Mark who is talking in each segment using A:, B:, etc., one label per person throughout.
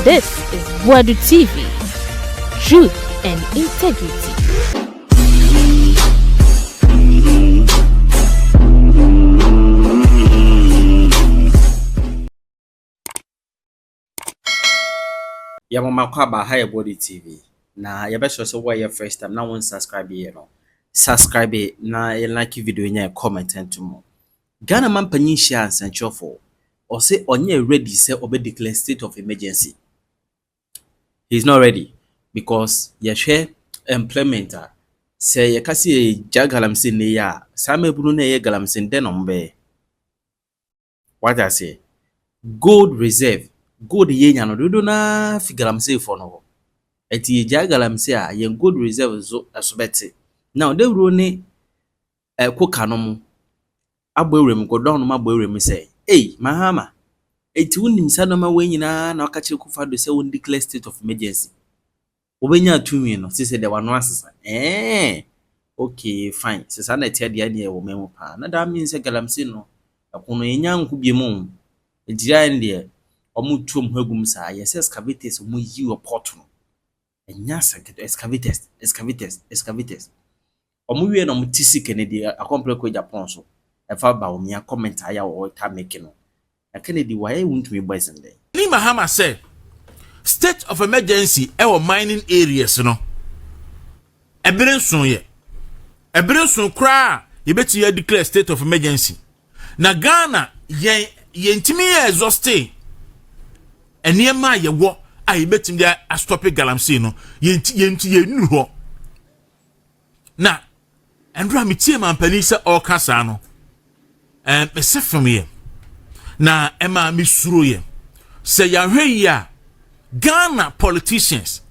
A: This is Boadu TV. Truth and integrity.
B: Mama kwaba high Boadu TV. Na ya best so why your first time now one subscribe here no. Subscribe na like video nya comment and more. Ghana man panyin share and for or say onye ready say obe declare state of emergency. He's not ready because ya share employment say ya kasi galamsey ne ya same buru na ye galamsey den ombe. What I say? Gold reserve. Gold ye nya no dodo na fi galamsey for no. Eti galamsey a ye gold reserve zo asobete. Now the rone koka no mu abwewrem godon no abwewrem say hey Mahama eti wonim sanoma wenyina na wakache kufa do say won declare state of emergency obenya atumi no say de wano asesa okay fine sesa na tia dia ne wo memu pa na da mean say galamsey no akono enya nku biemu ejira ndie omutum hagum sa yes excavators mu yi report no enya secret excavators omuwie na mutisi Kennedy akompre ko Japan so efa ba omia comment aya wo ta make no Kennedy why Wontumi boys in there
C: ni Mahama say state of emergency e wo mining areas no eberenson kra ye beti ya declare state of emergency na Ghana ye ntimi ye exhausted eniema ye wo a ye beti ya stop galamsey no ye nu ho na Andra mitie mampani se okasa no mese from ye na ema misuro ye se ya hwe ya Ghana politicians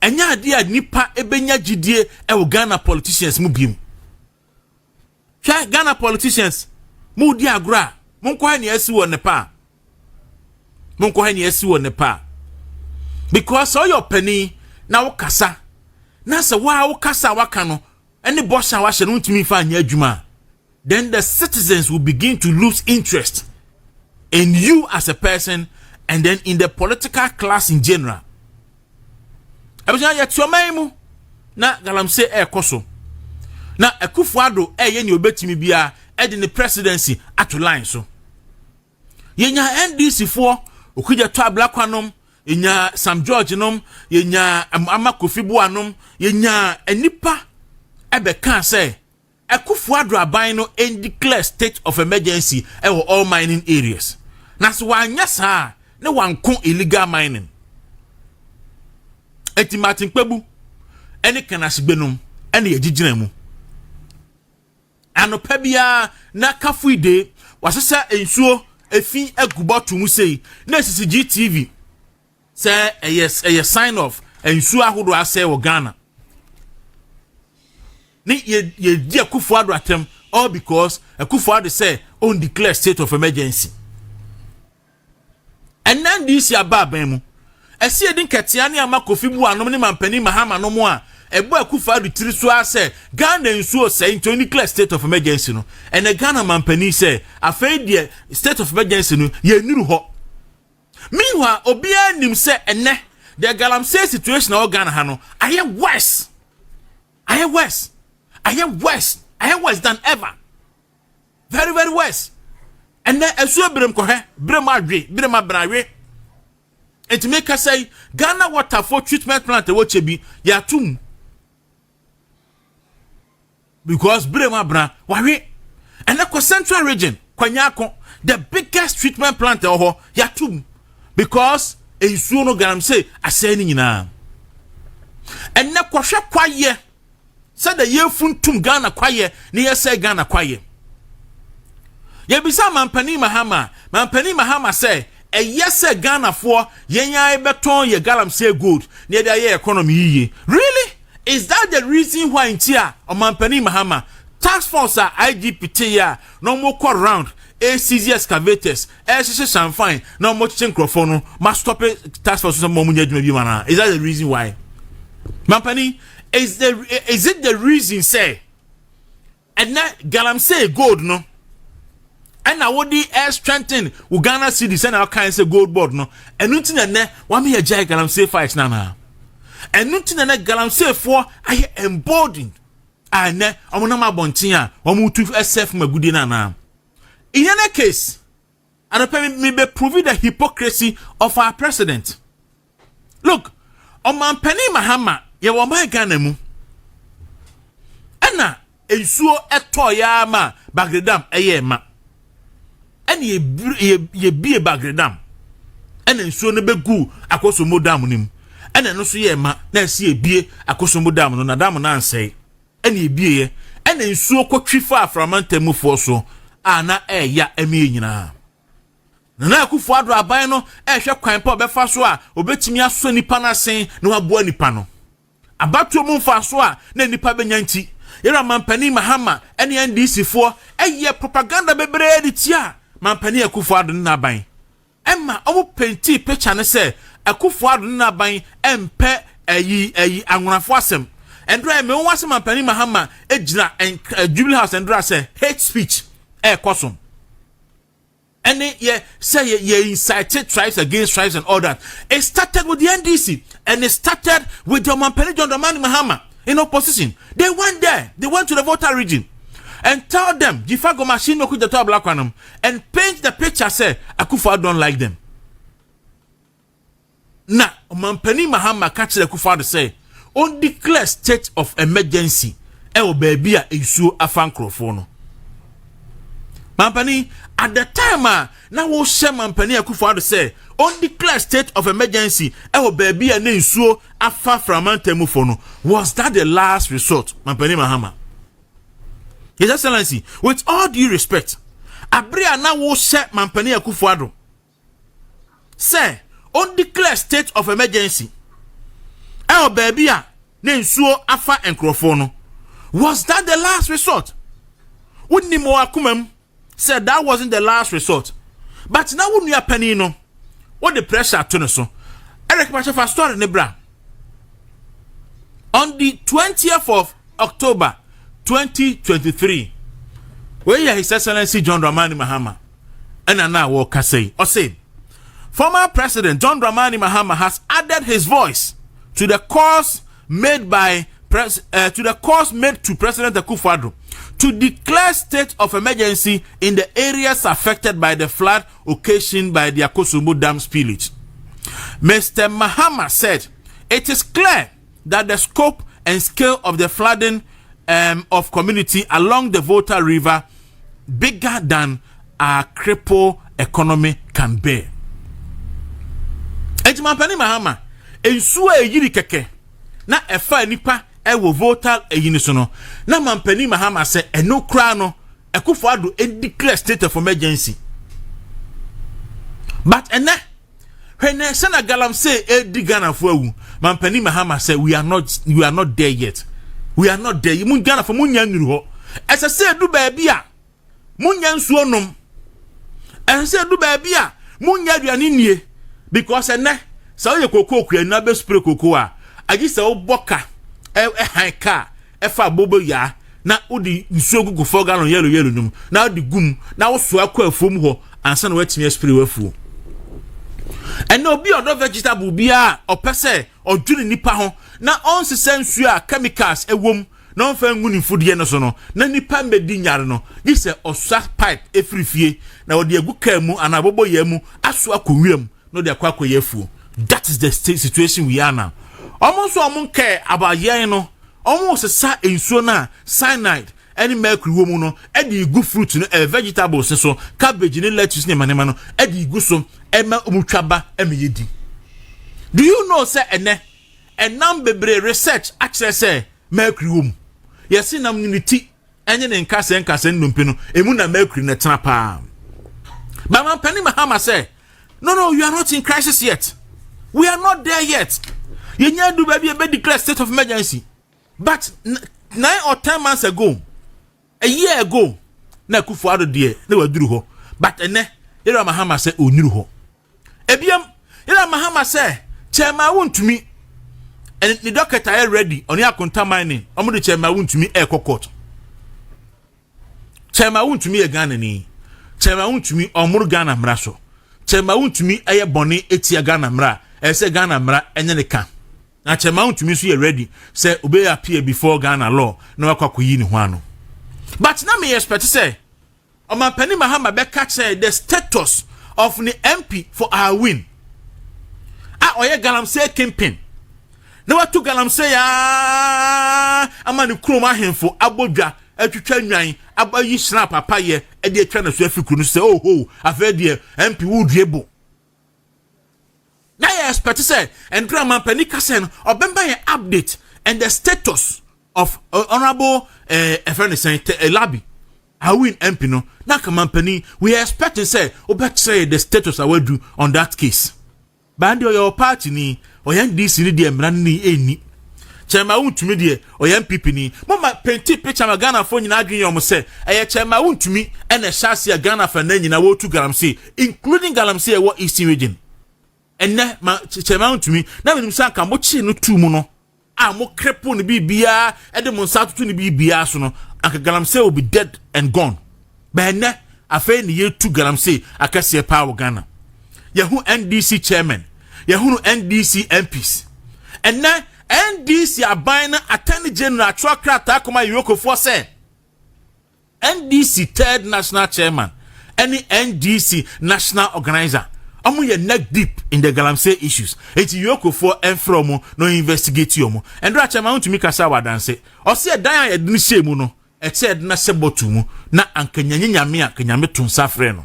C: enya ade a nipa ebenya gidie e wo Ghana politicians mu biem hwa Ghana politicians mu di agora monko ha ne asi wo nepa because all your penny na wo kasa na se wa wo kasa waka no any boss and washe Wontumi fa anya adwuma then the citizens will begin to lose interest in you as a person and then in the political class in general. Abusha ya tiomaimu na galamsey ekoso na Akufo-Addo ye ne obetimi bia e de ne presidency ato line so yenya NDC for okuja to ablakwanom yenya Sam George nom yenya Amakofi anom yenya enipa ebe kan say Akufo-Addo aban no declare state of emergency e all mining areas na so wanya sa ne wankon illegal mining eti Martin Kpebu ene kanasigbenum ene yegigina mu anopa bia na kafuide wasesa ensuo efi agubotu mu sei na sisi GTV say yes a sign of ensuo ahodo ase wo Ghana ni ye di Akufo-Addo atem all because Akufo-Addo say on declare state of emergency and then this ya baba mu esi edin ketia ne Amakofi anom ne mampani Mahama no mu a ebo Akufo-Addo tiri so ase Ghana nsuo say to declare state of emergency no and the Ghana mampani say afei de state of emergency no ye nuru ho meanwhile obia nim say ene the galamsey situation o Ghana ha no aye worse than ever. Very, very worse. And then as you bring Brawe, and to make us say Ghana water for treatment plant watch be ya tum. Because Bra Wari and the central region, Kwanyako, the biggest treatment plant ya tum. Because a suno galamsey ascending na. And na kwasha kwaye. Said the year funtum Ghana kwaye ni say Ghana kwaye. Ye bisa mampani Mahama say yes Ghana for yenya beton ye galamsey gold near the economy ye. Really? Is that the reason why in tia or mampani Mahama task force IGPT ya no more call round ACZ excavators SSS fine no more microphone must stop it task force some munya dwuma mana. Is that the reason why? Mampani is it the reason say and that galamsey gold no and na wodi strengthen Uganda cities and our kind say gold board no enu na ne wa me ya jai galamsey fight na enu na ne galamsey for aye emboldened ane omo ma bontin a omo tu SF magudi na in any case and me be prove the hypocrisy of our president. Look, Oman Penny Mahama ye wo my Ghana mu ana ensuo etoya ma bagredam eye ma ene ye bie bagredam ene ensuo no begu akoso modam nim ene no so ye ma na ese ebie akoso modam no na dam na ansei ene ebie ye ene ensuo kotwifa aframantemufo so ana eya eme nyina na akufo ado aban no ehwe kwan pa obefa so a obetimi aso nipa na sen na waboa nipa no abato mu mfa so a na nipa benyanti yera mampani Mahama ene NDC fo eye propaganda bebre di tia mampani akufo ado na aban emma omo penti picture ne se akufo ado na aban empe ayi anwonafo asem endra me won asem mampani Mahama ejina Jubilee House endra se hate speech kosom. And say ye incited tribes against tribes and all that. It started with the NDC and it started with the Mampeni John Dramani Mahama in opposition. They went there, they went to the voter region and tell them Jifago machine no kuja to black one and paint the picture say Akufo don't like them. Now Mampeni Mahama catch the Akufo say on declare state of emergency. Baby a issue a fan crofone. Mampani, at the time, now we share Mampani Akufo say on declare state of emergency. Baby a name so afar from Antemufono. Was that the last resort, Mampani Mahama? His Excellency, with all due respect, Abria now we share Mampani Akufo say on declare state of emergency. Baby a name so afar Encrofono. Was that the last resort? Wouldn't more akumem? Said that wasn't the last resort. But now when you are penny no, what the pressure to so. Eric Machafa story nebra. On the 20th of October 2023, where His Excellency John Dramani Mahama and now walk say or say former President John Dramani Mahama has added his voice to the calls made by to President Akufo-Addo to declare state of emergency in the areas affected by the flood occasioned by the Akosombo Dam spillage. Mr. Mahama said it is clear that the scope and scale of the flooding of community along the Volta River bigger than our crippled economy can bear. Ejimapani Mahama ensuo eyiri keke na efa nipa ewo votal eyinisono na Mampani Mahama se eno kra no Akufo-Addo declare state of emergency. But ene when Sena galamsey edi Ghana fo awu Mampani Mahama say we are not there yet. We are not there. Mun Ghana fo mun nyanyuru ho. Ese se du ba bia mun nyansuo nom. Ese se du ba bia mun nyaduane nie because ene sa ye kokoo kura na be spray kokoo a agi se oboka hanka efa bobo ya na odi nsuo gugu 4 gallon yellow num na odi gum na wo so akwa afom ho ansa na watimi spray wafuo ene obi odo vegetable bia opese odwune nipa ho na onsese nsuo a chemicals ewom na onfa nguni fudie no so no na nipa mbedi nyare no gi se osua pipe efrifie na odi agu kamu ana bobo yamu aso akowiem no de akwa yafuo. That is the situation we are now. Almost almost care about no almost a sa insuo na cyanide any mercury woman no edi good fruit no vegetables so cabbage ni lettuce ni manema no edi good so ema umutwaba emyedi. Do you know say ene enam bebre research actually say mercury woman yes nam ni ti enye ne nkase nnompe no emu na mercury na trapa. But Mampani Mahama say no you are not in crisis yet. We are not there yet. You need to be declare state of emergency. But 9 or 10 months ago, a year ago, na Akufo-Addo die na waduru ho. But ene Ira Mahama say onyuru ho. Ebiam Ira Mahama say Chairman Wontumi and the doctor are ready on your contaminating. Omo the Chairman Wontumi e court. Chairman Wontumi e Ghana ni. Chema Wontumi omuru Ghana mra so. Chema Wontumi eye boni etia Ghana mra. Ese Ghana mra enye ne ka. Na Chema Wontumi so ye ready say obey appear before Ghana law na wakwakoyi ni ho ano. But na me expect say Omampani Mahama be catch the status of the MP for our win. Oye galamsey campaign. Na watu galamsey ya ama ni kroma hemfo abodwa atwitwa nwan abayi snap papa ye e de atwa na so afiku no say oh ho afa de MP woduebo. Na ye expect say and grandma Penny Kasen obemba ye update and the status of honorable friend say Labi I win MP no na Penny we expect to say say the status I will do on that case. Bandi your party ni or NDC ni de mran ni eni. Chema Wontumi de or NPP ni. Mama penti picture ma Ghana for nyina adwen yom say eye Chema Wontumi and a shasi Ghana for na nyina wo tu galamsey including galamsey wo Eastern region. And na Chema Wontumi na me say kan mo chi no tu mu no. A mo krepo ni bibia e de mo nsa tutu ni bibia so no anka galamsey will be dead and gone. Ba na afa ni ye tu galamsey akase power Ghana. Yahu NDC chairman, Yahu NDC MPs. And now NDC abina Attorney General Trakrata Akoma Yoko for say NDC third national chairman, any NDC national organizer. Amu ye neck deep in the galamsey issues. It's Yoko for and from no investigate yomo. And Rachama to make us our dance. Or say a dia ya didn't say muno. Et said na sebotumu na ankanyanya mia kanyametun safreno.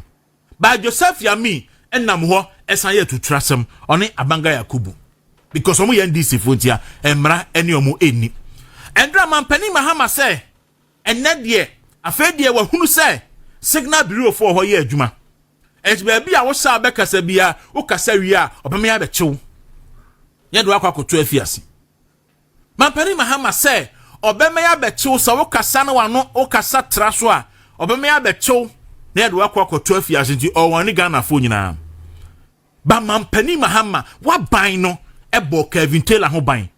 C: By Joseph Yami. And Namho esaye to trust him on Abanga Yakubu. Because omu NDC fontia emra eni omu eni. And Mahama Mahama say, and that year, a fair year who say, signal bureau for her year Juma. And baby, I was sa beka sebia, Ukasaria, or Pamea the Chu. Yet Wako 12 years. Mahama say, or Bemea Bechu, so Okasano or no Okasa Traswa, or Bemea Bechu. Ned Wako 12 years into or one Ghana phone na. But Mahama Mahama, what buying no ebo Kevin Taylor ho buying.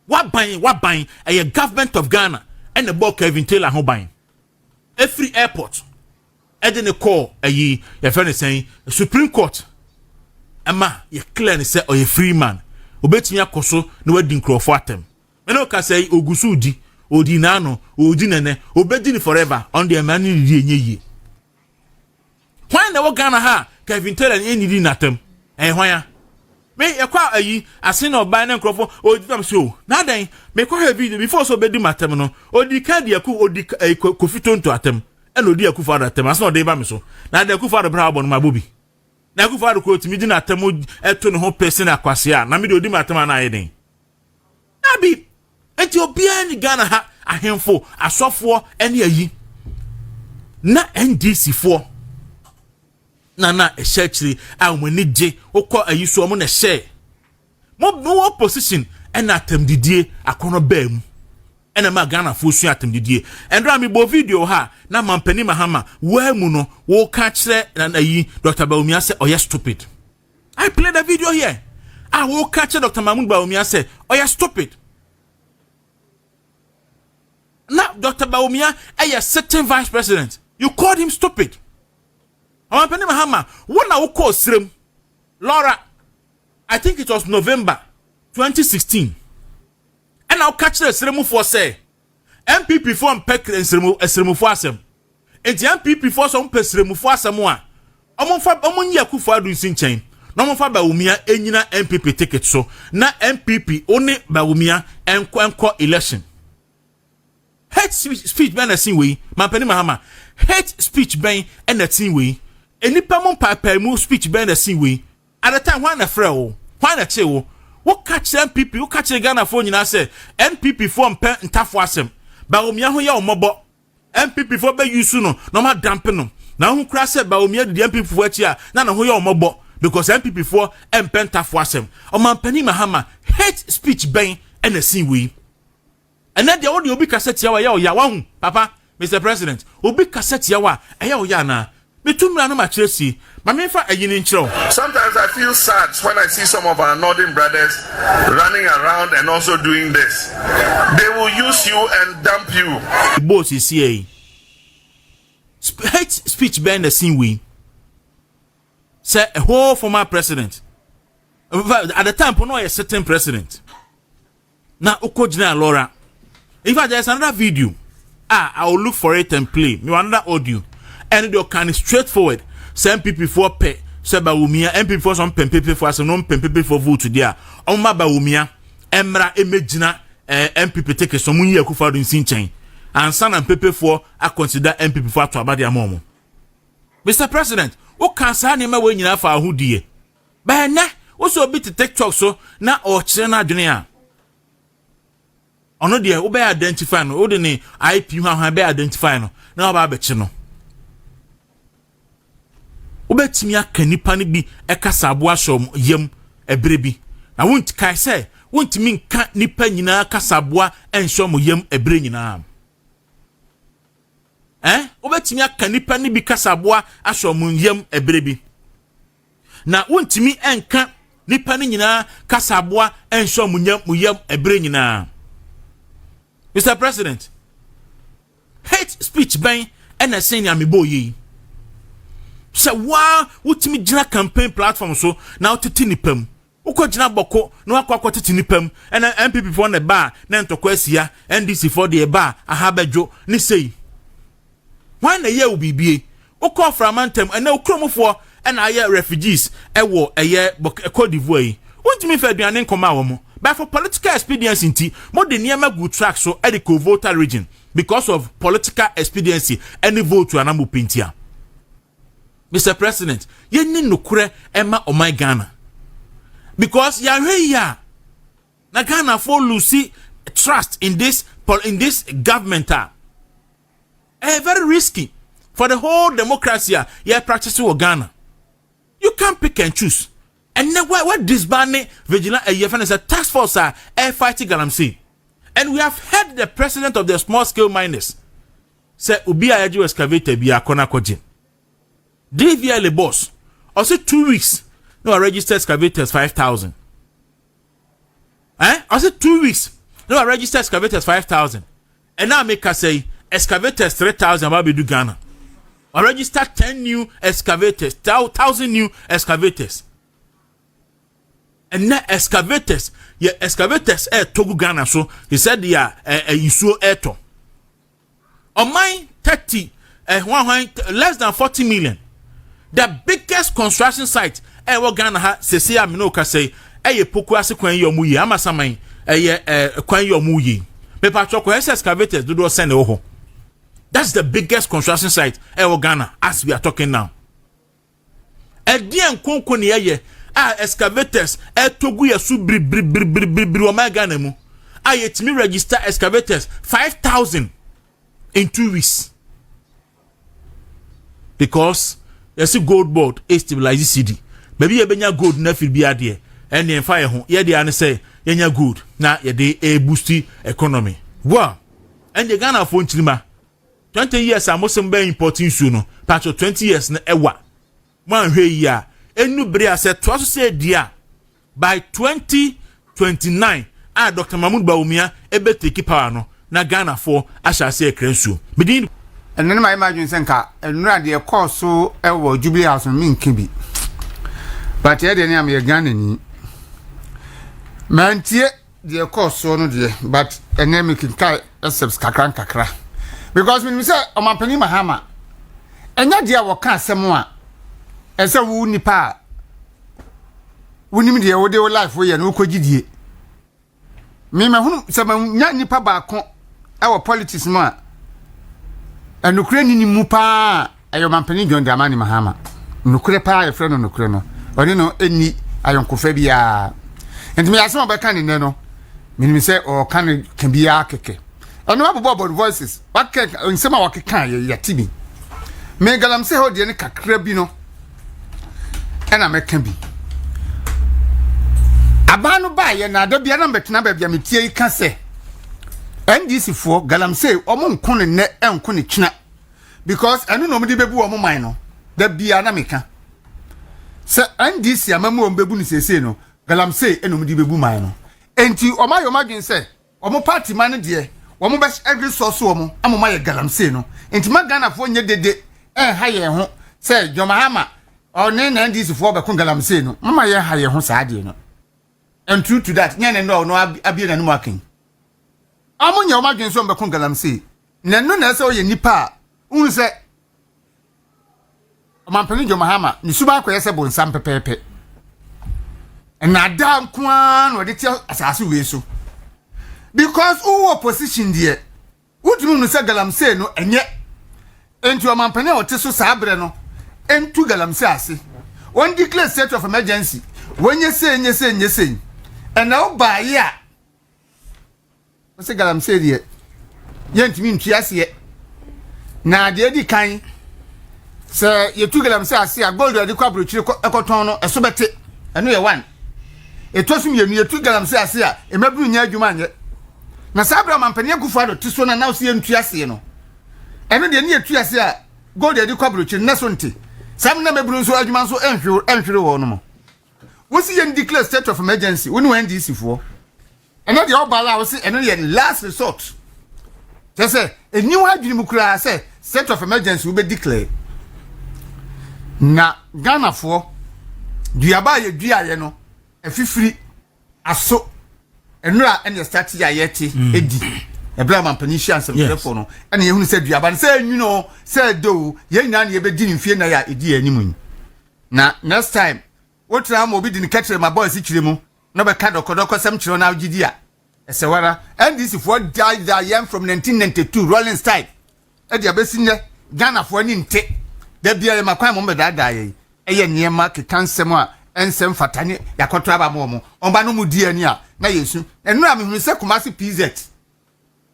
C: What buying a government of Ghana and the bo Kevin Taylor ho buying. Every airport. Edin call a friend is saying Supreme Court. Ama ye clearly say or a free man. Obetimi akoso no wedding crow for them. Me ka say ogusudi, odinano, odinene, obedini forever on the man ni. Why na Ghana ha Kevin Taylor any di natem eh hwan me yakwa ayi ase na oban na nkrofo odidam show na dan me kwa ha video before so bedi matem no odi card yaku odi kofitonto atem e no odi yaku fa atem ase na odi ba me so na da yaku fa do bra bon ma bobi na yaku fa do ko timi di na atem eto ne ho person akwase a na me de odi matem na ayeden na bi enti obi ani Ghana ha ahemfo asofo ene ayi na NDC 4 na eshechiri amunije okọ ayiso omo na share mo position and atemdidie akono bam ena ma Ghana fo su atemdidie endra mi bo video ha na Mahama Mahama wa mu no wo ka kire na yi Dr. Baumia say oye stupid. I play the video here. I wo ka kire Dr. Mahmoud Baumia say oye stupid. Now Dr. Baumia a certain vice president, you called him stupid. Mahama Mahama, when I call Srim, Laura, I think it was November 2016. And I'll catch the Srimu for say, MPP for Mpek and Srimu for some. And the MPP for some Srimu for someone. Amon Yaku for doing sin chain. No for Baumia, Enina MPP ticket so. Na MPP only Baumia and Quanqua election. Hate speech ban a sing way, Mahama Mahama. Hate speech ban and a sing way. Any pamon papa move speech ban a sing way. At the time, why a frail? Why a chill? What catch MPP? Who catch a Ghana phone? I say MPP form pen and tough wasem. Baumia ho ya omobo. MPP for be you no ma dampen. Now who crash Baumia the MPP for chia na ho ya omobo because MPP for pen tough wasem. Omampani Mahama hate speech ban and a sing way. And then the only obi cassette yawa ya wahu papa Mr. President obi cassette yawa ya na. Sometimes
D: I feel sad when I see some of our northern brothers running around and also doing this. They will use you and dump you.
C: Boss is here. hate speech bend the same way. Say a whole former president. At the time, no a certain president. Now, Ukojina Laura. In fact, there's another video. I will look for it and play. Me another audio. And they can straightforward. Say NPP for pay. Say Bawumia. NPP for some NPP for some non-NPP for vote today. Oma Bawumia. Emra Emejina. NPP take a some year kufa in Sinchain. And San and NPP for I consider NPP for to abadi amomo. Mr. President, o can say na ma we nyina fa ahudie. Ba na o so bi to TikTok so na o kire na adwene a. Ono de wo be identify no, o de ne IP hwan be identify no. Na ba be chi no. Wo betimi aka nipa ne bi ekasa abo asom yem ebrebi. Na won't kai say wontimi nka nipa nyina kasaboa enso mo yem ebre nyina. Obetimi aka nipa ni bi kasaboa aso mo yem ebre bi. Na wontimi enka nipa ni nyina kasaboa enso mo yem ebre nyina. Mr. President, hate speech ban ena senya mebo yi. So wotimi gina campaign platform so na otiti nipam. Uko jina boko no akwa titi nipam ena NPP for ne ba na ntokwa asia NDC for the ba ahabejo ni sei. Why na ye ubibie? Uko framantem ena ukromofo ena aye refugees ewo eye Cote d'Ivoire yi. Wontimi fa aduane nkoma wo mo. But for political expediency inti mo de niema good track so e the voter region because of political expediency any vote to anamu pintia. Mr. President, ye ni nokure ema o my Ghana. Because ya na Ghana for Lucy trust in this government very risky for the whole democracy ya practice in Ghana. You can't pick and choose. And now what disbanding vigilant is a task force fighting galamsey. And we have heard the president of the small scale miners say ubi ayaju excavator bi akona koje. DVL le boss. Also 2 weeks. No, I registered excavators 5,000. Also 2 weeks. No, I registered excavators 5,000. And now make us say excavators 3,000 about do Ghana. I registered 10 new excavators, 1,000 new excavators. And now excavators, Togo Ghana. So he said they are Isuo Eto. On mine less than 40 million. The biggest construction site ever Ghana ha sese aminoka say poku ase kwan yomu yi amasaman kwan yomu yi me patcho ko excavators do send ho. That's the biggest construction site ever Ghana as we are talking now. Edien konko ne ye excavators Togu yasu bri o my Ghana mu ayetimi register excavators 5,000 in 2 weeks because there's a gold board stabilize CD. Maybe you benya gold na feel be ade and then fire ho ye dey an say yenya good na ye dey boost economy. Wow. And the Ghana for nchilima 20 years amosom be importing su no patcho 20 years na ewa man hwe yi a enu bere ase to so say dia by 2029 Dr. Mahmoud Bawumia ebe take power no na Ghana for ashase ekrensu bedin.
E: And then my imagine senka enura de course so ewo Jubilee House min kibi. But here dey am ye Ghana ni. Mantie de course so no de but enemy kinka accepts kakra. Because when we say omampani Mahama enya de wo ka asem a ese wo nipa wonim de wo de life wo ye no kogidie. Me hunu se nya nipa ba ko ewo politics mo a nukure ni mu pa ayo mampani John Dramani Mahama nukure pa ye frɛ no nukure no oni no eni ayonkofa bia enti me asem obeka ne ne no minimi sɛ o kan kan bia keke ɔno abobo voices wakeke nsema wakeka ye tibi me galamsey ho de ne kakra bi no ɛna meka bi abanu ba ye na da bia na betena ba bia metie yi ka sɛ NDC for galamsey omo nkone ne enkone twina because enu no mde bebu omo man no da bia na meka se NDC amamu omo bebu ni sese no galamsey enu mde bebu man no enti omayo madwen se omo party man de omo be every source omo amoma ye galamsey no enti ma Ghana fo nye dede haye ho say Mahama or NDC for be galamsey no mama ye haye ho saade no and true to that nya no abi na no makin amunya o madwen so be galamsey na no na say o ye nipa unu say Mampani Mahama ni suba akoye se bonsam pepepe na da nkoa no de tie asase we so because who opposition there wotumi no say galamsey no enye entu Mampani o te so sabre no entu galamsey ase one declare state of emergency when you say and now by ya o say galamsey there yentimi ntuase ye na de di kan se yetu galamsey ase a gold de kwa brochire ekoton no eso bete eno ye one etosum ye yetu galamsey ase a emabru nya adwuma anye na sabra Mampani akufado tiso na now se ntuase no eno de ne yetu ase a gold de kwa brochire na so nti sam na mebru so adwuma so enhwere wo no mo wo si ye declare state of emergency wo ni NDC fo eno de obala wo si eno ye last resort say eniwa adwini mu kura say state of emergency wo be declare na Ghana fo duaba ye duaye no afifiri aso enura ene start ya yeti edi ebra Mampani hia nsem telefone no ene ye hunu say duaba say nwuno say do ye nyina na ye be di nfie na ya edi animu na next time what na mo bi di nkatere my boys kiremu no be ka dokodoko sem kiro na agidi a esewara NDC for died that year from 1992 rolling style e dia besinye Ghana for ni nte da bia makwan mo medada ye eye niema kekansem a ensem fatane yakoto aba mo omba no mu di ani a na yesu enu a mehunu se Kumasi PZ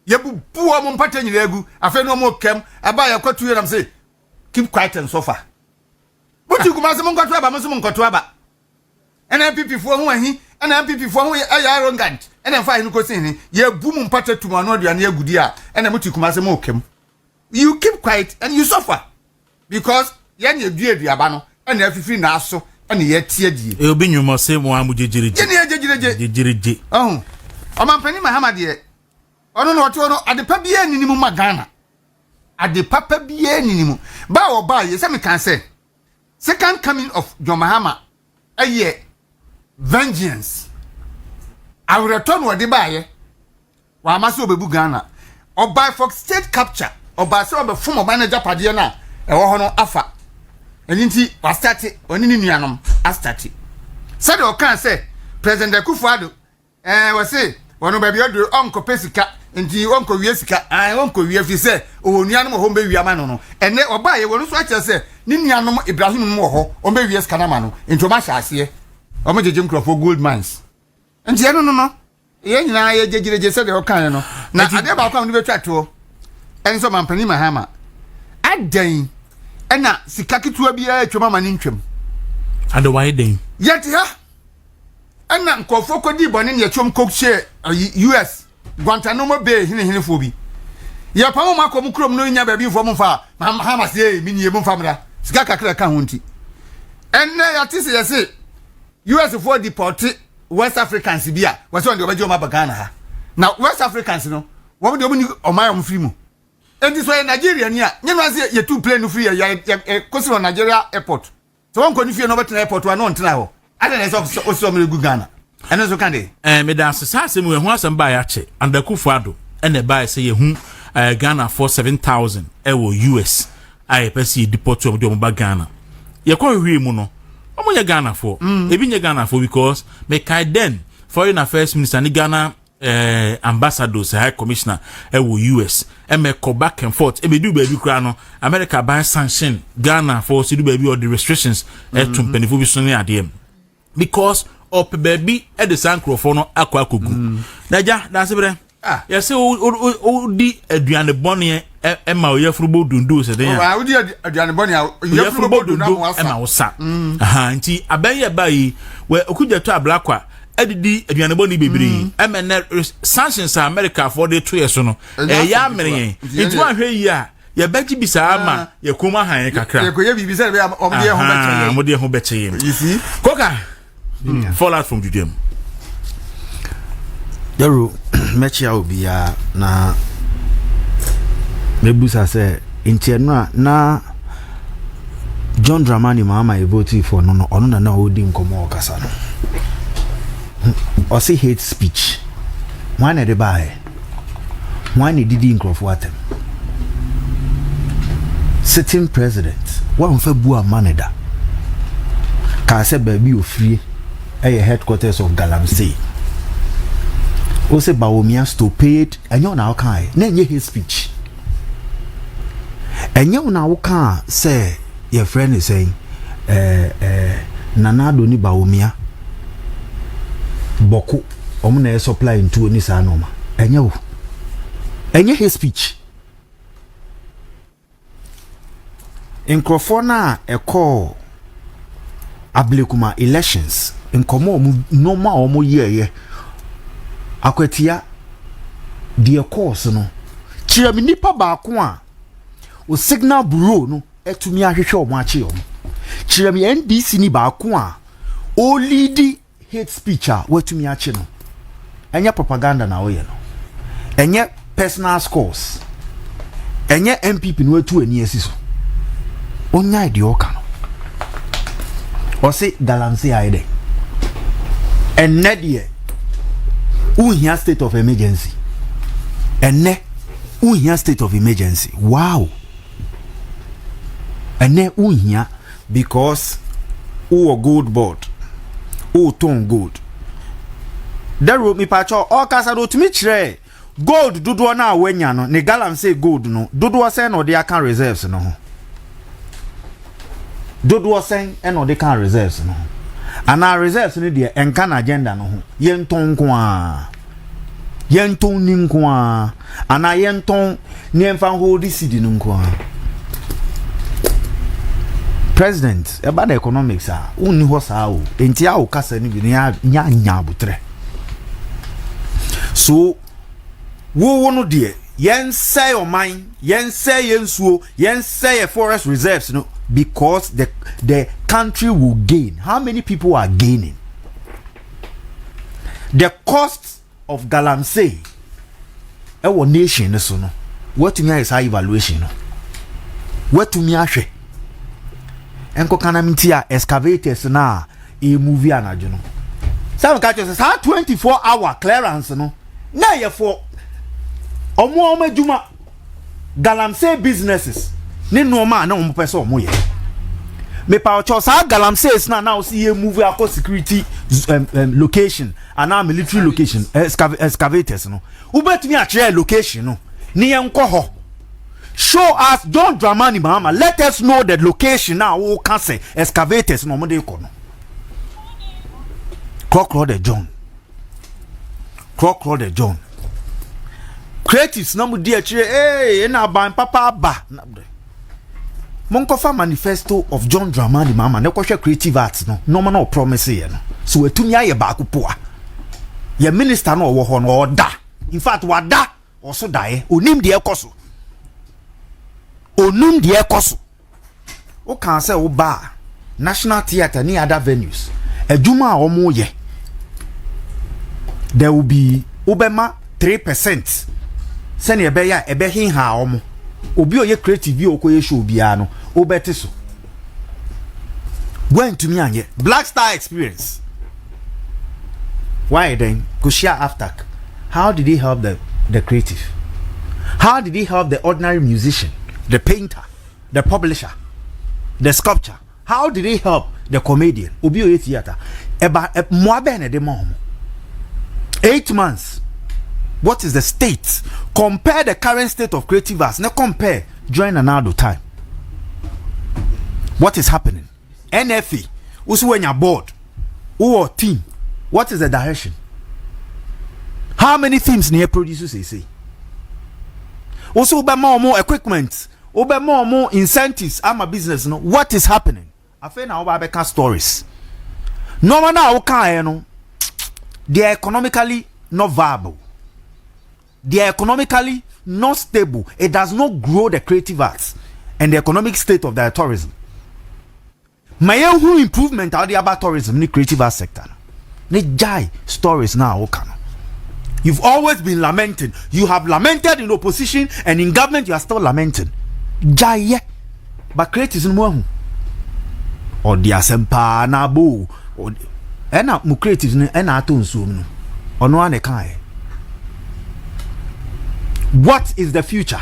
E: yebu buo mo mpata nyina egu afa no mo kem aba yakoto ye nam say keep quiet and suffer buti Kumasi mo nkoto aba mo so mo nkoto aba NPP fo ho ahi NPP fo ho ya arrogant ena fa hin ko sin ye bu mu mpata tuma no aduane agudi a ena muti Kumasi mo kem you keep quiet and you suffer because yen ye duaduaba no ena afifiri na aso ena ye tie die
C: e obi nyumo se mo amu jejereje
E: jejereje o Mampani Mahama de ono no oto no adepa bia ninimu magana adepa pa bia ninimu ba wo ba ye se me kan say second coming of Mahama aye vengeance I will return what they buy wa amaso obebu Ghana or by for state capture or by so be former manager padia na e wo ho no afa eninti wa start oni ni nuanom a start said o kan say President Akufo-Addo we say wono ba bi odo onko pesika nti onko wie sika onko wie fi say o nuanom ho be wi ama no ene oba ye wono so ache say ni nuanom Ibrahim mo ho o be wie sika na ma no nti o ma sha ase o ma jeje mkrofo gold mines nti eno no ye nyina ye jejereje say de o kan no na ade ba kwa no be twato enso Mampani Mahama adan ena sika kitua bia atwama mani ntwam
C: ade why den
E: yet ha ena nkofo kodi bone ne atwam kokche US Guantanamo Bay hine fo bi ya pa mo makom krom no nya ba bi fo mo fa Mahama say mi nie mo fa mra sika kakra ka ho nti enne ya tise ya say US for deport West Africans bia wase on de obaje o mabagana ha na West Africans no wo de omni omayom free mu enti so Nigeria ni a nyenwaze ye two plane free ya kosi no Nigeria airport so won ko ni fie no betina airport wa no ntena ho ada na so so me gu Ghana ene so kan de
C: me da asase mu ehu asem ba ya che and Akufo-Addo ene ba say ye hu Ghana for 7,000 ewo US ai pesi deport of de ba Ghana ye ko hwie mu no omo ye Ghana for ebi nye Ghana for because me kai den foreign affairs minister ni Ghana ambassadors high commissioner ewo US me ko back and forth e be do baby kra no America ban sanction Ghana for si do baby or the restrictions to penifo bi so ne ade because op baby e de sankrofo no akwa kogu naja da se bre ya se o di aduane bone e ma o yefuru bodundu se den
E: ya o di aduane bone ya yefuru bodundu na
C: ma wo sa aha nti abaye bayi we okuja to ablakwa adidi aduane boni bebiri emene sanctions America for the 2 years no ya mere nti wa hwe yi a ya baji bisa ama ya kuma han kakra
E: ya ko ye bibi se be omde ho beche
C: omde ho beche
E: you see
C: koka fall out from Judeum
F: Daru mechi obia na mebusa se ntienua na John Dramani Mahama e vote for no ono na odi nkomo okasa no. O say hate speech. One e de bae. One e didi nkrofo atem. Sitting president. One fa bu amaneda. Ka se baby ofrie e headquarters of Galamsey. O say Bawumia stupid enyo na okan na enye hate speech. Enyo na okan say your friend is saying Nanado ni Bawumia Boku omuna supply into ni sa noma enye his speech Nkrofona e call Ablekuma elections nkomo normal omo ye akwatia the course no kirami nipa ba ko a o signal bureau no etumi ahwehwe omo ache omo kirami NDC ni ba ko a o lead hate speech a watumi ache no enye propaganda na oye no enye personal scores enye NPP no atu ani asiso onya ide oka no o se galamsey aide enne de uhia state of emergency enne uhia state of emergency wow enne uhia because o gold board o ton gold that wrote me pacho o kasa do tumi kire gold dodo na awanya no ne galamsey gold no dodo say no dey account reserves no ho dodo say e no dey account reserves no and our reserves ni dey enka na agenda no ho yenton nko a yenton ni nko a ana yenton ni emfa hold city no nko a president about the economics unni ho saa o enti a o kasa ni bi nya abutre so wo no de yen say o mine yen say yensuo yen say forest reserves no because the country will gain. How many people are gaining? The cost of galamsey our nation so no what to me is high evaluation no what to me ahwe enko kana mtia excavators na e movie anajo no some catch us 24-hour clearance no na ye for omo adwuma galamsey businesses ni no ma na omo pese omo ye me pa ocho sa galamsey na now see a movie across security location and now military location excavators no ubetumi a share location no ni enko ho show us don't Dramani Mahama let us know the location now who can say excavators no mo dey ko no Crocro the John creatives na mu di akire na ban papa ba Monkofa manifesto of John Dramani Mahama ne kwhwe creative arts no no na promise ye no so etumi aye ba akupoa ye minister no wo ho no oda in fact wada oso dae onim de ekoso o kan say o ba National Theatre ni other venues adwuma a omo ye there will be obema 3% sene ebe ya ebe hin ha omo obi oye creative bi okoye show bia no obete so when to me anye Black Star experience why then kushia after how did he help the creative, how did he help the ordinary musician, the painter, the publisher, the sculptor, how did he help the comedian obi oye theater eba mo abene de mom 8 months. What is the state? Compare the current state of creative arts. Now compare during another time. What is happening? NFA. Also when you're board. Or team. What is the direction? How many themes near producers say? Also by more equipment. Over more incentives. I'm a business. No. What is happening? I feel now about stories. No one now can. They are economically not viable. They are economically not stable. It does not grow the creative arts and the economic state of their tourism. My own improvement out there about tourism in the creative arts sector. Ne jai stories now. You've always been lamenting. You have lamented in opposition and in government you are still lamenting. Jai, but creative is more. or the asempa na bo ena mu creatives ne ena ato nsuo no ono ane kai. What is the future?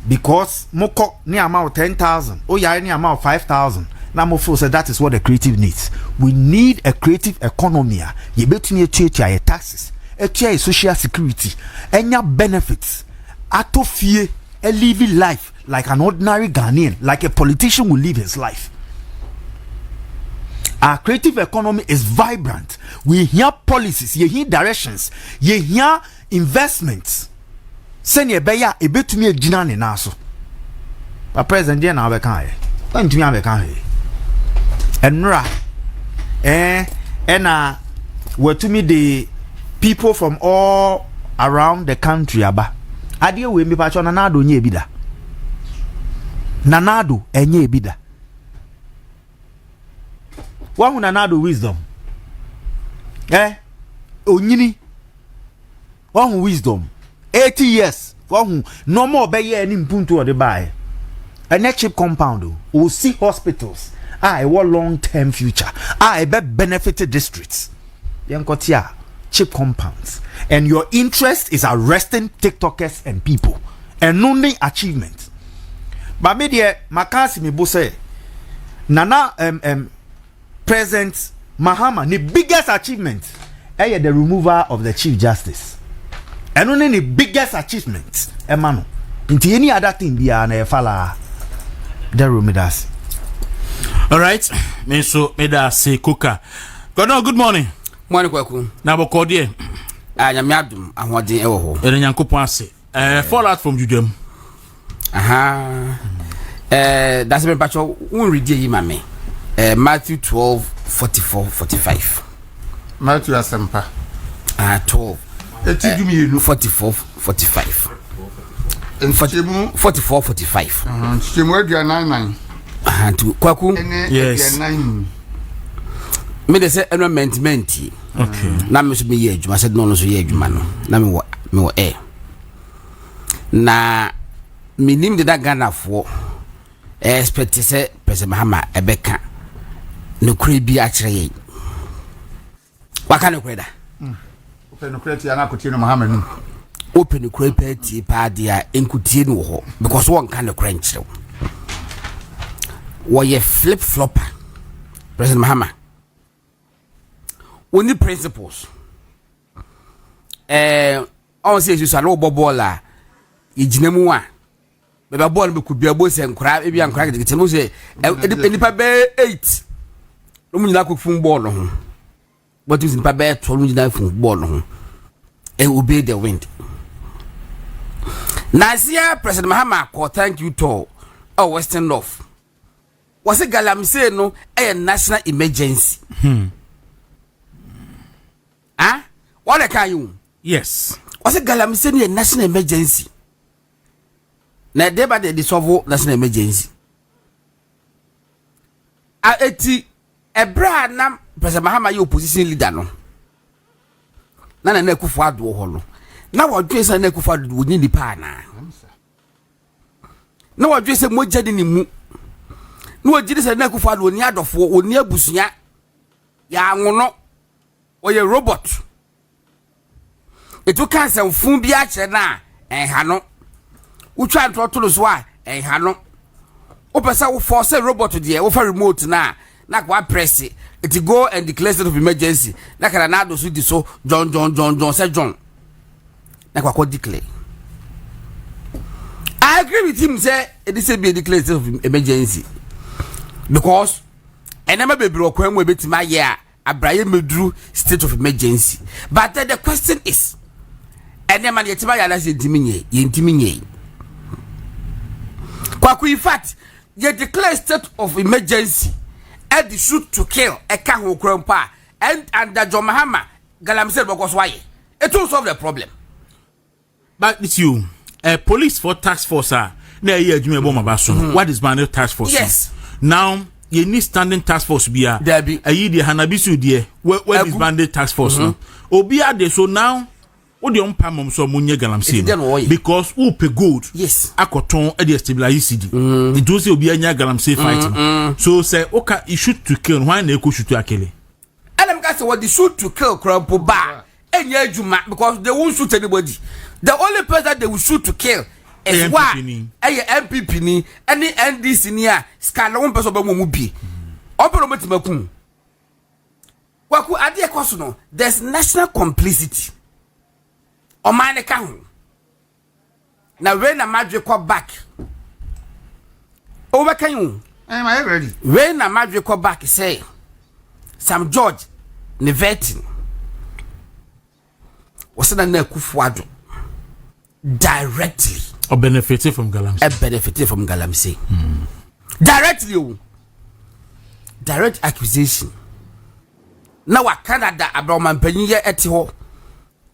F: Because moko ni amount 10,000 oh ya ni amount 5,000 na mo feel say that is what the creative needs. We need a creative economy. Ye betumi etua your taxes, etua social security, enya benefits, atofie, a living life like an ordinary Ghanaian, like a politician will live his life. Our creative economy is vibrant. We hear policies, you hear directions, you hear investments. Send ye beya e betumi agina ne naso. Pa president dey na abeka ye. Ntumi abeka he. Enra ena wetumi the people from all around the country aba. Ade we mi pa cho nanado nye ebida. Nanado enye ebida. Wahu nanado wisdom. Onyini. Wahu wisdom. 80 years. Wahu no more be ye ni mpuntu ode buy. A cheap compound will see hospitals. A long term future. A be benefited districts. Yankotia cheap compounds. And your interest is arresting TikTokers and people. And only achievement. But me dear makasi mi bose Nana President Mahama, the biggest achievement is the removal of the Chief Justice. And only the biggest achievement, Emmanuel. Into any other thing, be an fala. The room with us.
C: All right, me so me da say Kuka. Good morning.
G: Morning, Kwaku.
C: Na bokodie.
G: Nyamiadum ahodi ewo ho.
C: Ere Nyankopon ase. Fallout from Judem.
G: Aha. That's me pacho un read yi mame. Matthew 12:44-45.
E: Matthew asempa.
G: 12.
E: Etidumi no
G: 44-45.
E: 44-45. Chemu aduanan.
G: To Kwaku.
C: Yes.
G: Me de say environment.
C: Okay.
G: Na me so me ye adwuma said no so ye adwuma no. Na me wo na minim de da Ghana for expect say President Mahama ebeka no kure bi a kire ye. Waka no kure da.
E: Open no kure ti ana kotie no Mahama no.
G: Open no kure party pa dia enkutie no ho because one kind of crunch. Wo ye flip flopper. President Mahama. Only principles. On say you salo bobola. Ijinemu a. Beba ball be could be a boss and crab e bi an crag the temo say nipa be 8. No mu nyina ko fun ball no. But is nipa be 12 mu nyina fun ball no. E obey the wind. Nasia President Mahama call thank you to Western North. Was a galamsey no a national emergency. What a can
C: Yes.
G: Was a galamsey a national emergency. Na deba de dissolve national emergency. Eti ebra na President Mahama ye opposition leader no. Na Akufo Addo ho no. Na wodwe se na Akufo Addo woni ni pa na. Na wodwe se moja de ni mu. Na wodwe se na Akufo Addo oni adofo oni abusunya. Ya anwono. Oye robot. Etu kansa mfun bi a kire na enha no. Utwa ntotolo so a enha no. Opesa wo force robot de wo fa remote na kwa press it go and declare state of emergency. Na kana na do so di so John say John. Na kwa declare. I agree with him say it is be a declare state of emergency. Because enema bebre okwan mu ebetima ye a abraye medru state of emergency. But then the question is enema yetima ya na se ntimi Kwaku in fact you declare state of emergency and the shoot to kill a can who grandpa and under John Mahama galamsey because why it will solve the problem.
C: But it's you police for task force na ye adwuma bo mabaso. What is bandit task force?
G: Yes.
C: Now you need standing task force bia ayi de hanabisu de where is bandit task force no obia de so now Odi on pa mom so munye galamsey
G: no
C: because who pay gold
G: yes
C: akoton e dey stabilize CD it do say obi anya galamsey fight so say okay you shoot to kill why na eko shoot to akele
G: and I'm gonna say what the shoot to kill crumple ba enya adwuma because they won't shoot anybody the only person that they will shoot to kill is what NPP ni any NDC ni a scandal one person ba mu bi opero metimaku waku ade ekoso no there's national complicity Omane Kahu. Now when a Madrid call back. Over can you?
E: Am I ready?
G: When a Madrid call back, say Sam George Nevetin was in a Nekufuado directly
C: or benefited from Galamsey.
G: Benefited from Galamsey. Directly. Direct accusation. Now a Canada Abraman Peniya etiho.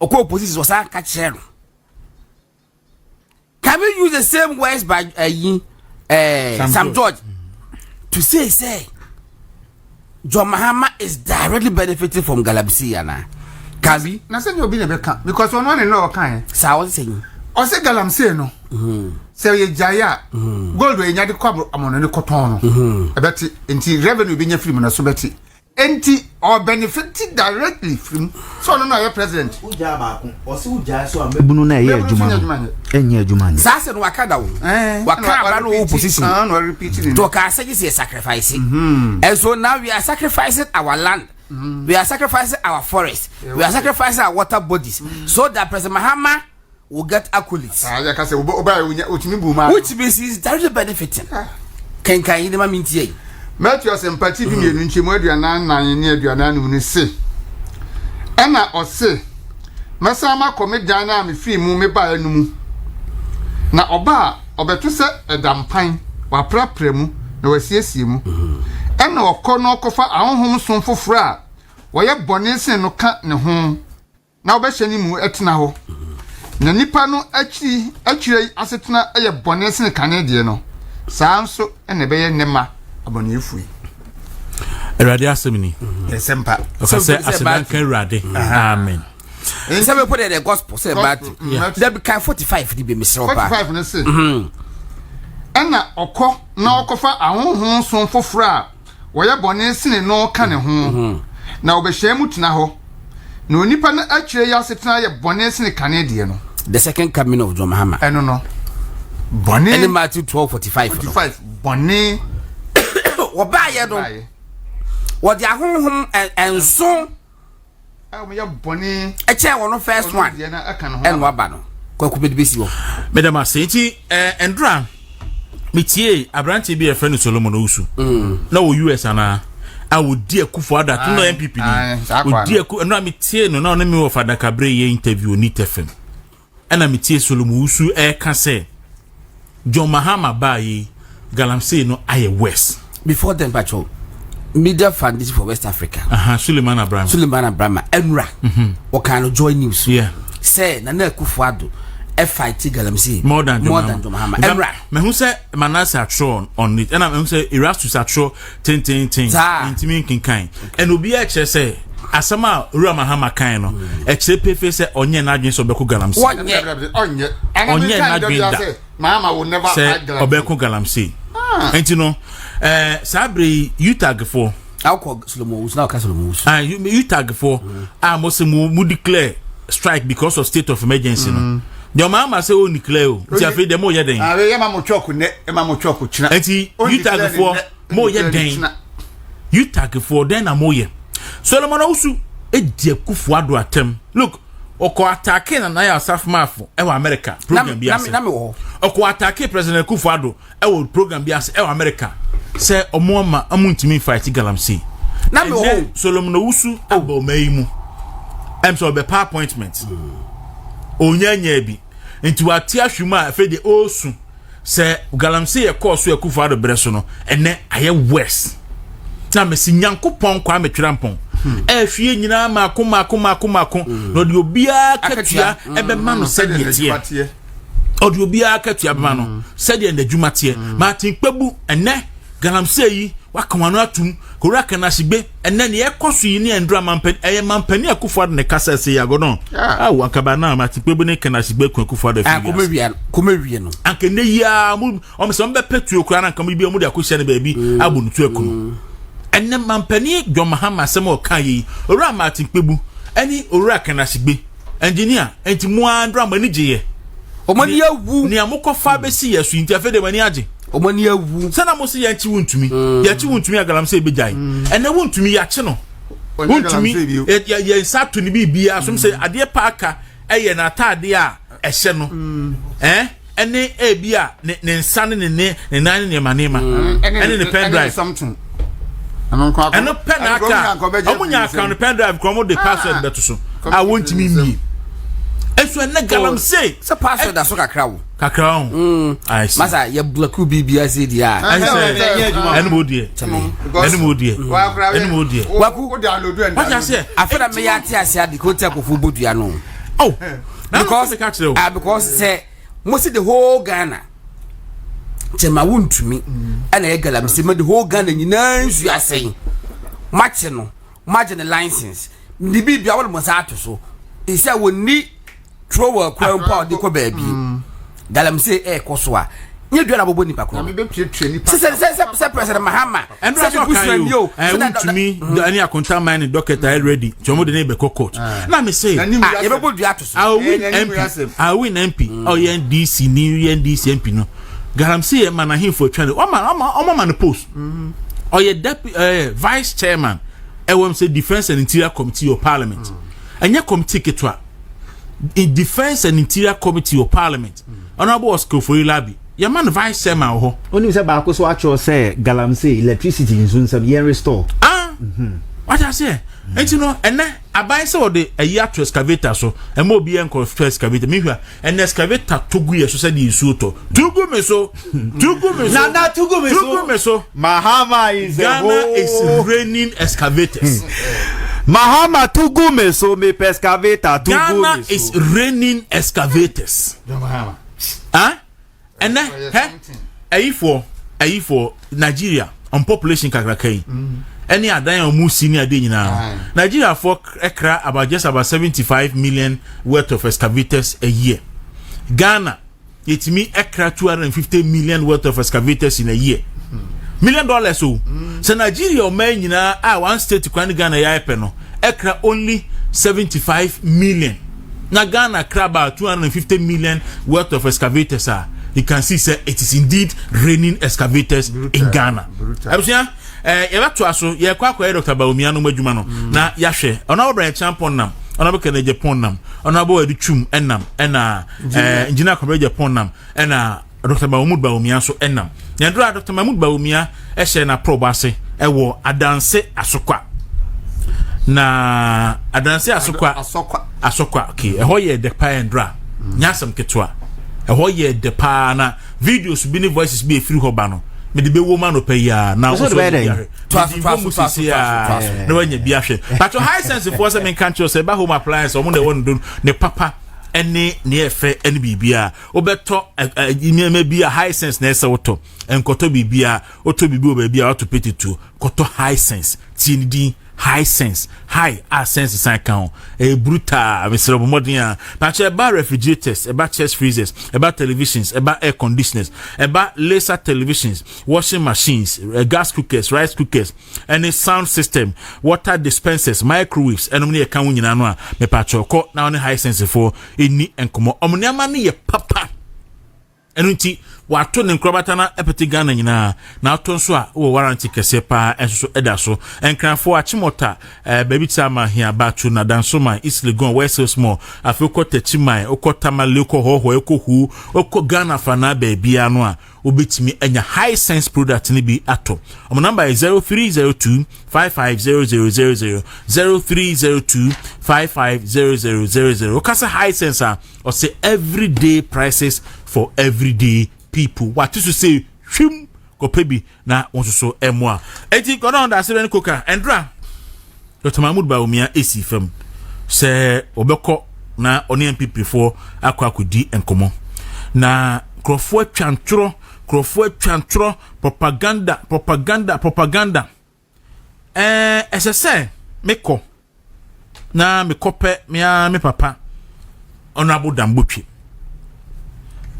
G: Oko position was a catcher. Can we use the same words by Sam George to say John Mahama is directly benefiting from Galamsey ana? Can we?
E: Na say you be the back because one and no kan.
G: Sa what saying?
E: O say Galamsey no. Say ye jaya gold we nya de kwabro amono ne koton no. E beti enti revenue be nya free na so beti. Enti or benefited directly from so no your president
F: uja ba ko o si uja so amebunu na ye adwuma enye adwuma
G: sa se no wakada wo waka ba no opposition
E: no repeating
G: to ka say is sacrifice and so now we are sacrificing our land we are sacrificing our forest we are sacrificing our water bodies so that President Mahama will get accolades
E: ya ka say oba otimi bu ma
G: which means is directly benefiting kan yin ma mintie
E: Matthew sympathy bi mienu nchemu aduana nan ne aduana nu ne se ena o se mesama komedian na me fi mu me ba anumu na oba obeto se edampan wa prapra mu na wasiesie mu ena okono okofa ahonhom son foforo a woye bone sen no ka ne ho na obehye ni mu etena ho na nipa no akire asetena eye bone sen kanede no saa nso ena beye nema aboni efui
C: Erade asemini
E: esempa
C: so say aseman kan erade amen
G: say we put the gospel say but there be 45 di be misro pa
E: 45 na say ena okọ na okofa ahonhon son foforo a woye bone sine no ka ne ho na obehye mu tena ho na onipa na akire ya setena ye bone sine kanede no
G: the second coming of John Mahama
E: eno no bone
G: any Matthew 12:45
E: bone
G: oba ye do what the ahonhom and so
E: me ya bone
G: e che wono first one and waba no kwaku be besi wo
C: madam asenti endra metie abranche bi e friend Solomon Usu na wo US ana a wo die akufo ada to no NPP ni wo die aku na metie no na me wo fada kabre ye interview ni TFM ana metie Solomon Usu e ka se John Mahama bayi Galamsey no aye West
G: before then patrol Media Foundation for West Africa
C: Suleiman Abraham
G: Enra what kind of joy news
C: say
G: na Kufuado fight Galamsey
C: more than John
G: Mahama Enra
C: me who say Manasseh atro on it and I who say Erastus atro 10 intimi kinkan and obi a che say asama Ura Mahama kan no e che pefe say onye na adwen so beko Galamsey onye na adwen da
E: Mahama will never fight
C: Galamsey obeko Galamsey enti no sabre utag for
G: alcohol Solomon now Solomon
C: utag for must mu declare strike because of state of emergency no the Mahama say o declare o ti afi dem o ye den
E: ye ma mo choku ne e ma mo choku china
C: enti utag for mo ye den utag for den na mo ye Solomon Usu e die Kufuado atem look oko attack na ya South Mafo e wa America program bi ase oko attack President Kufuado e wo program bi ase e wa America say omo amuntimi fight Galamsey
G: na me ho
C: Solomon Usu aba omayimu so be pa appointment onyanya bi nti wati ahwuma afa de osu say Galamsey e course e Kufuado breso no ene aye West na me sinyankopon kwa metwerampon hwie nyina mako no de obia katua ebe ma no sede tie odi obia katua be ma no sede ndadwuma tie Martin Kpebu ene Galamsey yi wakamano atum kora kana sigbe enne ne ekoso yi ne ndra mampan mampani akufo de ne kasa se yagono awu akaba na matikpe bu ne kana sigbe akufo de fi
G: komewie no
C: anke ne ya mu o se mbe petu kora na nkam bi mu de akohia ne baabi abu ntu akunu enne mampani John Mahama sem o kan yi ora matikpe bu ani ora kana sigbe engineer enti mu andra mani giye
G: omani awu
C: ni amokofa be si yesu nti afede mani age
G: omani awu
C: sana mo se yanchi wontumi yachi wontumi agalamse ebejai ene wontumi yachi no wontumi ye sato ni bibia so se ade paaka eye na atade a ehye no ene ebia ne nsane ne nan ne manema ene ne pen drive
E: something
C: eno pen aka omunya account pen drive komo de password beto so a wontumi mi eso ene galamse
G: se password aso kakra wo
C: I see.
G: Masa ye blaku bibia se dia
C: anybody
E: waku download and
C: what I say
G: after me ya ti ase ade ko take ofu bodua no because say most the whole Ghana chema wontumi ana ye galamse me the whole Ghana nyina nsu asen match no margin license ndi bibia wo mo sa ato e say woni throw a crown power de ko baabi galamse kosoa nye dua na bobo nipa ko
E: me be pie nipa
G: se president Mahama
C: and to me any akonta man doctor ready chomo de be court na me say
G: ye be bodu ato so
C: I win MP oh NDC new NDC MP no galamse man na him for trying o man post oh ye vice chairman say defense and interior committee of parliament anya committee ketwa in defense and interior committee of parliament honorable Oscar Labi your man vice chairman ho
F: oni se ba ko so acho say galamse electricity in some yen restore
C: what I say and you know and abai say the a year to excavator so e mo bi en ko excavator me hwa en excavator togu ye so say di nsu to tugu me so
F: na tugu me so Mahama is
C: Ghana is raining excavators
F: Mahama tugu me so me pescavator tugu
C: Ghana
F: me so
C: is raining excavators
E: Mahama
C: and then for Nigeria on population kakrakai any adan omu senior day nyina Nigeria for ekra about 75 million worth of excavators a year. Ghana it me ekra 250 million worth of excavators in a year. $1 million so Nigeria o man nyina one state kwani Ghana ya epe no ekra only 75 million. Na Ghana kra about 250 million worth of excavators you can see say it is indeed raining excavators in Ghana. Abusia yeba to aso ye kwa Dr. Baumia no madwuma no na ya hwe ona obra champion nam ona be Ken Agyapong nam ona bo adu twum enam ena engineer Ken Agyapong nam ena Dr. Baumia so enam nyandra Dr. Baumia ehye na probase ewo adanse asokwa na adanse asokwa okay eho ye de pa endra nyasam ketwa eho ye de pa na videos bi ni voices bi efiri ho ba no me de be woman no pay ya na
F: so
C: no wanya bi ahwe but high sense for say men can say ba home appliance o mo de won do ne papa ene ne efe ene bibia obeto nyema bia high sense na ese woto enkoto bibia oto bibia obia auto petitu koto high sense tinidi high sense high sense sign count a brutal miserable modern but about refrigerators about chest freezers about televisions about air conditioners about laser televisions washing machines gas cookers rice cookers any sound system water dispensers microwaves and only account nyina no a me patcho ko na on high sense for any enkomo omniama ne ye papa enunti wato ne nkrobata na epeti Ghana nyina na ato nso a wo warranty kese pa enso eda so enkranfo achimota baby tama hia batu na dansoma isle gon west small afiko techimai okota maleko hoho ekohu okko Ghana fa na bia no a obetimi enya high sense product ni bi ato o number is 0302 550000 0302 550000 okasa high sense or say everyday prices for everyday people what to say hwim kopebi na wonso emwa eti kono nda se koka endra Dr. Baumia esi fam se obekọ na oni NPP for akwa akodi enkomo na krofo atwantro nkrofo atwantro propaganda SSA meko na mekope me papa honorable Dambutwi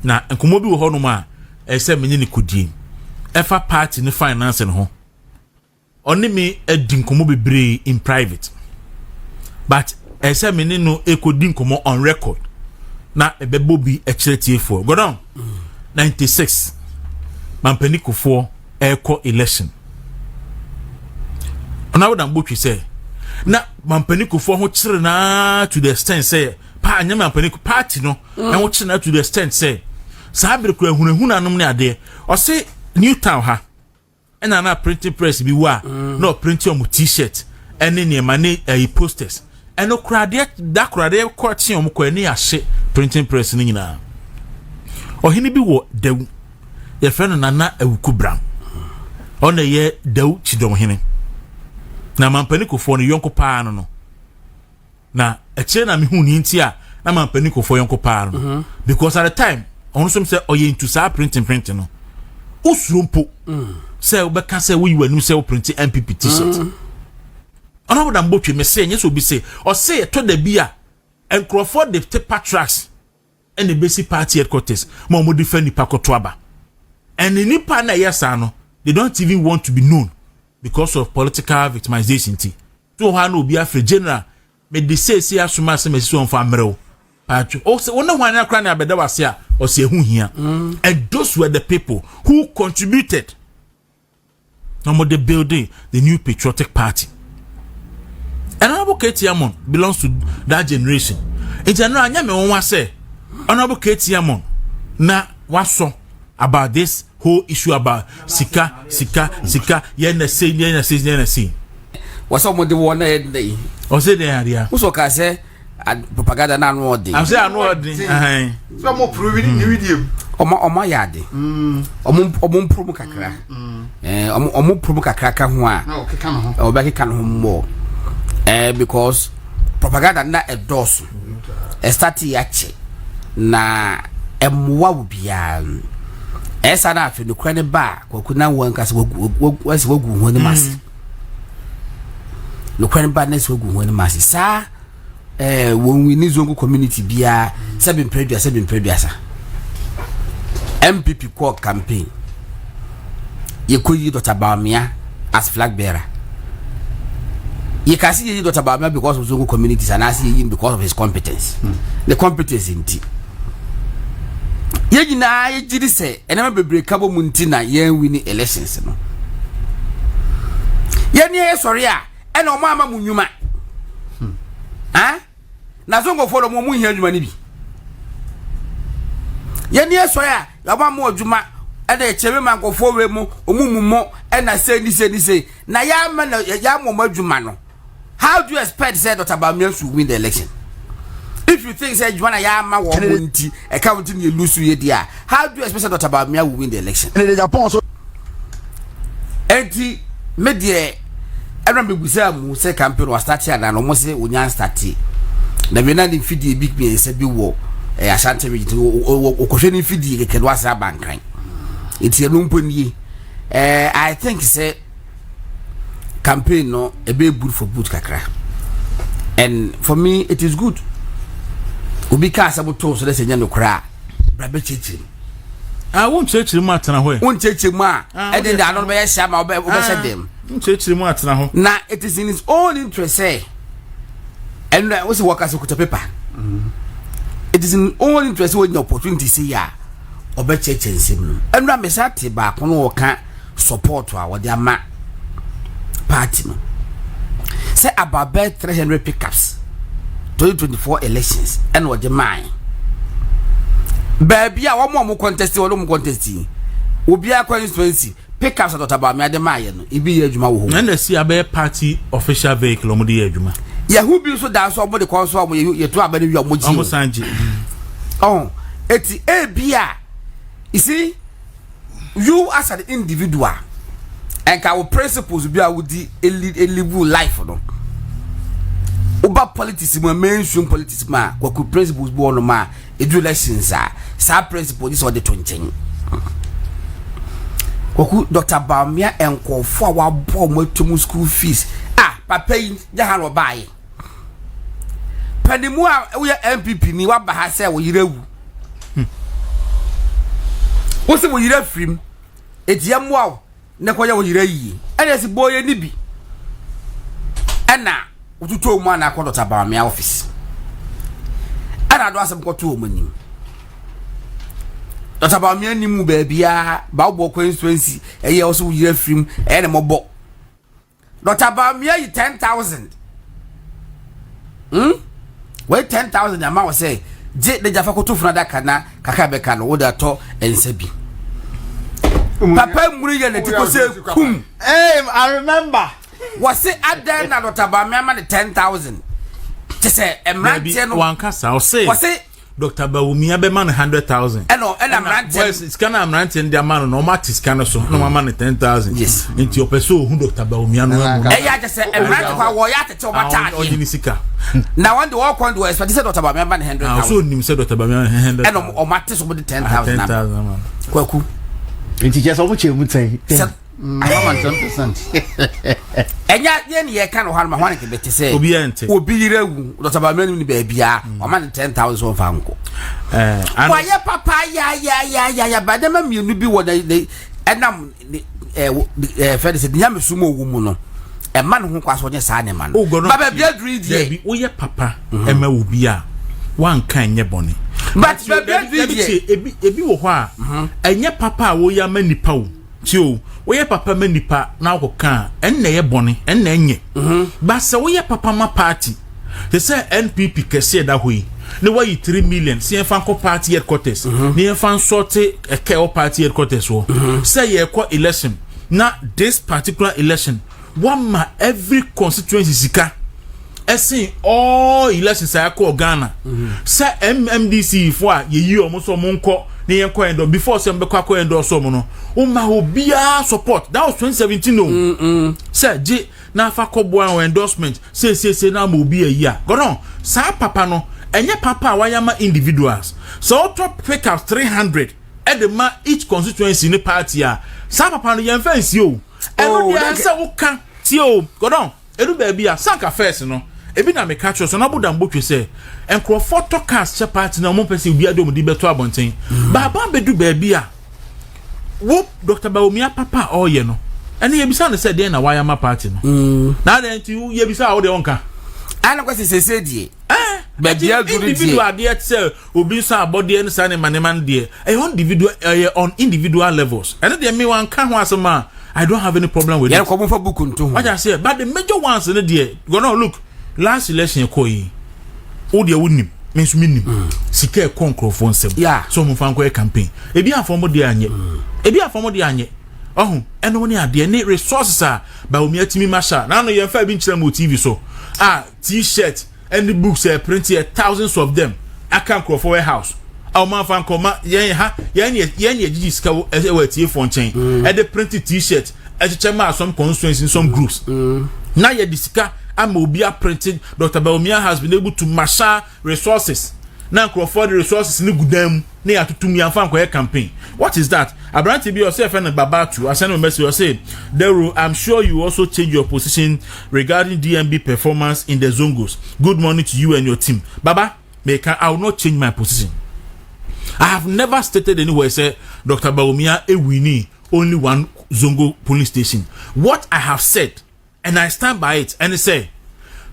C: na nkomo bi wo ho no ma ese menye ni kodie efa party ni finance no ho oni me edi nkomo bebre in private but ese menye no ekodi nkomo on record na ebebo bi ekyeretiefo go down 96 mampaniko eko election honorable Dambutwi say na mampaniko ho kyere na to the extent say pa nya mampaniko party no na wo kyere na to the extent say sabre kura hunahuna nom ne ade o say new town ha ena na printing press bi wa no print your t-shirt ene ne mane posters eno kura de da kura de ko tie om ko ene ahye printing press ni nyina ohini bi wo dew ye friend nana awuku bram ona ye dew chidom hene na mampaniko no yonko paa no na eche na me hu ni ntia na mampaniko yonko paa no because at the time on some say oye into sa printing no usurumpo say obeka say we wanu say print NPP t-shirt ona woda mbotwe me say nyeso bi say o say to da bia enkrofo de paper tracks and the basic party headquarters mo mo defend nipa kotoaba and the nipa na yesa no they don't even want to be known because of political victimization ti to ha no obi afre general me de say asuma say me so on fa mrew patcho o say wona hwan akra na abeda wase a o say hu hia and those were the people who contributed no the building the new patriotic party. Honorable Katie Amon belongs to that generation. In general, anya me won say Honorable Katie Amon na waso about this whole issue about sika yena say
G: what's up with the one day
C: o say dey area
G: who so ka say propaganda na no dey
C: am say anu dey
E: so mo prove ni video
G: omo yade omo promo kakra omo promo kakra ka ho a
E: na o keka no ho
G: o ba keka no ho mo because propaganda na edoso start yache na emwa ubia esa na afi no kwene ba kokuna won kase wasi wogu ho ni mas no kwene ba na se wogu ho ni mas sa won wi ni zongo community bia 7 preduasa NPP core campaign ye koyi Dr. Bawumia as flag bearer. You can see Dr. Bawumia because of zongo communities and I see him because of his competence. The competence in tea. Ye nyina ye gidi se enema bebre kabo munti na ye win elections no ye ne sorry a e na oma munwuma na zongo folo mo mu hia dwuma ni bi ye ne sorry a ya ba mo dwuma e na chebe mankofo we mu omumumo e na se ni na ya ma na ya mo madwuma no. How do you expect say Dr. Bawumia to win the election? If you think say you wanna yama womunti e counting you lose you dia, how do you expect Dr. Bawumia will win the election?
F: NDC Japan so
G: enti media everyone be busa mu say campaign was start here na no mo say onya start na we na the fidi big me say bi wo asante region o ko hwe ni fidi keke do asa bankan enti eno mponi I think say campaign no e be good for boot kakra, and for me it is good. Obi ka saboto so let's say no kra brabe chechi
C: I won't chechi mu atena ho
G: won chechi mu a e dey da no be sha ma obe sha dem
C: chechi mu atena ho
G: na it is in his own interest say and we say workers with paper it is in his own interest when your opportunity say ya obe chechi nsem no and na me sa te ba ko no ka support wa wode ama party no say about 300 pickups 2024 elections and what the mine baby a one more contest obi a constituency pickups at Dr. Bawumia the mine no ibi ye adwuma wo
C: and the see abe party official vehicle omo de adwuma
G: ya who be so dance omo de kon so omo ye to abane wi omo ji
C: omo sanje
G: eti ebia you see you as an individual and our principles be a live life no Uba politics ma mainstream politics ma kwaku principles bo no ma edu elections sa principle this all the 20 Oku Dr. Baumia enko fo wa bo matum school fees. Ah, papa yi jahan wo bae. Panimu a wo NPP ni wa ba ha se wo yirewu. Wo se wo yire frim. Etiamu a ne koya wo yire yi. Ene si boye ni bi. Ena ututo mu ana ko Dr. Baumia office. Ana do asem ko to omanim. Dr. Baumia ni mu baabia ba wo constituency eye also yire frim ene mobo. Dr. Baumia yi 10,000. Wait 10,000 ama wo say je de jafa ko to funa da kana kaka be kana wo da to ensabi. Papa muri ye ne tiko say kum.
F: I remember.
G: Was it adan na Dr. Baumia man 10,000. Te say emrantie no
C: wan kasa o say.
G: Was it
C: Dr. Baumia be man 100,000.
G: Eno emrantie.
C: Well, it's kana emrantie ndi man no matis kana so no man 10,000.
G: Yes.
C: Into your person who Dr. Baumia no.
G: Ya just say emrantie kwa wo ya tete o mata ade.
C: Ojini sika.
G: Now when the walk on do expect say Dr. Baumia man 100,000.
C: So nim say Dr. Baumia 100,000.
G: Eno o mate so be 10,000.
C: 10,000 man.
G: Kwaku.
F: Nti je so mo chemu ten.
E: Mama 10%.
G: Enya ye ne ye kan ho ma hwan ke bete say.
C: Obi ente.
G: Obi yirewu Dr. Baumia ni ba bia o man 10,000 fa nko. Why papa ya badama mienu bi wo de enam Fed said nyame sumo owu mu no. E man ho kwaso nye sa ne man. Baba bia dreed ye.
C: Wo ye papa e ma wo bia wan kan nye bone.
G: But baba dreed ye
C: ebi wo ho a enye papa wo ya ma nipa wo. Ti o wo ye papa ma nipa na wo kan en na ye bone en na enye. Ba se wo ye papa ma party. They say NPP kese da hoyi. Ne wa yi 3 million si fan ko party headquarters. Ne fan sorte ke o party headquarters wo. Say ye ko election. Na this particular election one ma every constituency sika. Essing all elections I call Ghana. Say MMDC for ye yi omo so monko ne ye ko endo before say mbekwa ko endo so mo no. O ma obia support. That was 2017 no. Say J na fa ko bo an endorsement. Say na mo obi ayi. Go on. Sa papa no enye papa wayama individuals. So top pick up 300 at the ma each constituency in the party a. Sa papa no yen fancy o. Eno dia say wo kan ti o. Go on. Edu baby a sanka first no. Ebi na me catch so na bodan botwe say enkro photo cast che party na mo pese obi adom di beto abonten. Baba bedu baby a. Wo Dr. Baumia papa oye no. Ene ye bisa no say dey na wayama party no. Na den ti ye bisa wo de wonka.
G: Ana kwese sese die. Baby
C: individual dey say obi so abode en sa ne maneman dey. On individual levels. Ene dey me wan ka ho asema. I don't have any problem with it.
G: Yeah, come for book unto.
C: What I say, but the major ones in the day, go no look. Last election koi. O dey win means minim. Sika konkrofon sem.
G: Yeah.
C: So mo fan ko campaign. Ebi afomo dey anye. Ebi afomo dey anye. Oh, eno ni ade ne resources a ba omi atimi masha. Na no ye fa bi nkyere mo TV so. T-shirt and the books printed thousands of them. I can crop for warehouse. Our man fan koma yen gigi ska we tie for nchen e de printed t-shirt e chema some constituencies in some groups na ye disika am obi a printed Dr. Baumia has been able to marshal resources na for the resources ni gudam na ya tutum ya fan ko campaign. What is that? Abranti be yourself and Babatu I send a message or say Dero, I'm sure you also change your position regarding DMB performance in the Zongos. Good morning to you and your team. Baba, I will not change my position. I have never stated anywhere say Dr. Baumia winnie only one Zongo police station. What I have said, and I stand by it, and I say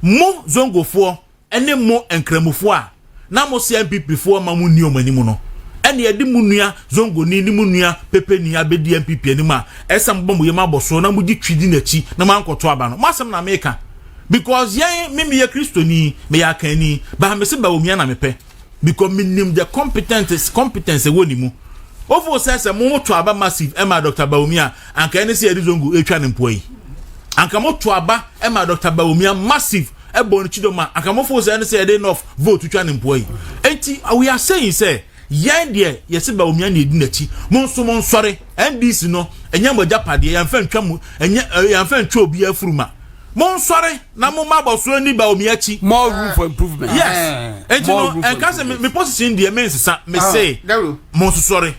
C: more Zongo for any more enkremu for na mo NPP for mamu ni omanimu no. Any edi munuya Zongo ni munuya pepe ni abedi NPP anima. Esam bombo yema boso na mudi twidi nachi na mankoto aba no. Masem na meka because yen me ye Kristo ni me ya kani ba me se Baumia na mepe. Because minimum the competence woni mu. Ofo says mo to aba massive Emma Dr. Baumia and can see Zongo etwa employee. Anka mo to aba Emma Dr. Baumia massive e bon chidoma anka mo fo say enough vote to twa employee. Enti we are saying say yen de yesi Baumia na edi nachi mo nso mo nsore NDC no enya mo japade yamfa ntwa mu enya yamfa ntwa obi afuruma. Mon sorry, na mo maboso ni Baumia chi.
G: More room for improvement.
C: Yes. And you know, and can say me position the means me say. Mon sorry.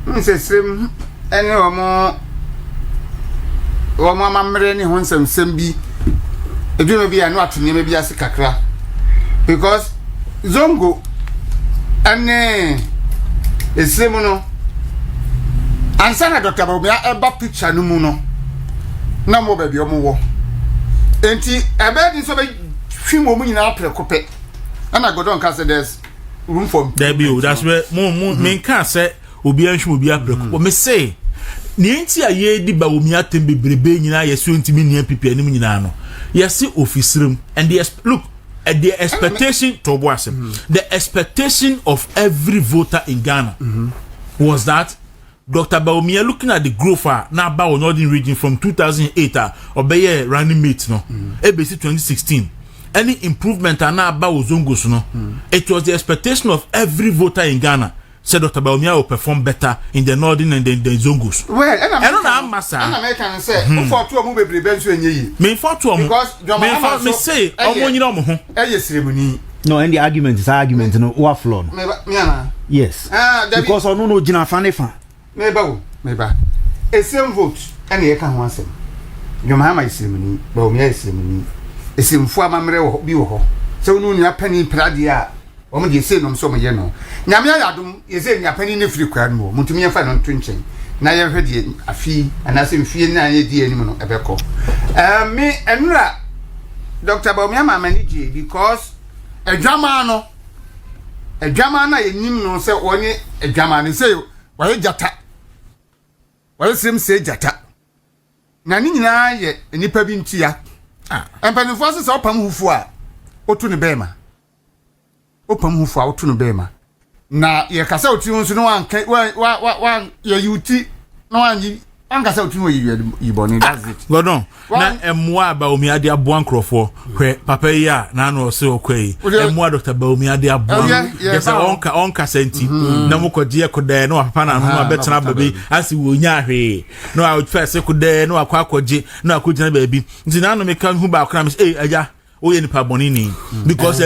E: Nse srem ene omo mamre ni ho nsem bi edwuma bi anu atene ma bi ase kakra because zongo ane esrem no ansana Dr. Bawumia eba picture no mu no na mo ba bi omo wo enti ebe di so be hwimo mu nyina aprekope ana godon ka say there's room for
C: there be that's where me can say obi anhwe obi aprekope me say nienti aye di Bawumia tembebrebe nyina yeso ntimi ne NPP anim nyina no yesi officerum and look at the expectation to the expectation of every voter in Ghana was that Dr. Bawumia looking at the growth now about northern region from 2008 obey running mate no ABC 2016 any improvement now about Zongos no it was the expectation of every voter in Ghana said Dr. Bawumia will perform better in the northern and the Zongos.
E: Well, and
C: I'm
E: American say for two move be bensu enye
C: me for two
E: because
C: me say omo nyina omo ho
E: ceremony.
F: No, and the argument is argument no what flow. Yes. Because ono no gina fa
E: Meba. A same vote and ye kan ho asem. Mahama is ceremony, Bawumia is ceremony. Esim fu amamre bi wo ho. Se onu nua pani prade a omo de say no so mo ye no. Nyame ayadum ye say nua pani ne firi kwa no. Muntumi ye fa no ntwenchen. Na ye hwe de afi anase mfie na ye di anim no ebeko. Me enura Dr. Bawumia ma manage because adwama na ye nim no se woni adwama ne say waye jata waye sim say jata na ni nyina ye nipa bi ntia empanifo se opam hufu a otu ne bema opam hufu a otu ne bema na ye kasa oti nso no wan ye yuti no anyi ankasa oti no yiboni that's it
C: godon na emwa Bawumia de aboa nkrofo hwe papa yi a na no se okwai emwa Dr. Bawumia de aboa yesa onka senti na mukodi ekoda no papa na no abetena baby asi wonya hwe no a first ekoda no akwakoje no akogina baby nti na no meka hu ba akra me aja oye nipa bonini because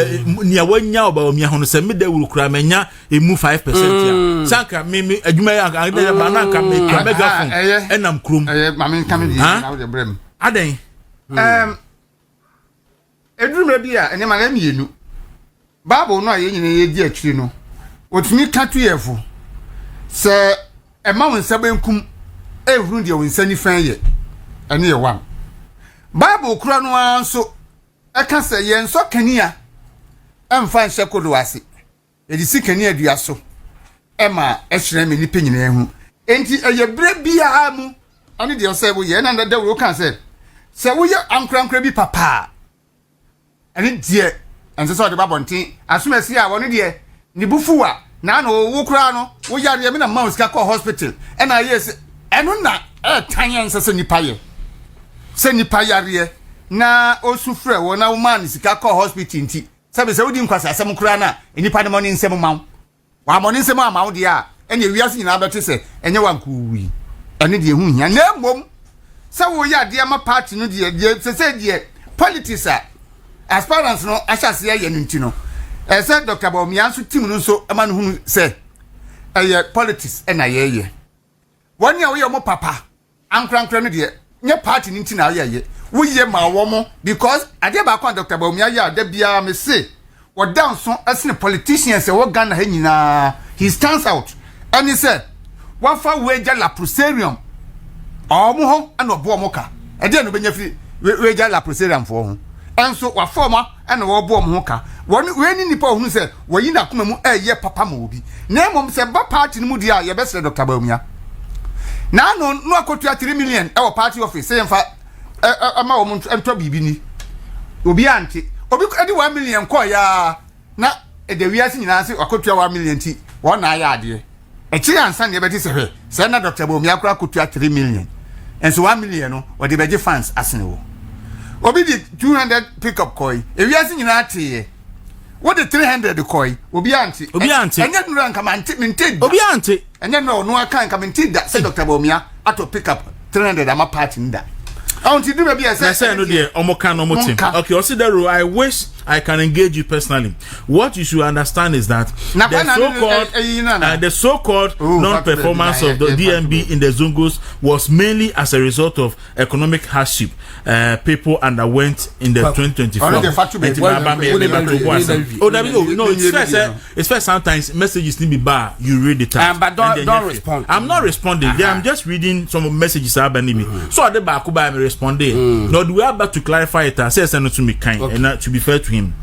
C: nia wanya Bawumia ho no se meda wuru kura menya emu 5% ya sanka me adwuma ya agada ba na nka me megafon enam krum
E: mame nka me na de brem
C: aden
E: edurumra bi a ene ma na mienu bible no a ye nyine ye di atwiri no otumi katu yefo se ema wonsa benkum ehuru de wonsa ni fan ye ene ye wan bible kura no anso eka se ye nso kania emfa nhye kodo ase edisi kania dua so ema ehire me ni penyina ehu enti eye bre bia mu ani de ose wo ye na da wo kan se wo ye ankrankra bi papa ani die ense so de babontin asumasi a woni de ni bufuwa na na wo kura no wo yare me na ma sika ko hospital ena yes eno na tanyen se nipa ye se nipa yare na osufre wo na wo man sika ko hospital nti sabe se wodi nkwasa asem kura na nipa de moni nsem mawo wa moni nsem amawo de a ene wiase nyina bete se enye wankuwi ene de hu hia na mom se wo ya de ma party no de se de politics aspirants no ashase ye nti no se Dr. Bawumia so team no so ema no hu se politics na ye woni a wo ye mo papa ankrankra no de nye party nti na ye wo ye ma wo mo because ade ba kwa Dr. Bawumia ya da bia me se wo down so asne politicians wo Ghana ha nyina he stands out and he said wafa weja la proserium omo ho ana obo mo ka ade no benya fi weja la proserium fo ho enso wa forma ana wo bo mo ho ka woni we ni nipa ohunu se wo yi na kuma mu eye papa ma obi na emom se ba party ni mu dia ye be se Dr. Bawumia na no akotua 3 million e wo party office se yemfa ama wo ento bibi ni obi anti obi edi 1 million ko ya na e de wiase nyina se akotua 1 million ti won na ya ade e chi ansa ne beti se hwe se na Dr. Bawumia akora akotua 3 million enso 1 million no wo de beje fans asene wo obi di 200 pickup coin e wiase nyina ate what the 300 coin obi anti enya nura nka minted
C: obi anti
E: enya no no aka nka minted da se Dr. Bawumia ato pickup 300 ama party nda I want to do maybe
C: say no there omo kan omo team okay o see the rule I wish I can engage you personally. What you should understand is that the so-called non-performance of the DMB in the Zongos was mainly as a result of economic hardship people underwent in the 2024. It's fair sometimes messages need to be bar. You read it out.
G: But don't respond.
C: I'm not responding. I'm just reading some messages. So at the back, I'm responding. No, we are about to clarify it. I say something to me kind and to be fair to him.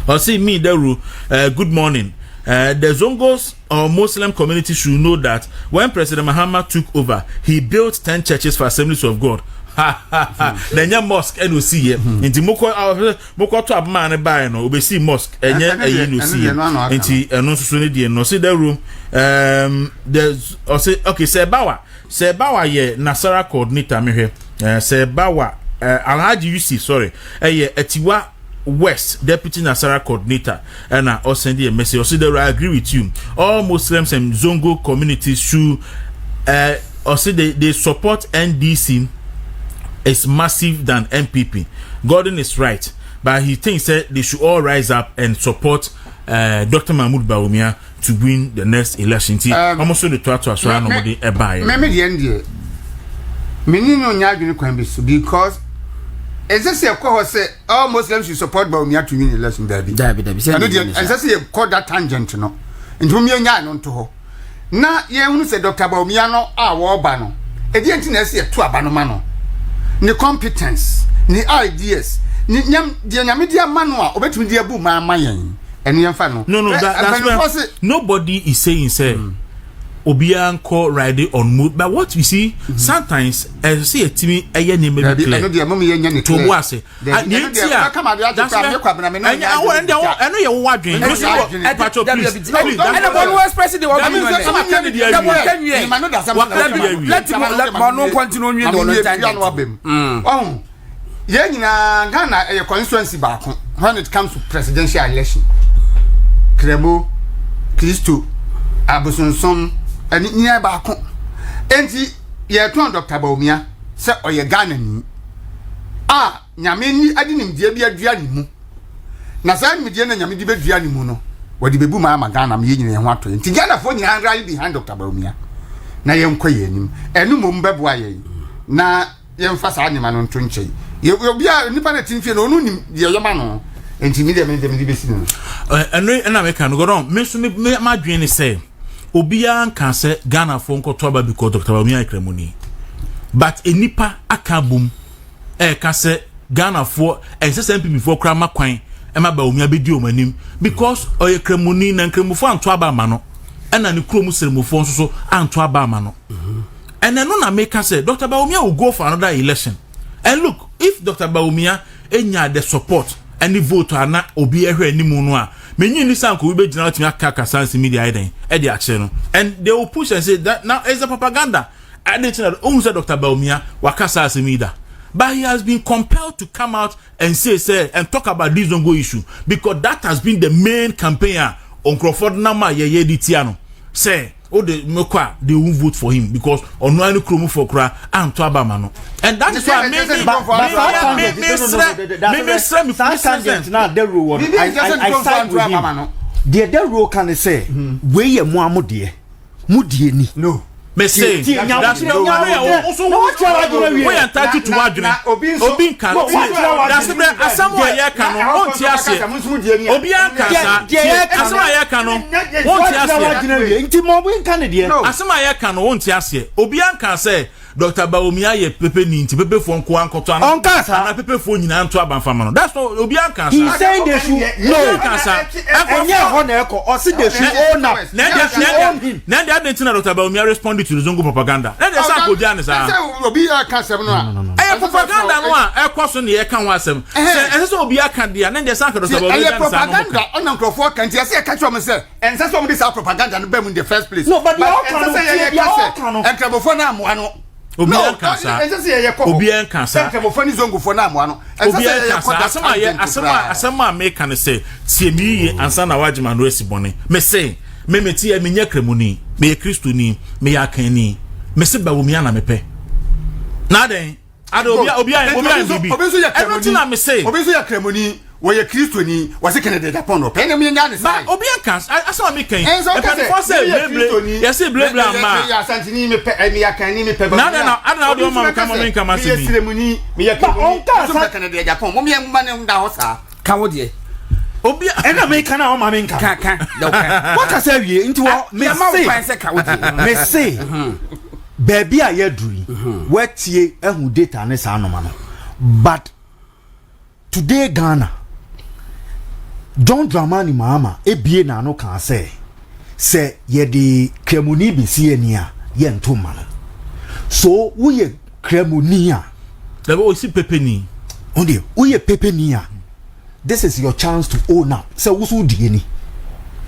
C: Or see me, Deru. Good morning. The Zongos or Muslim community should know that when President Mahama took over, he built 10 churches for Assemblies of God. Nenya mosque NOC here. Inti moko to abman buy no obesi mosque enye NOC. Inti eno so ne die no see the room. There's okay Sebawa ye Nasara coordinator me hwe. Sebawa Alhaji UC sorry. Etiwa West Deputy Nasara coordinator and I send you a message. Also, I agree with you. All Muslims and Zongo communities should also they support NDC is massive than NPP. Gordon is right, but he thinks that they should all rise up and support Dr. Mahmoud Bawumia to win the next election. I'm also the to as well. Nobody buy.
E: Maybe the end. Many no nyadwene kwan bi so because say all Muslims should support Bawumia to win the election. Dabi. Say you call that tangent no. Nti me nya no nto ho. Na ye hunu say Dr. Bawumia no a wo ba no. E di enti na say to aba no ma no. Ni competence, ni ideas, ni nyame dia manu a obetumi dia bu ma yen. Enu yemfa no.
C: No, that's why nobody is saying say Obia nko riding on mood, but what you see sometimes as see a team eye name be clear. To bo ase. I know you wadwen.
G: And the was president was
E: Ghana a constituency back when it comes to presidential election. Krebo, Christo, Abusonson, and near back. Enti, ye turn Dr. Bawumia, say or ye Ghana. Nyameni, I didn't dear be a dianimu. Nazan Mediana Yamidi Dianimuno, what the Bebu Mama Ghana, meaning and what to Ghana for you right behind Dr. Bawumia. Na yem koyenim, and no mumbabwaye. Na yem fast animal on Trinche. You will be a Nippon no Yamano. And to me, the medicine.
C: And I can go on. Mr. My dream say, Obia can say Ghana phone call trouble because Dr. Bawumia Kremoni. But a nipa akabum, can say Ghana for and say NPP before Krama Quine, Emma Bawumia be due manim because or a Kremoni and Kremufo and Twaba Mano, and an Kromusel so and Twaba Mano. And then I make say Dr. Bawumia will go for another election. And look, if Dr. Bawumia enya the support any vote are not obi ehwe ni mu no a menyi ni sanko we be gina otimi aka sans media eden e dey ache no and they will push and say that now is a propaganda. I didn't know that Dr. Bawumia wakasa as media, but he has been compelled to come out and say and talk about this Zongo issue because that has been the main campaign on Crawford Nama ye ditiano say the mekwa they won't vote for him because on any kromo for kra and to abamano and that is why
F: the rule can say we ye mo amodie mudie ni no
C: me say that's no also we are entitled to wadwene obi kan that's the asamoah ye kan no on ti ase obi an kan sa asamoah ye kan no on ti ase
F: nti mo obi kan de
C: asamoah ye kan no on ti ase obi an kan say Dr. Bawumia ye pepe ni nti pepe fo nko ankoto an na pepe fo nyina nto abanfama no that's what obi an kan sa
F: he saying they should no
C: kan sa
F: enye ho na eko o si they should own up
C: na they identity Dr. Bawumia responded to the Zongo propaganda na they say go dia ne sa
E: obi kan sem no a
C: propaganda no a ekoso ne ye kan wa asem say obi aka dia na they say Dr. Bawumia
E: propaganda on Nkrofo kan ti say catch am say and say some this propaganda no be in the first place
F: no but they all can
E: Nkrofo na mo ano
C: Obi an kansa Obi an kansa
E: Nkrofo Zongo fo na mo ano
C: Obi an kansa asema me kan say tie mi ye ansa na wagema no esibone me say me tie me nya kremoni me Kristo ni me ya kan ni me se Bawumia na me pe na den ada obi bibi
E: obi so ya kremoni
C: na me say
E: obi so ya kremoni Where Christo ni was a Canada Japan or Penny Yanis.
C: But Obiakas, I saw me came.
E: And so
C: yes, blah blah man.
E: Santini me pepper.
C: No, I don't know mama come on come as
E: ceremony. Me a Canada Japan. Mommy and man in the house.
G: Come here.
C: Obia
F: and I make an arm, I
G: Can.
F: what I say you into what me say, baby, I hear dream. Wet ye a who data and a man. But today, Ghana, John Dramani Mahama, a bien no can say, ye the Kremuni be seenia, yen 2 man. So we Kremunia.
C: There was a pepeni.
F: Only we a pepenia. This is your chance to own up. Say, what's who DNA?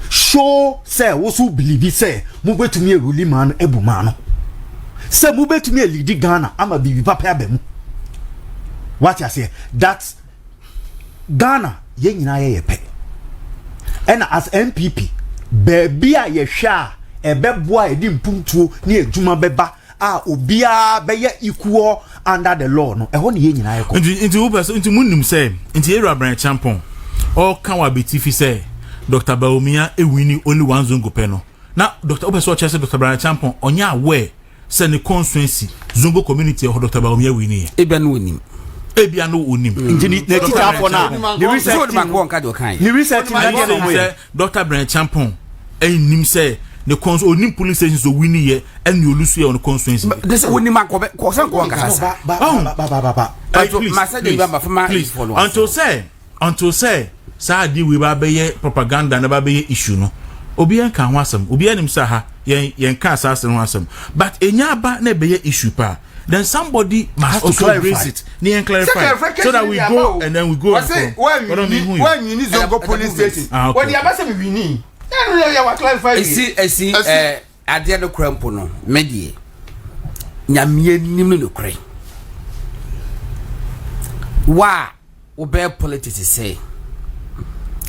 F: Show, say, what's who believe, say, move to me a ruling man, Ebumano. Say, move to me a lady Ghana, I'm a baby papa bem. What I say, that's Ghana, yen na ye pay. And as NPP, baby, I sha, a beboy, dim puntu, near Juma Beba, Obia, Baya equal under the law. No, a one yen na
C: into Munum say, into Era Brand Champon, or Kawa BTF say, Dr. Baumia, a winning only one Zungo Peno. Now, Dr. Obeso Chester, Dr. Brand Champon, on your way, send the constituency, Zungo community or Dr. Baumia winning.
G: Eben winning.
C: Ebiano unim.
F: The research
C: Dr. Brand Champon, a nim say, the cons onim police stations are winning here, and you lose here on the constituency.
G: This is winning my Cosan.
C: Until say, Sadi we baby propaganda never be issue no. Obian can wasam, Obian himsaha, yen cast us and wasam. But a nyaba ne be issue pa. Then somebody must also raise it. Near clarify so that we go and then we go.
E: When you need to go police station. What the ambassador we need.
G: I see, at the other crampono, Medie. Nyamie Nimu cray. Why, obey politics say,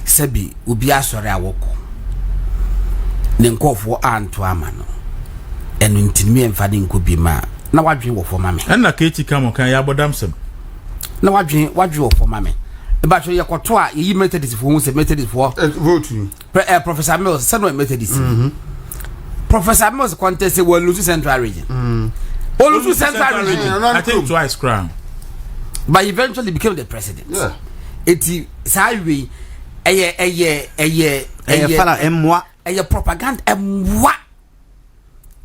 G: Sebi, Ubia Sora Woko. Then call for Aunt to Amano. And in me and Fading could be ma. Now what dream for mammy.
C: And na Katie come on, can you abodam some?
G: Now what dream for mammy. But you are you method is for who's a method for
E: voting.
G: Professor Mills, some method is. Professor Mills contested will lose Central Region. Lose Central Region.
C: I think twice crown.
G: But eventually became the president.
E: Yeah.
G: It's Sawi a propaganda and what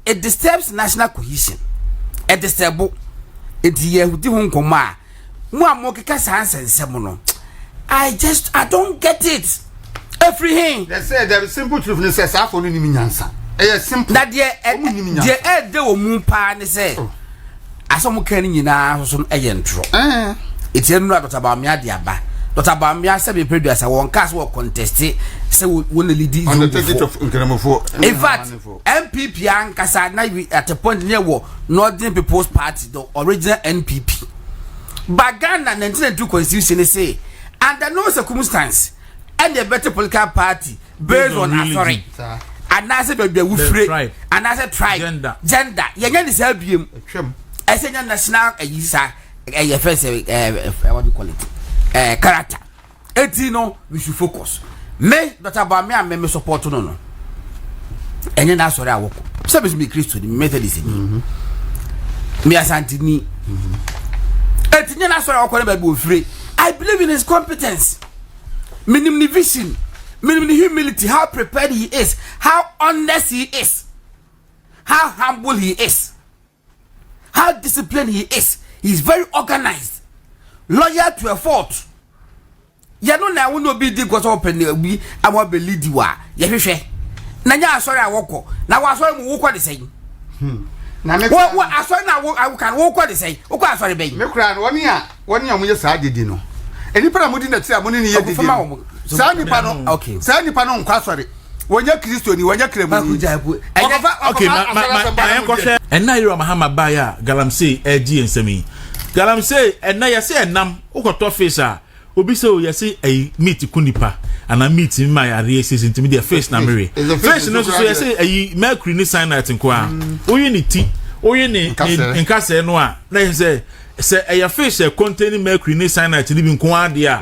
G: it disturbs national cohesion. It disturbs it year with the Hong Kong. I don't get it. Everything.
E: They say there is simple truth. They say I follow me answer. Simple.
G: That they will move pan. They say as some can some agent. It's not about me. Dr. Bamia said, "We produce a one cast work contest. So we lead
E: on the ticket of
G: in fact, NPP and Kasana at a point near war, Northern People's Party, the original NPP. But Ghana 1992 Constitution say, under no circumstance, and a better political party based on authority. And I said, "Be free." And I said, "Tribe, gender." Yangan is helping. I said, "National a first what do you call it? Character." Etino, we should focus. Me, Dr. Bamia, me support no. And then that's what I walk. Service me Christo, the Methodist. Me as Antini. Etino, that's what I call him free. I believe in his competence, minimum vision, minimum humility, how prepared he is, how honest he is, how humble he is, how disciplined he is. He's very organized, loyal to a fault. You know now we no be dig was open we I want be lead you are. Yehwe. Na nya sorry I walk. Na wa sorry mu wo the same.
E: Na me
G: what I sorry na I can walk the same. Wo kwa sorry be.
E: Me kra one ya mu ye sa didi no. Eni pa na mu di na tira mu ni ye didi. Sa ni pa no. Okay. Sa ni pa no nkwa sorry. Wonya Kristo ni wonya kremu.
C: Okay, my enko and na you Mahama baya galamsey egi ensemi. Galamsey and na ya say enam ukoto face a obi say o yesi a meet kunipa and a meet in my area season to me the face na mere face no so yesi a mercury ni cyanide nko a oyi ni ti oyi ni nkase no a na say a face containing mercury ni cyanide ni bi nko ade a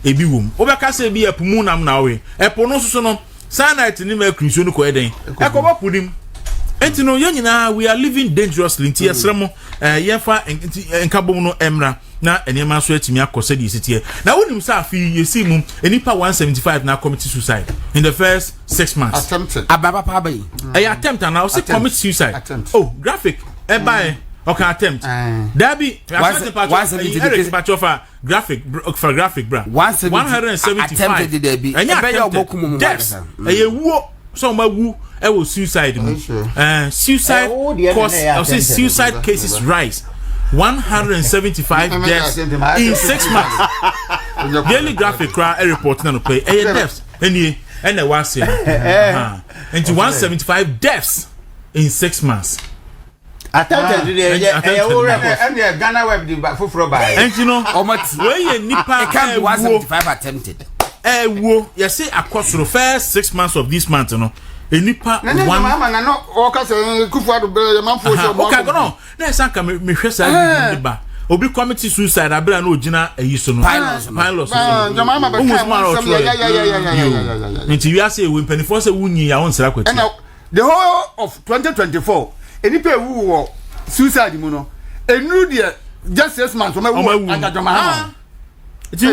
C: ebi wom obeka say bi epo mu nam na we epo no so no sanite ni ma krinso no ko eden ekoba punim enti no yanyina we are living dangerously nti yesremo yefa enkabom no emra na enema so atimi akose di sitie na wonim sa afi yesi mum enipa 175 na commit suicide in the first 6 months
E: attempted
G: ababa pa ba yi
C: attempt and now say commit suicide
E: oh
C: graphic buy okay attempt Dabi Eric Pachofa graphic for graphic bra 175
G: attempted Dabi
C: deaths wuo so ma wu suicide suicide cause say suicide cases rise 175 deaths in 6 months daily graphic cry a report na no pay deaths any and I was saying into 175 deaths in 6 months
F: attempted and the Ghana web the fufuro by
C: and you know where nipa
G: can 175 attempted
C: wo you say akosoro first 6 months of this month no enipa
E: one mama na no o ka say kufuado be man fo so
C: okay no na sanka me hwesa bi ba obi committee suicide abira na ogina ayi so no pilots
E: mama be
C: nti wi ase we penifo se wunyi ya won sra kwati
E: the whole of 2024 enipa ewu wo suicide mu no enu de just 6 months o ma wu agajoma
C: ti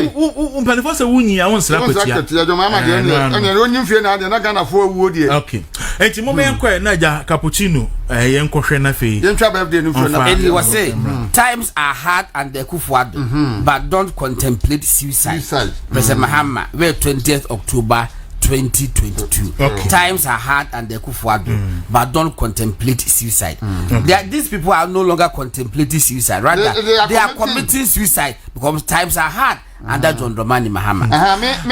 C: penifo se wunyi ya won sra kwati
E: agajoma ma de ene onyi fie na de na Ghana fo wu de
C: okay enti mo me enko na ja cappuccino yenko hwe na fe
E: yentwa birthday no fro na
G: and he was saying times are hard and the kufuado but don't contemplate suicide President Mahama we 20th October 2022 times are hard and the kufuado but don't contemplate suicide these people are no longer contemplating suicide rather they are committing suicide because times are hard under John Dramani Mahama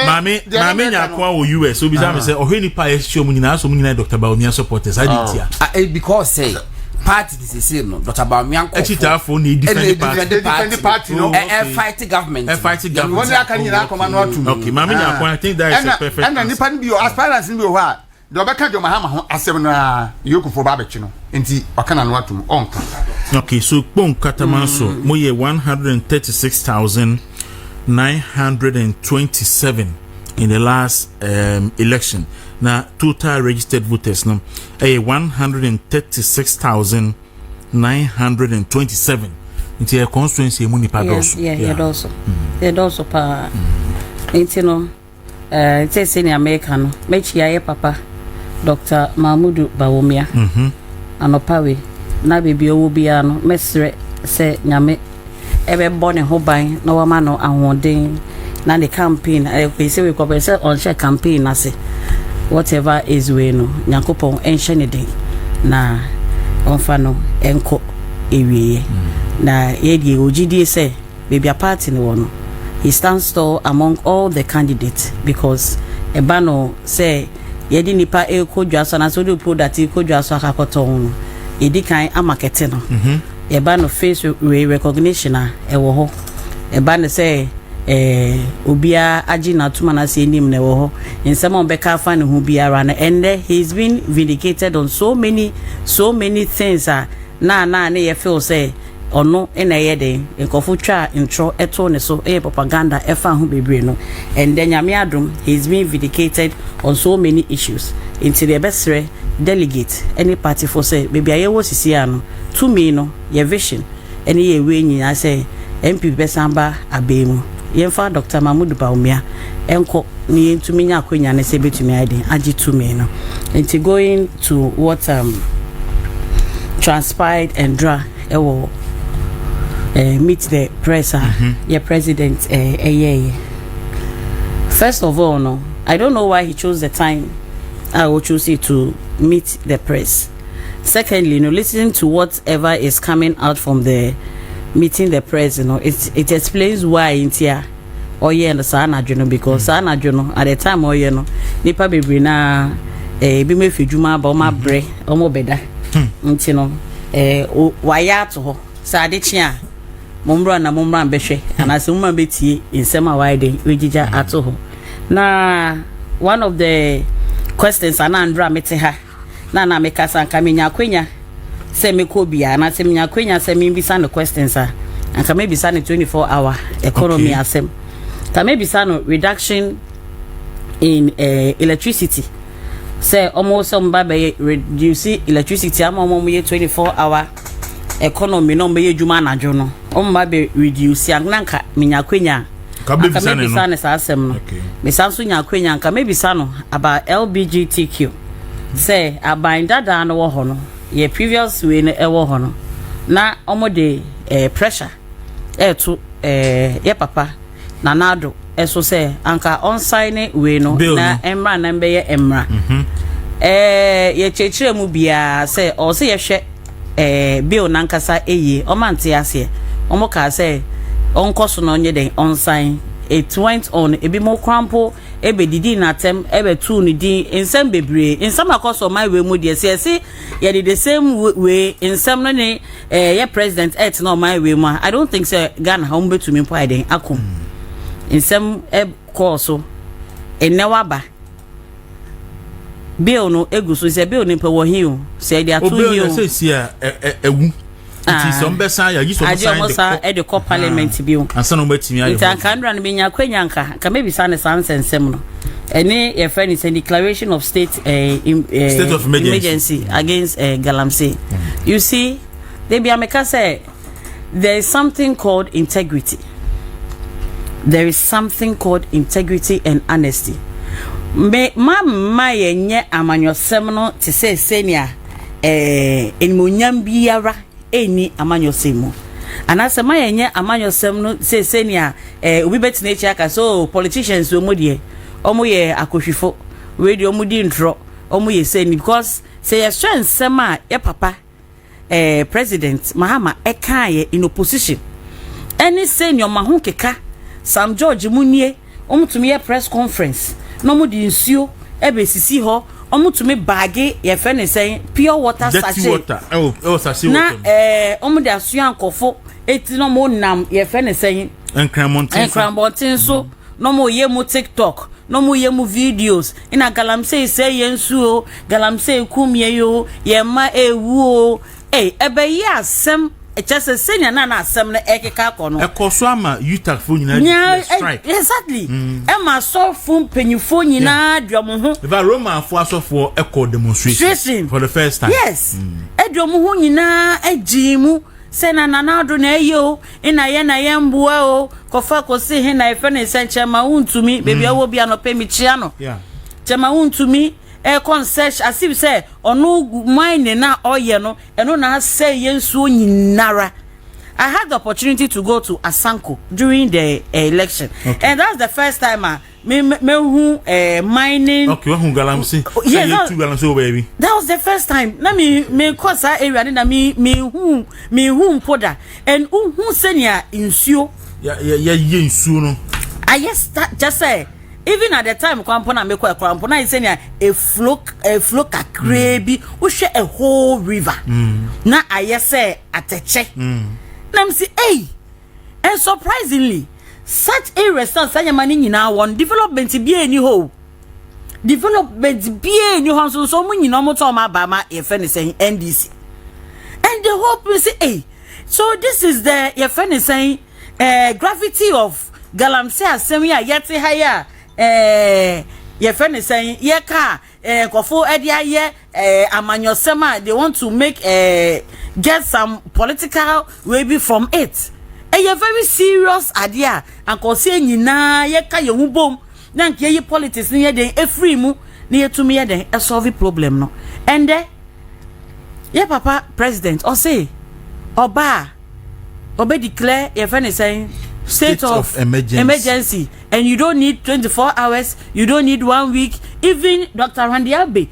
C: mami nya kwa wo US so bisa me say ohwe nipa ye hye mu nyina so mu nyina Dr. Baumia supporters aditia
G: because say party is the same no Dr. Baumia ko
C: echitafo ni different
E: party no
G: fight government
E: one aka nyina akoma no atum
C: okay mami nya kwa I think that is a perfect
E: and nipa ni bi aspirants ni bi ho a de obeka John Mahama ho asem na yokufo ba bechi no enti okana no atum onka
C: okay so pon katamanso moye 136,927 in the last election. Now total registered voters no 136,927 into a constituency munipa doso.
H: Yeah, doso pa. Into no it's senior American mechi ya papa Dr. Mahmudu Bawumia. Anopawe na bibi owo bia no mesre se nyame ebe born ho ban na wa ma no ahoden na the campaign we say we go say on share campaign na say whatever is we no nyakopon enhye ne den na onfa no enko ewie na ye die ogidie say baby party ne wono he stands tall among all the candidates because eba no say ye di nipa ekodwa so na so the product ekodwa so akakoton no edi kan amakete no eba no face recognition a ewo ho eba no say obia agi na tuma na say nim na ewo ho nsema obeka fa ne hu biara na and he's been vindicated on so many things na ne ye feel say ono na ye den enkofu twa intro eto ne so propaganda efa ho bebre no and then nyame adom he's been vindicated on so many issues into the best delegate any party for say baby ayewo sisi ano to me no your vision any ye we nyina say NPP besamba abemu yemfa Dr. Mahmudu Bawumia enko ni ntumi nya akwanya ne se betumi ade agi to me no into going to what transpired and dra ewo meet the press your president first of all no I don't know why he chose the time I will choose it to meet the press. Secondly, listening to whatever is coming out from the meeting the press, it explains why in here and sana jono because sana jono at the time nipa bebre na bi me fidwuma ba o ma bre o mo beda nti no waya to ho sa de chia momra behwe anase mumra betie insema wide wegija ato ho na one of the questions anandra mete ha na mekasa nka menya kwenya se mekobia na se menya kwenya se mbisa no questions anka mebisa ne 24 hour economy asem ka maybe sano reduction in electricity say almost some baby reduce electricity am omo ye 24-hour economy no me juma na jo no baby reduce ananka minyakwenya ka maybe sano sa asem no me sanso nyakwenya ka maybe sano about LGBTQ say aban dada no wo ho no ye previous way no e wo ho no na omo de pressure to ye papa na nado eso say anka on sign we no na emra na mbe ye emra ye chechire mu bia say o say ye hwe bill na nkasa eye o mante ase o ka say on koso no nye den on sign it went on ebi mo crampo ebe didi na tem ebe tu ni din ensem bebre ensem akoso my we mu de say ye the same way ensem no ne ye president et no my we mu I don't think say Ghana how mbetu me po den akom ensem koso enewaba bill no eguso say bill ni pe wo hiu say dia tu hiu
C: say sia ewu it some besan ya yiso
H: sign the parliament bill
C: ansa no matimi ayo
H: nta kandra no benya kwanyanka ka maybe sana sansensem no any your friend is a declaration of state
C: state of
H: emergency against galamsey. You see they be ameka say there is something called integrity. There is something called integrity and honesty. Me mama yenye amanyosem no te say senia enmunyam biara eni amanyosem anase ma yenye amanyosem no say senia obi betina echi aka so politicians omo de omo ye akohwifo we de omo di ntro omo ye say because say ye strength sema ye papa president Mahama ekaye in opposition any senior mahu keka Sam George Munie omutumi ye press conference no mu di nsuo ebe sisi ho omutumi baage ye fe ne say pure water sachet
C: sachet
H: na omu da asuan ankofo eti no mo nam ye fe ne say enkrammontin so no mo ye mu TikTok no mo ye mu videos ina galamsey say ye nsuo galamsey kumye yo ye ma ewu o ebe ye asem echese senior na asem na ekeka kono
C: ekoso ama yuta fo nyina strike
H: exactly ma so fun penyufo nyina duomo ho
C: the Roman fo asofo eko demonstration for the first time
H: yes eduomo ho nyina agimu sena nanado na eyo ina ye na ye mboa o kofa kosi he na efe na chema Wontumi baby awo bia no pe mi chia no chema Wontumi concession as if say onu mine na oye no eno na say yensu nyinara. I had the opportunity to go to Asanko during the election, and that's the first time me mining.
C: Okay, who galamsey?
H: Yes,
C: galamsey baby.
H: That was the first time. Na me cause area na me who poda and who senior insuo.
C: Yeah insuo no. I
H: just say. Even at the time kwampona me kwa kwampona is saying a flow kakrebi wo hwe a whole river na ayese ateche na msi and surprisingly such a response sanya mani nyina won development bi eni ho so mu nyina mo to ma ba ma e fe ne say NDC and the hope is so this is the ye fe ne say gravity of galamsey asem ya yete haya ye friend is saying ye ka kofo edia ye amanyosema they want to make get some political way from it ye very serious idea and kose nyina ye ka ye hubom na nke ye politics ni ye den free mu na ye tumi ye den solve problem no and ye papa president or say oba declare ye friend is saying state of emergency and you don't need 24 hours, you don't need 1 week. Even Dr. Randy Abe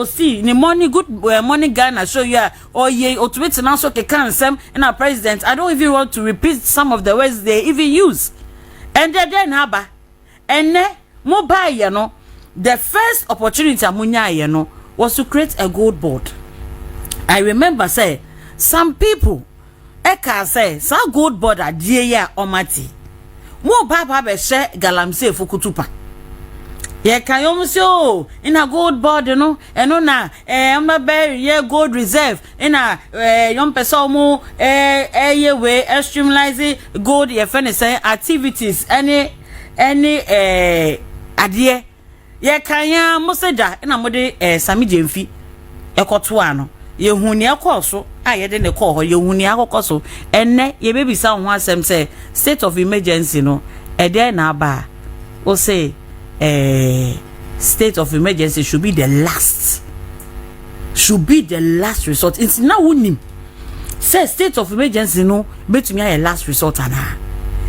H: see in the morning good morning Ghana show you or to wait now so can and our president I don't even want to repeat some of the words they even use and then haba and mobile you know the first opportunity amunya you know was to create a gold board. I remember say some people eka say sa gold board adie ya omati mo baba be she galamsey fukutupa ye kan yom so in a gold board no eno na am be ye gold reserve in a yom person mo ye we streamlining gold ye fe say activities any any adie ye kanya moseja na mode sami jemfi ekoto ano ye huni akoso ye de ne call ho ye huni akoso enne ye bebisa ho asem say state of emergency no ede na ba o say state of emergency should be the last resort. It's now unim say state of emergency no betumi a last resort ana.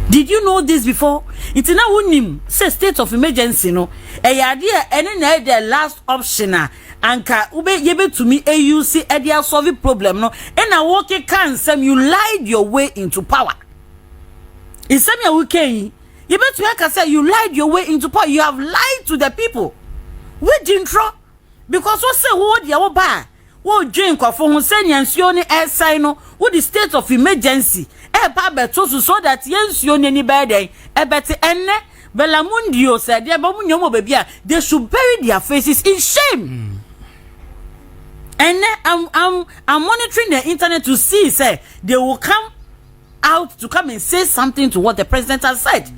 H: Did you know this before? It's now unim say state of emergency no idea any na the last option anka ube yebe to me AUC idea solve problem no and I walk can some you lied your way into power. In some ya weekend you bet to say you lied your way into power. You have lied to the people. We didn't try because what say what ya ba what drink of who say nsuo ni sign no what the state of emergency ba beto so that nsuo ni beden bet enne belamundio said they ba munyomo baby they should bury their faces in shame. And I'm monitoring the internet to see say they will come out to come and say something to what the president has said.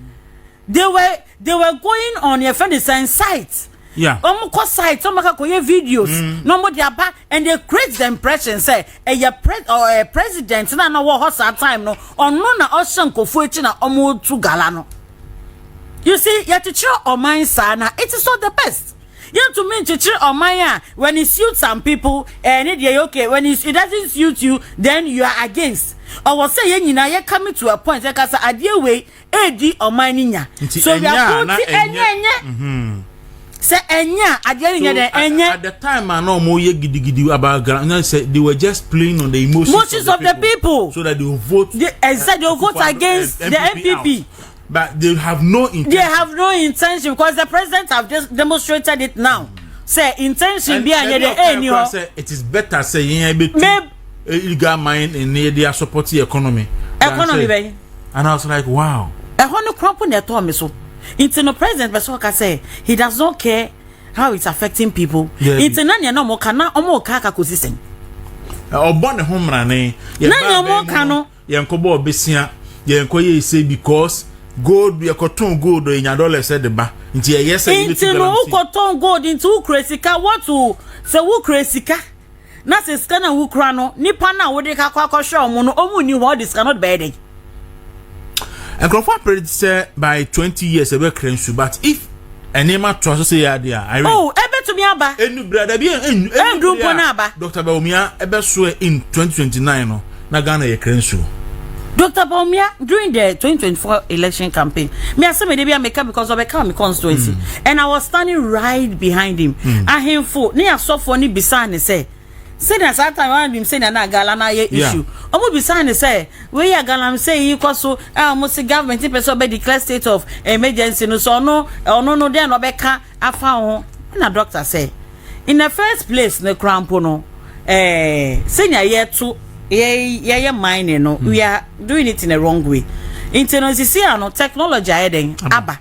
H: They were going on your friend's site.
C: Yeah.
H: Site, some videos. No more their and they create the impression say a president na no what time no on no na ocean kofuechi na omo tu galano. You see, your teacher or mine sana, it is not the best. You have to mean teacher or mine when it suits some people and it okay when it doesn't suit you then you are against. I was saying you know coming to a point like as a dear way AD or mine. So we are putting say enya
C: at the time I know more gidi about they were just playing on the emotions
H: of the people
C: so that they will vote
H: they will vote against the NPP.
C: But they have no intention.
H: They have no intention because the president have just demonstrated it now. Say intention behind the
C: it is better say illegal mine in their supporting economy.
H: And
C: I was like, wow.
H: I want to crop on their tongue so. It's no president but so say he does not care how it's affecting people. It's nanya no mo kana omo kaka kosisen.
C: Obon home rane.
H: Nanya mo kano.
C: Yankobo obesia. Yankoye say because gold you cotton gold in your dollar said the ba. Nti yes
H: into no cotton gold into cresika what to say who cresika. Na se scanner who crano nipa na wo de ka kwa show mo no omu ni what this cannot be dey.
C: And Crawford predict say by 20 years ebe krensu but if enema trust say ya there I
H: ebe to me aba
C: enu brother bi
H: enu na aba
C: Dr. Baumia ebe so in 2029 no na Ghana ye krensu.
H: Dr. Baumia during the 2024 election campaign me I say me dey be make because of a constituency and I was standing right behind him ahemfo ne asofo ni bisa ne say that time when him say na gala na ye issue omo bisa ne say we ya gala say because so almost government person be declare state of emergency no so no then obeka afa ho na doctor say in the first place the crampo no senior year to ye mine no we are doing it in a wrong way internal see no technology eden aba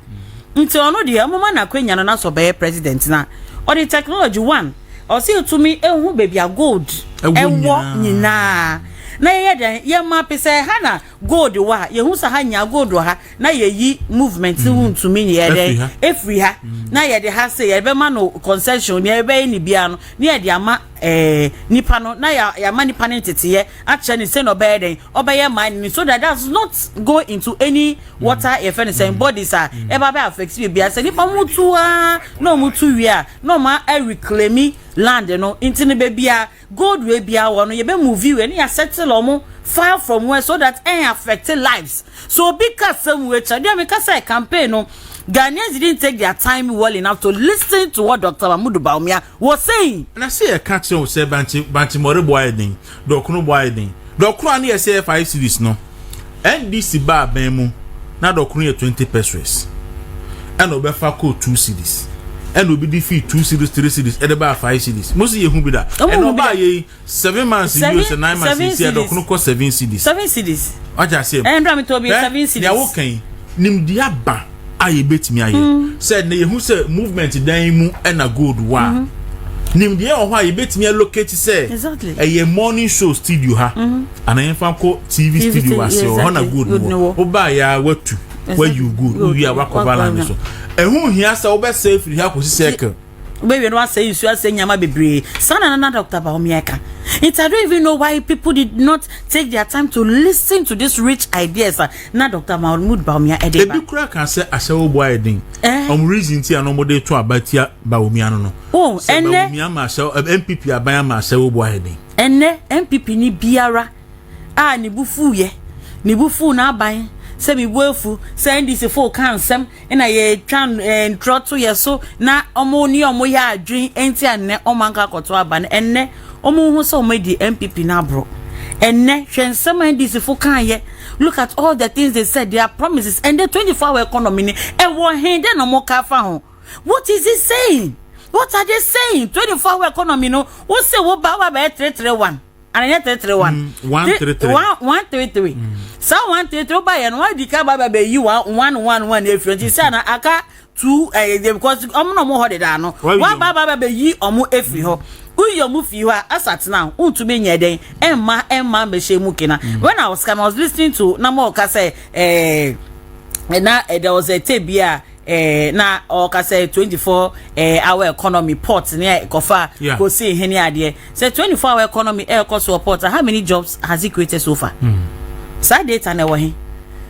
H: nti ono de amoma na kwenya no na so be president na or the technology one or see to me ehu baby a gold ewo nyina na ye map say hana gold wa ye hu sa hanya gold ha na ye yi movement hu to me ye dey every ha na ye dey ha say ye be ma no concession ye be ni bia no na ye dey ama nipa no na ya ma nipa ne tete a che ni say no be den obeye mine so that does not go into any water if any bodies are e ba be affect bia say nipa mutu no mutu wi a no ma reclaim land no intini be bia gold we bia wo no ye be move we ni ya settle omo far from where so that affect lives so because some way chade me ka say campaign no Ghanaians didn't take their time well enough to listen to what Dr. Mahmoud Baumia was saying.
C: And I say a catch on say banti more boyding dokunu boyding dokunu ani say 5 series no NDC ba bemu na dokunu 20 pesos and obefa ko 2 series and obi defeat 2 series 3 series and about 5 series most ye hu bi da and oba ye 7 months use 9 months here dokunu ko 7 series
H: 7 series
C: waja say
H: and ram to be 7 series
C: ya wo kan nimdia ba aye betimi aye said na ye hu say movement dan mu and a good wa nimdia o ha ye betimi allocate say
H: exactly
C: a morning show studio ha and I fan ko TV studio was so on a good no oba ya watu where you go we are work balance so ehun hia say obe safe here ko circle
H: baby no say you say nyama bebre sana na Dr. Baomieka. I don't even know why people did not take their time to listen to these rich ideas na Dr. Mahmoud Baomia edeba
C: ebi kura kan say asewo boy edin reason ti anomode to abatia Baomia no
H: oh enne
C: Baomia ma say NPP aban ma asewo boy edin
H: enne NPP ni biara ni bufu na aban se mi wefu se NDC for kansem na ye twan ntroto ye so na omo ni omo ya adwen enti anne omanka koto aba na enne omo hu so omo di NPP na bro enne hwensem NDC for kan ye look at all the things they said, their promises and the 24-hour economy ni e wo hen de no mo ka fa ho. What is it saying? What are they saying? 24-hour economy no wo say wo ba wa ba 331 and 331 133 so 133 buy and why the car baba be you 111 if you say na aka 2 because no mo ho de da no one baba be yi omo efri ho uyo mu fi ho asat now untumi nya den emma be she mu kina. When I was listening to na mo ka say na there was a tebia na o ka say 24-hour economy port near kofa go see heni ade say 24-hour economy air cost support. How many jobs has it created so far? Side data na wahi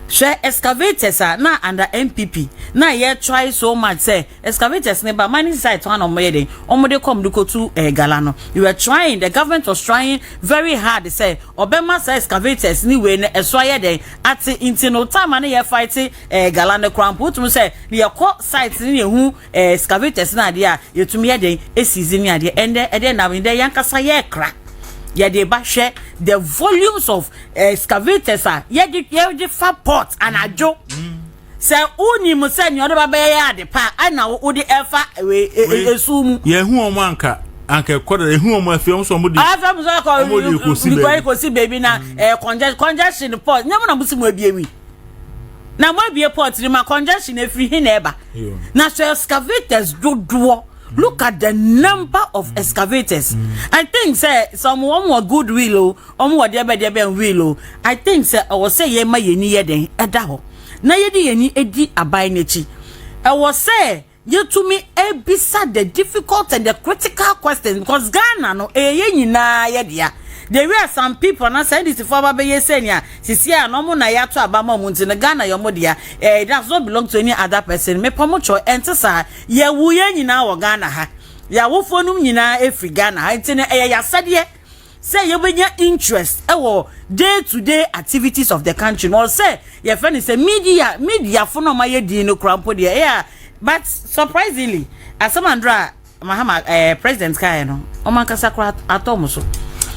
H: share excavators na under NPP na ye try so much say excavators never mining site one on made omode come do to galano. You were trying, the government was trying very hard to say obema say excavators ni we na esoye den at intino time na ye fight galano cramp put mu say the site ni hu excavators na dia yetumi ye den esizi ni ade ende na we dey yankasa ye kra. Yeah, they share the volumes of excavators the fat pot and a joke. Say uni musen your baba the pa I know udi efa assume
C: ye hu omo anka kwada hu omo afi so mo di
H: afam so ko si baby na congestion pot nyam na musi mo abiewi na mo abie pot ni ma congestion efri hin na eba na so excavators do. Look at the number of excavators. I think say someone more goodwill or more debe will. I think say I was say ye ma ye ni ye den eda ho. Na ye di ye ni edi abai nechi. I was say you to me beside the difficult and the critical questions because Ghana no ye nyina ye dia. There were some people na say this for baba ye say nia sisia no mo na ya to abama mu nti Ghana yo mo dia it does not belong to any other person. Me pomocho ente sa ye wu ye nyina wo Ghana ha ya wo fonum nyina efri Ghana ha nti na ya sade say ye benya interest wo day to day activities of the country. No say ye friend say media for no ma ye di no krampo dia yeah, but surprisingly asamandra Mahama president kai no o man kasa kra atomo so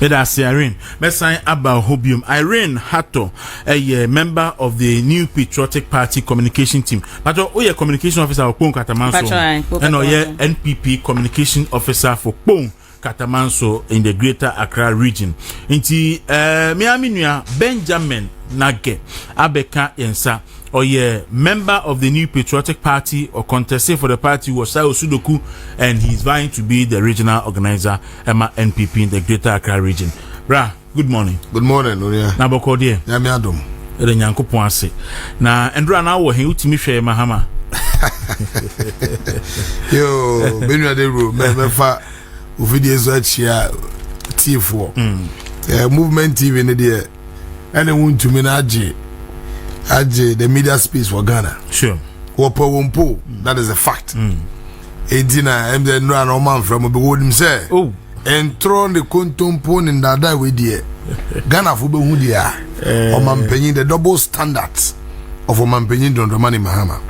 C: That's Irene. Mesan about Hobium. Irene Hato, a member of the New Patriotic Party communication team. But oh, communication officer for Pong Katamanso, and NPP communication officer for Pong Katamanso in the Greater Accra region. Inti Miaminia Benjamin Nage Abeka Yensa. Or member of the New Patriotic Party or contesting for the party was Sao Sudoku, and he's vying to be the regional organizer Emma NPP in the Greater Accra region. Bra, good morning.
I: Good morning, Nuria.
C: Na bokodi.
I: Yami adom.
C: Ede Nyankopon ase. Na Andra na wo he utimi hwe Mahama.
I: Yo, benu ade ro me fa video zo achia T4. Movement TV ne de ene wuntumi na age the media space for Ghana.
C: Sure.
I: Wompo, that is a fact. Edina, and then run a man from a would say, oh, and throw the contompon in that way, dear. Ghana for Budia, or Mampenny, the double standards of a Mampenny don't money Mahama.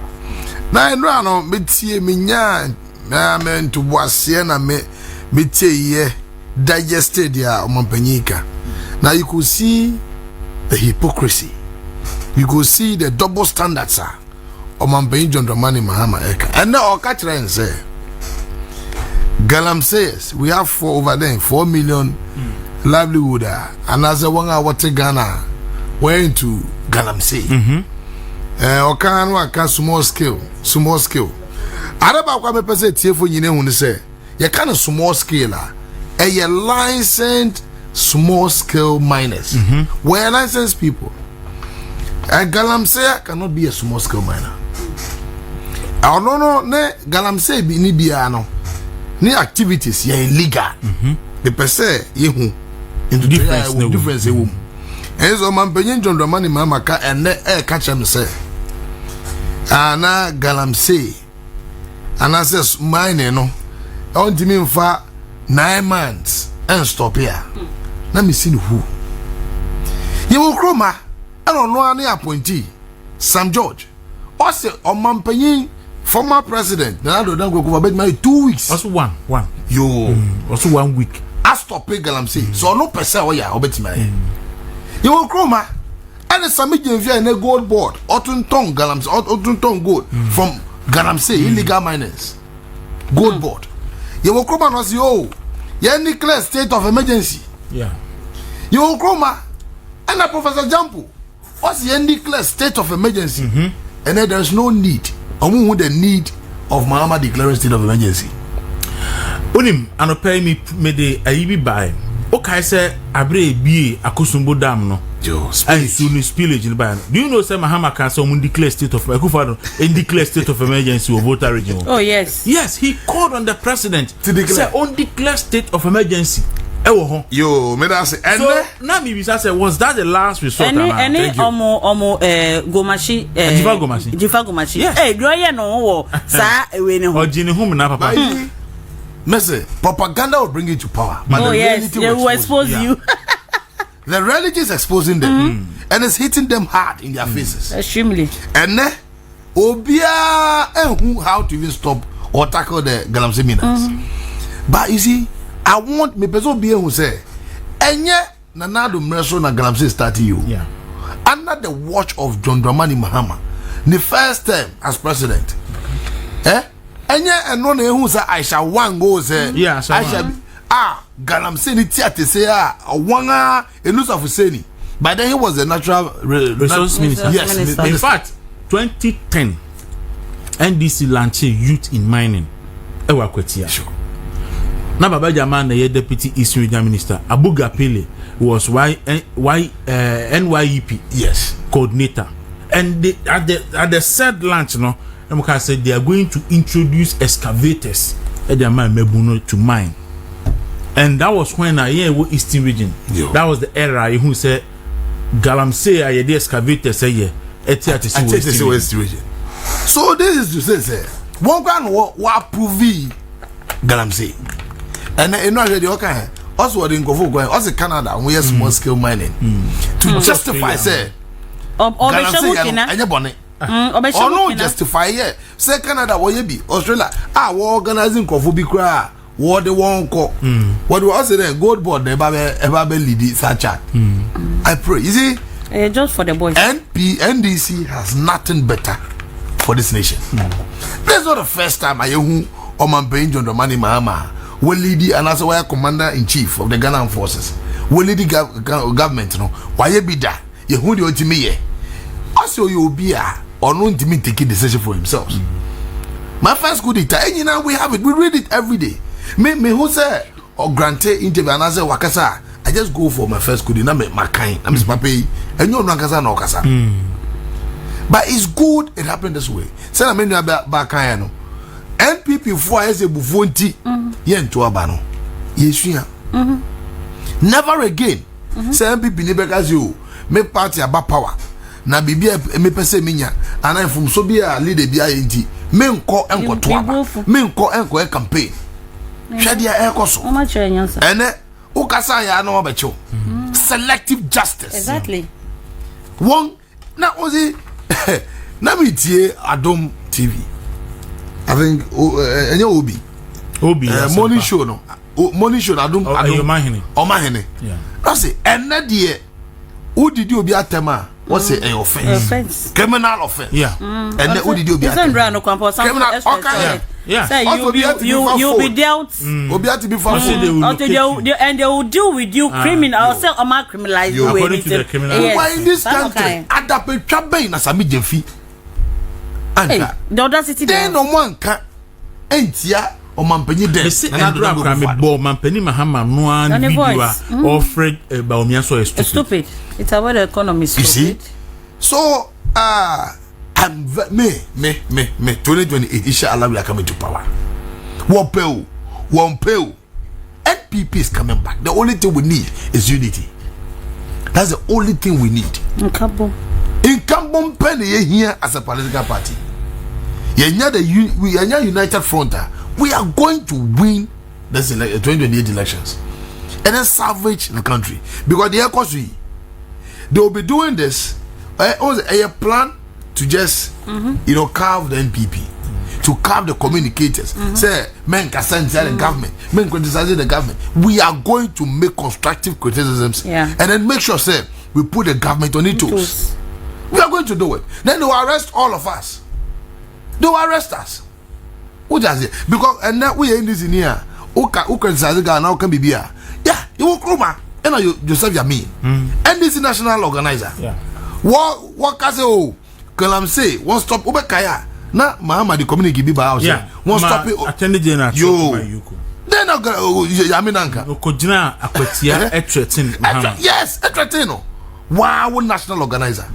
I: Now, and run on Mitzi Minya, man to Wasiana Mitzi ye digested ya Mampenika. Now you could see the hypocrisy. You could see the double standards, sir. Omambein John Dramani Mahama Eka. And now I'll catch and say, galamsey, we have over there 4 million livelihood. And as a 1 hour to Ghana, we're into galamsey. Okan small scale. Araba kwa me pese tie fo nyine hu ne say, ye kind of small scale a licensed small scale miners. We're licensed people. And galamsey cannot be a small scale miner. I don't know, ne galamsey be ni biano. Ni activities ye illegal. The per se ye into difference ye wom. And so man penyin John Dramani Mahama ka and catch him say. Ana galamsey. Ana says mine no. On to me for 9 months and stop here. Let me see who. You will chroma. I don't know any appointee. Sam George. Also, on Mampenyin, former president. Now I don't go over bed my 2 weeks.
C: Also one.
I: Yo.
C: Also 1 week.
I: I stop pay galamsey. So no person oh yeah, obet my. You will chroma. And the summit in a gold board. Otun Tong galamsey. Otun Tong gold from galamsey illegal miners. Gold board. You will chroma no say oh. You declare state of emergency.
C: Yeah.
I: You will chroma. And a Professor Jampo. What's the declare state of emergency? And then there's no need. Or the need of Mahama declaring state of emergency.
C: Unim anopay me de ayibi buy. Okay, say abre bi akosumbo dam no. And soon spillage in the do you know say Mahama can someone declare state of declare state of emergency or voter region?
H: Oh yes.
C: Yes, he called on the president to declare on declare state of emergency.
I: Yo, me that say.
C: So now me say was that the last resort?
H: Any omo gomashi Jifa gomashi. Hey, do you know sa we ne ho?
C: Ojini home na papa.
I: Message propaganda will bring you to power.
H: But the yes, they will expose you.
I: The reality is exposing them and it's hitting them hard in their faces.
H: Extremely.
I: And obia who how to even stop or tackle the galamsey miners. But you see, I want me person be who say enye nanado mreso na galamsey start you.
C: Yeah.
I: Under the watch of John Dramani Mahama, the first time as president. Enye eno na who say I shall one go say.
C: Yeah,
I: I shall be, galamsey ni tiate say wanga enusa fuseni. But then he was the natural
C: resource minister.
I: Yes,
C: minister. In fact, 2010 NDC launched youth in mining. Ewa kwetia.
I: Sure.
C: Na baba jama na ye deputy East Region Minister Abu Gapele was NYEP coordinator, and they, at the said launch no Emuka said they are going to introduce excavators to mine, and that was when I Eastern Region. That was the era who said galamsey aye the excavators say
I: West region. So this is to say one can what prove galamsey. And you know the okay. Also, in Kofu, also Canada, we have small scale mining to justify say. Or no justify yeah. Say Canada, what you be Australia? We organizing Kofu be cry. What they won't call. What we also then gold board the Babe lead such chat. I pray. You see,
H: just for the boys.
I: NDC has nothing better for this nation. This is not the first time I hear Oman John Dramani Mahama. We lead and as a commander in chief of the Ghana forces. We lead the government. No, why you be that? You who the ultimate? Also, you be or no intimate taking decision for himself. My first good data, you know we have it. We read it every day. Me who say or granted interview and I say wakasa. I just go for my first good. I make my kind. I'm Mr. Papi. And you know nakasa no kasa. But it's good. It happened this way. Say I mean about bakayano. NPP for as a bufonti yen to abano. Yesuya. Never again. Say NPP never you make party about power. Na bibia me pese minya ana from so bia leader bia enti me nko enko to aba me nko enko campaign. Hwede ya ekoso.
H: O ma chere nyansa.
I: Ene o kasa ya na obecho. Selective justice.
H: Exactly.
I: One na ozi na me tie Adom TV. I think Obi morning show no morning show Adom Omahene. Yeah. I say ene de who did you be atema what's an offense? Criminal offense.
C: Yeah.
I: And then who did you be atema? Criminal okay.
H: Yeah. So you'll be dealt and they will deal with you criminal or say criminalize you
C: according to the criminal.
I: Why in this country adape twabe na sami jefi.
H: Hey, the audacity
I: there no one can entia o mampanyi den
C: na dra kra me bo mampani Mahama no an video or Fred Baumia so stupid.
H: It's about the economy.
I: You see, So I'm me 2028 inshallah we are coming to power. One pay. NPP is coming back. The only thing we need is unity. That's the only thing we need. Incumbent penny here as a political party. We are united front. We are going to win this 2028 elections and then salvage the country because they will be doing this. A plan to just carve the NPP, to carve the communicators. Say men can send the government, men criticizing the government. We are going to make constructive criticisms and then make sure say we put the government on its toes. We are going to do it. Then they will arrest all of us. They will arrest us. What does it? Because and now we are in this in here. Who criticize the government now can be here. Yeah, you will come and you serve your me. NDC national organizer. Yeah. What can say? Oh, galamsey won't stop Ubekaya. Na Mahama the community be by house. Yeah, won't stop it. Attended general. Yo, then I go. Yaminanka.
C: Okojina akwetia etretin.
I: Yes, etretino. Wow, national organizer.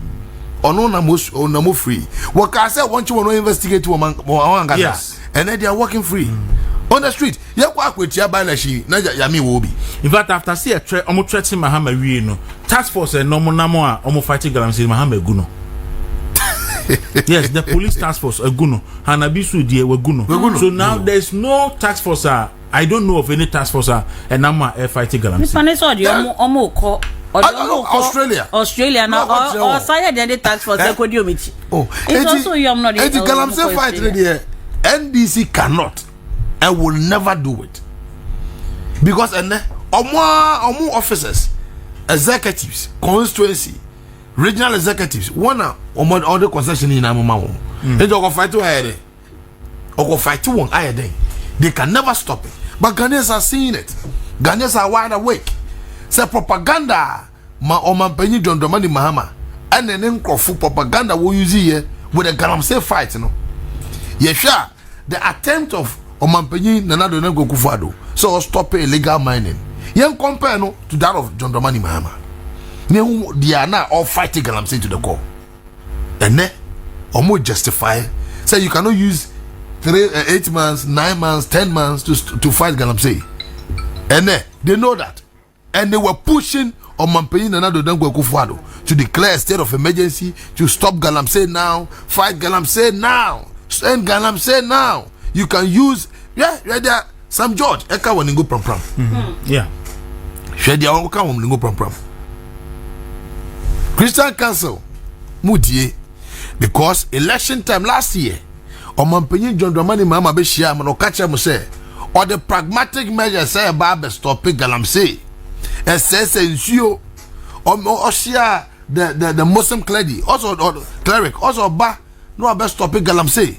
I: Ono free. What can say? Want you want to investigate to Mangasa? Yes, and then they are working free on the street. You work with your balashi. Naja Yami will be.
C: In fact, after see a almost threatening Mahama, we know task force and no more almost fighting galamsey Mahama Guno. Yes, the police task force Guno. Hanabisu die Guno. So now there's no task force. I don't know of any task force and now fighting galamsey.
H: Australia now or side the tax force economic.
I: Oh, it's also you am not the galamsey fight there. NDC cannot and will never do it because more officers, executives, constituency, regional executives, one all the concession in Amama. They go fight to ahead. Or go fight to one ahead. They can never stop it. But Ghanaians are seeing it. Ghanaians are wide awake. Say propaganda penny John Dramani Mahama and then propaganda we use here with the galamsey fight, you know. Yes, sure. The attempt of Omanpenyi Nanado Nego Kufado so stop illegal mining. Young compare no to that of John Dramani Mahama. They are now all fighting galamsey to the core. And then almost justify say you cannot use 8 months, 9 months, 10 months to fight galamsey. And then they know that. And they were pushing Omanpenyi Nanado Nego Kufado to declare a state of emergency to stop galamsey now, fight galamsey now. Send galamsey now. You can use there some George Eka Waningo Pram.
C: Yeah.
I: Shedia Oka Waningo Pram. Christian Council Mudie because election time last year Omanpenyi John Dramani Mahama be share man okacha mo say or the pragmatic measure say about stop galamsey. And says nsuo or share the Muslim cleric also ba no about stopping galamsey.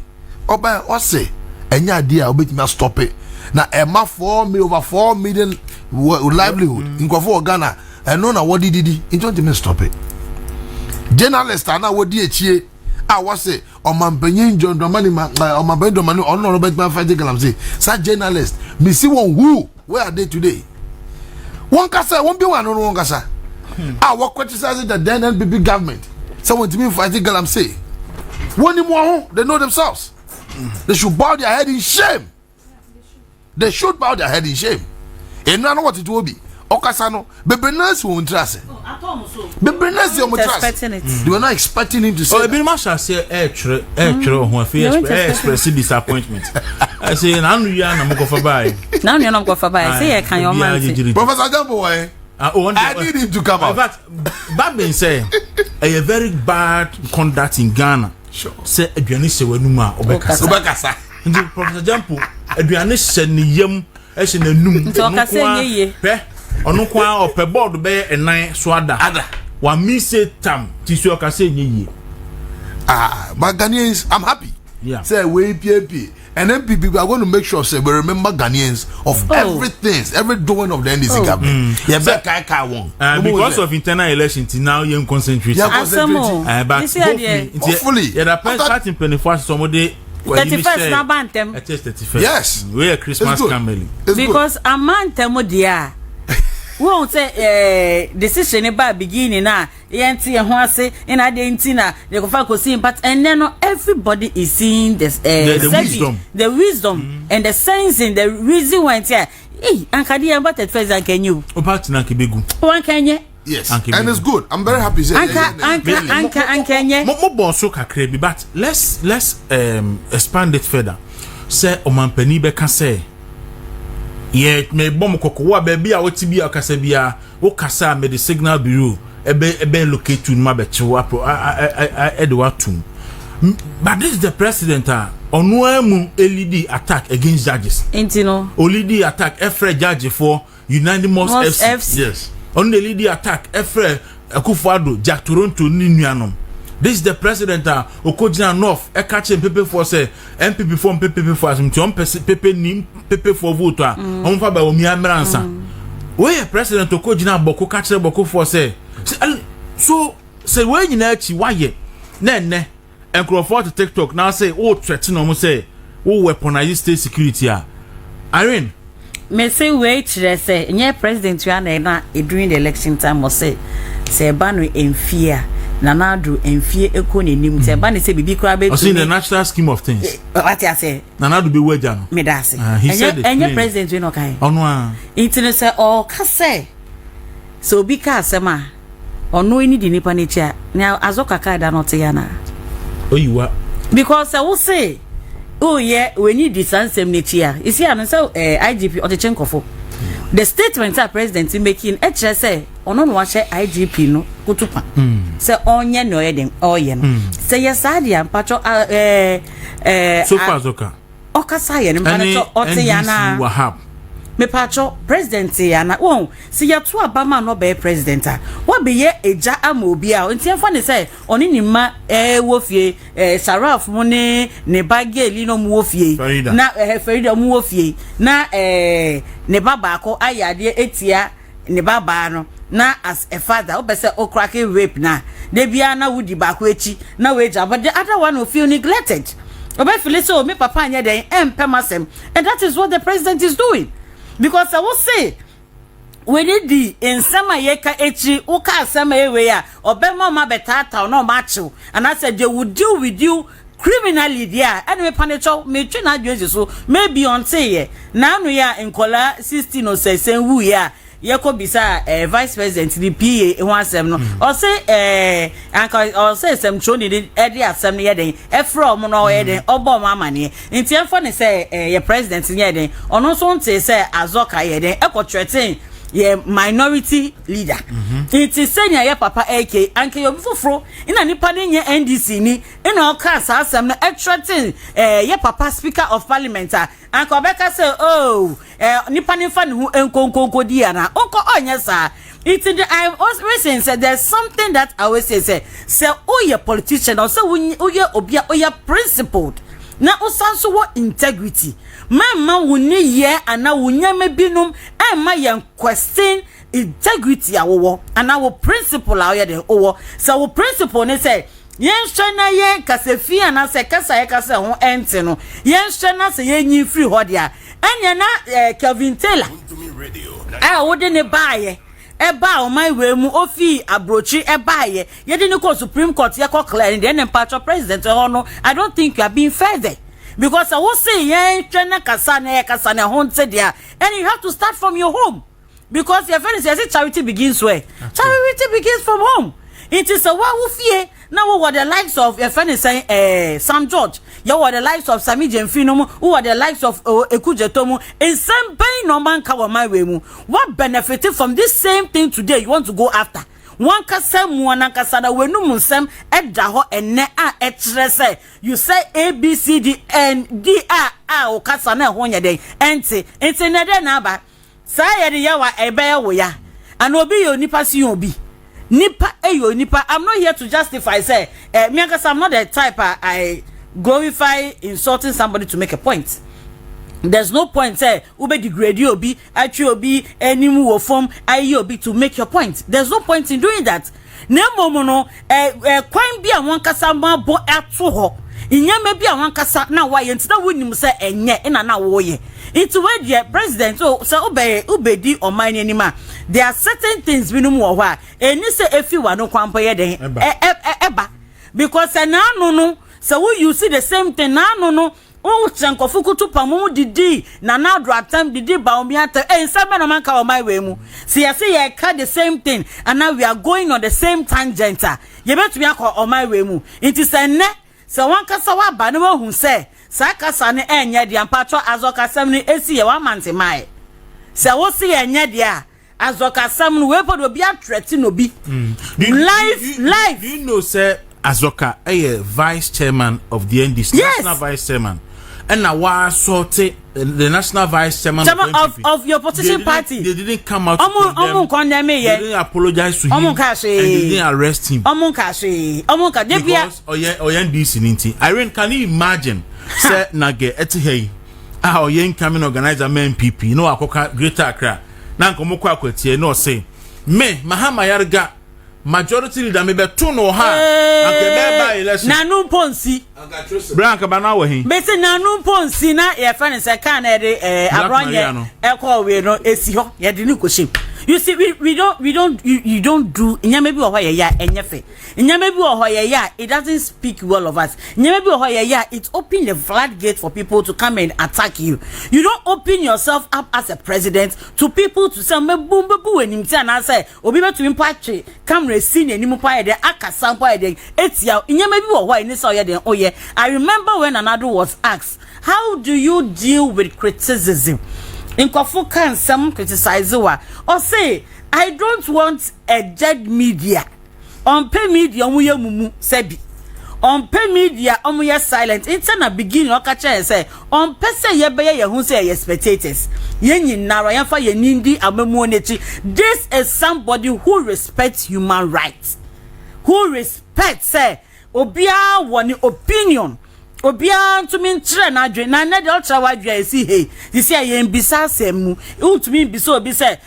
I: Oba or say any idea obet me stop it. Now Emma 4 million livelihood in Kofo Ghana and no na what did it don't even stop it. Journalists are now what DHA I was say Omanpenyi John Dramani Omanpenyi Dramani no Robert man fighting galamsey. Such journalists me see one who where are they today? One kasa won't be one on one kasa. What criticizing the then NPP government? Someone to me fighting galamsey. One more, they know themselves. They should bow their head in shame. They should bow their head in shame. And now what it will be. Okasano, Bebenas won't trust it. Bebenas won't trust it. They were not expecting him to say.
C: Oh, Bill Marshall say, express disappointment. I say, I'm not going for buy.
H: Now you're not going for buy. I say, can your man?
I: Professor Jambo, I need him to come out.
C: But Babin say, a very bad conduct in Ghana.
I: Sure.
C: Say, Adriani Sewenuma, Obekasa. Professor Jampo, Adriani Seniyem, Eshenum, Onukwa or Pebord Bay and Nine Swada. One me say Tam, Tisuaka say ye.
I: But Ghanaians, I'm happy.
C: Yeah.
I: Say, we PAP. And then people are going to make sure say we remember Ghanaians of everything, every doing of the NDC government.
C: Yeah, because of internal elections, now you concentrate.
I: Yeah, concentrate.
C: But hopefully, yeah, the person starting 24 somebody.
H: 31st na bantem.
C: It is 31st.
I: Yes.
C: We are Christmas family.
H: Because a man temo dia. won't say decision about beginning na yenti e ho ase in adentina they go fa see but and then everybody is seeing this the wisdom and the sense in the reason why here ankadi about it first can you
C: about na kebegu
H: one can
I: yes and it's good. I'm very happy
H: anka
C: mo bonso kakra bi but let's expand it further. Say omampani be ka say ye me bom kokowa ba bia woti bia kasa bia wo kasa me the signal bureau ebe locate to ma be chewa pro edwatum. But this is the president onu amu LED attack against judges
H: intino
C: LED attack every judge for unanimous FC. Yes on the LED attack every Akufo-Addo Jack Toronto ni nuanom. This is the president Okojina North e catch NPP for say NPP for NPP for as mti on PP ni PP for vote on fa ba omi amransa. We president Okojina Boko catch Boko for say so say we nyina achi waye na enkrofo to TikTok now say threaten no say weaponize state security Irene
H: me say we chere say nye president you na during the election time mo say ba no enfia Nanadu enfie eko nenim say ba ne say bibi kra be
C: in the national scheme of things
H: what I say
C: Nanadu be wager no
H: me da say
C: enye
H: president we no kai
C: ono a
H: intino say o ka say so bi ka asema ono ni di nipa ne chia na azoka ka da no te ya na
C: oyiwa
H: because I will say oh yeah we need this ansem ne chia you see an say IGP Otechenkofo the statement that president making e say ono no wa she IGP no kutupa say onye no yeden oye no say yesadia mpacho
C: so far zoka
H: okasa ye no mpacho ote ya na
C: wahab
H: me pacho president ya na won si ya to abama no be president wa be ye eja amobi a ntiemfa ne say oni ni ma wo fie Saraf mu ne bageli no mu wo fie na Ferida mu wo fie na ne baba akọ ayade etia ne baba no na as a father obese okrake rape na de bia na wudi ba ko echi na we eja but the other one will feel neglected obe feel so me papa anya den empemasem and that is what the president is doing. Because I will say, we need the in summer yeka echi uka summer area or bema betata or no macho, and I said they would deal with you criminally there. Anyway, panicho me china Jesus so maybe on say now we are in Kola 16 or say who ya yeko bisa vice president the PA one sem no or say or say some choni the edi asem ne den efro no eden obo mama ne ntia for ne say your president ne den ono so nte say azoka yeden ekotretin ye minority leader it is senior ye papa AK anke yo bifofro ina nipa ne nye NDC ni ina oka asem no threaten ye papa speaker of parliament anke obeka say oh nipa ne fa ne hu enkonkonko di ana onko onye sa it I was saying said there's something that I always say oh you politician or say oh you obia oh you principled na usanso wo integrity mama woni ye ana wonya mebinum ma yan question integrity awo ana wo principle awo de owo so wo principle ne say yen hwena yen kasefi ana se kasa ye kasa ho ente no yen hwena se yen nyi free ho dia anya na Kelvin Taylor wo de ne baaye eba o my we mu ofi abrochi ebaye ye de ne ko Supreme Court ye ko clear in the empathy president no I don't think you are being fair there because I will say ye twena kasa na honte there and you have to start from your home because your friend says charity begins where charity begins from home. It is a wa fear now what the likes of your friend is saying Sam George you were the likes of Sami Jemfino who are the likes of Ekujetomu and same pain no man kawa my way mu what benefited from this same thing today you want to go after one kasa mu na kasa da wenu musem edda ho enne a etrese you say ABCD and D o kasa na ho nya den enti ne de na ba sa ye de yawa ebe wo ya and obi yo nipa si obi nipa eyo nipa. I'm not here to justify say me akasa I'm not the type I glorify insulting somebody to make a point. There's no point say ube degrade you obi actually obi enimu wo form ayi obi to make your point. There's no point in doing that. Nemomo no kwan bi a won kasa ma bo eto ho inyame bi a won kasa na wa ye ntina wonim say enye ina na wo ye It's where the president so obedi or mine anima. There are certain things we know why. And you say if you want no kwampo ye eba because no so you see the same thing no oh chankofuku to pamu didi na na do attempt didi ba omiata sabe no man ka o my way mu see I say you cut the same thing and now we are going on the same tangent you bet me akọ o my way mu it is enne so one kasa wa ba no hu say sa kasa ne enye dia mpacho azoka sam ni esi ye wa mante mai se wo se enye dia azoka sam no we podo bi atreti no bi life
C: you know say Azoka vice chairman of the NDC national vice chairman and now was sorted the national vice chairman
H: of your opposition party.
C: They didn't come out to condemn him. They didn't apologize to him and they didn't arrest him. Because NDC ninti. Irene, can you imagine say nage etihei oyen coming organizer NPP you know akoka Greater Accra na nkomo kwa kwatie no say me Mahama yarga majority leader me beto no ha anke be ba election
H: nanu ponsi
C: branka ba na wo hin
H: be say nanu ponsi na ye fa ne se kan na de abronye e ko we no esi ho ye de ni koshim. You see, we don't do nyame bi oho ya enyefe nyame bi oho ya it doesn't speak well of us nyame bi oho ya it open the floodgate for people to come and attack you. You don't open yourself up as a president to people to say me bumbu enim ti na say obi betu mpatwe camera scene enim pa de akasa pa de etia nyame bi oho ni say de oye. I remember when another was asked, how do you deal with criticism? In Kofu can some criticize or say, I don't want a dead media. On pay media, mumu sebi. On pay media, omuya silent. It's a beginning or catch and say, on pesa ye who say spectators. Yen nara yanfa ye nindi amemonechi. This is somebody who respects human rights. Who respects say obia one opinion. Obia to me tre na dwe na na de ultra wadwe si he you see yen bisa asem mu to me bisa obi say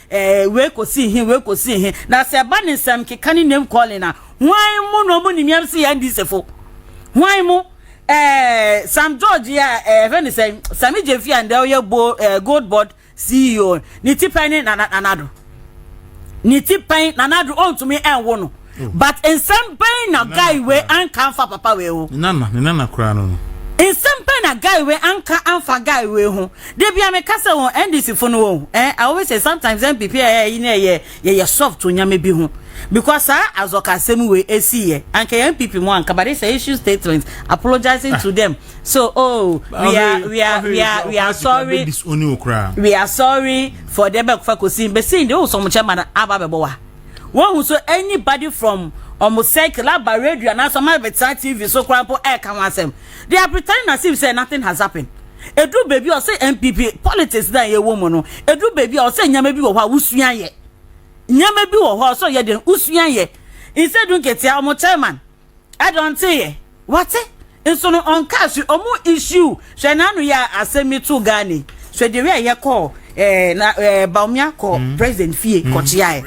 H: we kosi hin na se ba ne sam ke kan name calling na hwan mu no mu nimyam si yan disefo hwan mu Sam George ya when say Sami Jefi and the gold board CEO ni tipan na nanado on to me en wono. But in some pain a guy we anka fa papa we ho.
C: Nana kura no.
H: In some pain a guy we anfa guy we ho. Dey bia me kasa won NDC fo no. I always say sometimes NPP ye soft to nyame bi ho. Because azoka same we esi anka NPP mo anka but say issue statements apologizing to them. So we are sorry. We are sorry for them for kosin be saying they some chairman ababebowa. One who so anybody from almost circular by radio and some TV so crampo wasem. They are pretending as if say nothing has happened. Edu baby or say NPP politics that ye woman no. Edu baby or say nyame bi wo ha usuan ye. Nyame bi wo ho so ye den usuan ye. Instead don't get ya omo chairman. I don't say what in so no on cash omo issue. She na no ya asemi to Ghana. So the way ye call Baumia call President Fie Kochiae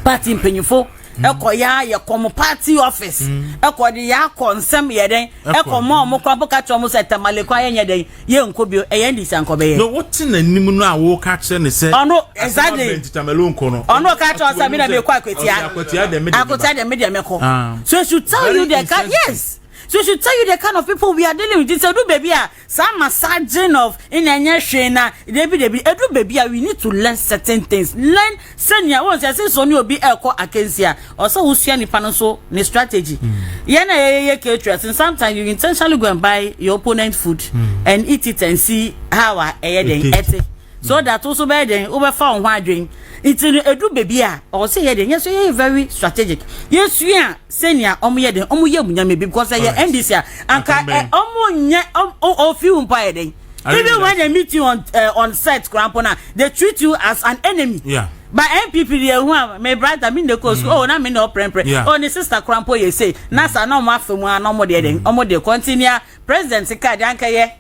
H: party mpenyufo ekoya ye kom party office ekodi ya konsem ye den ekomo mo kwampo ka chomo setamale kwa ye den ye nkobio NDC ankobe ye
C: no what na nim no a wo ka che ne se
H: ono exactly
C: tamelo nko no
H: ono ka cho sabi na me kwa akwatia de media me ko so I should tell you that yes. So I should tell you the kind of people we are dealing with. This do baby some massaging of in anya shena debi edu baby we need to learn certain things. Learn senior once I say so ni obi eko akensia or so usua ni pano so ni strategy. Ye na ye culture and sometimes you intentionally go and buy your opponent food and eat it and see how den so that also by then over found one drink. It's edu baby or say ye den yes so very strategic. Yes we are senior omo den omo ye munyame because ye NDC anka omo nye o few mpa den. Even when they meet you on set crampona they treat you as an enemy.
C: Yeah.
H: But NPP there who my brother mean the course na me no prempre the sister crampo ye say na sa na mo afemu na omo de den omo de continue president card anka ye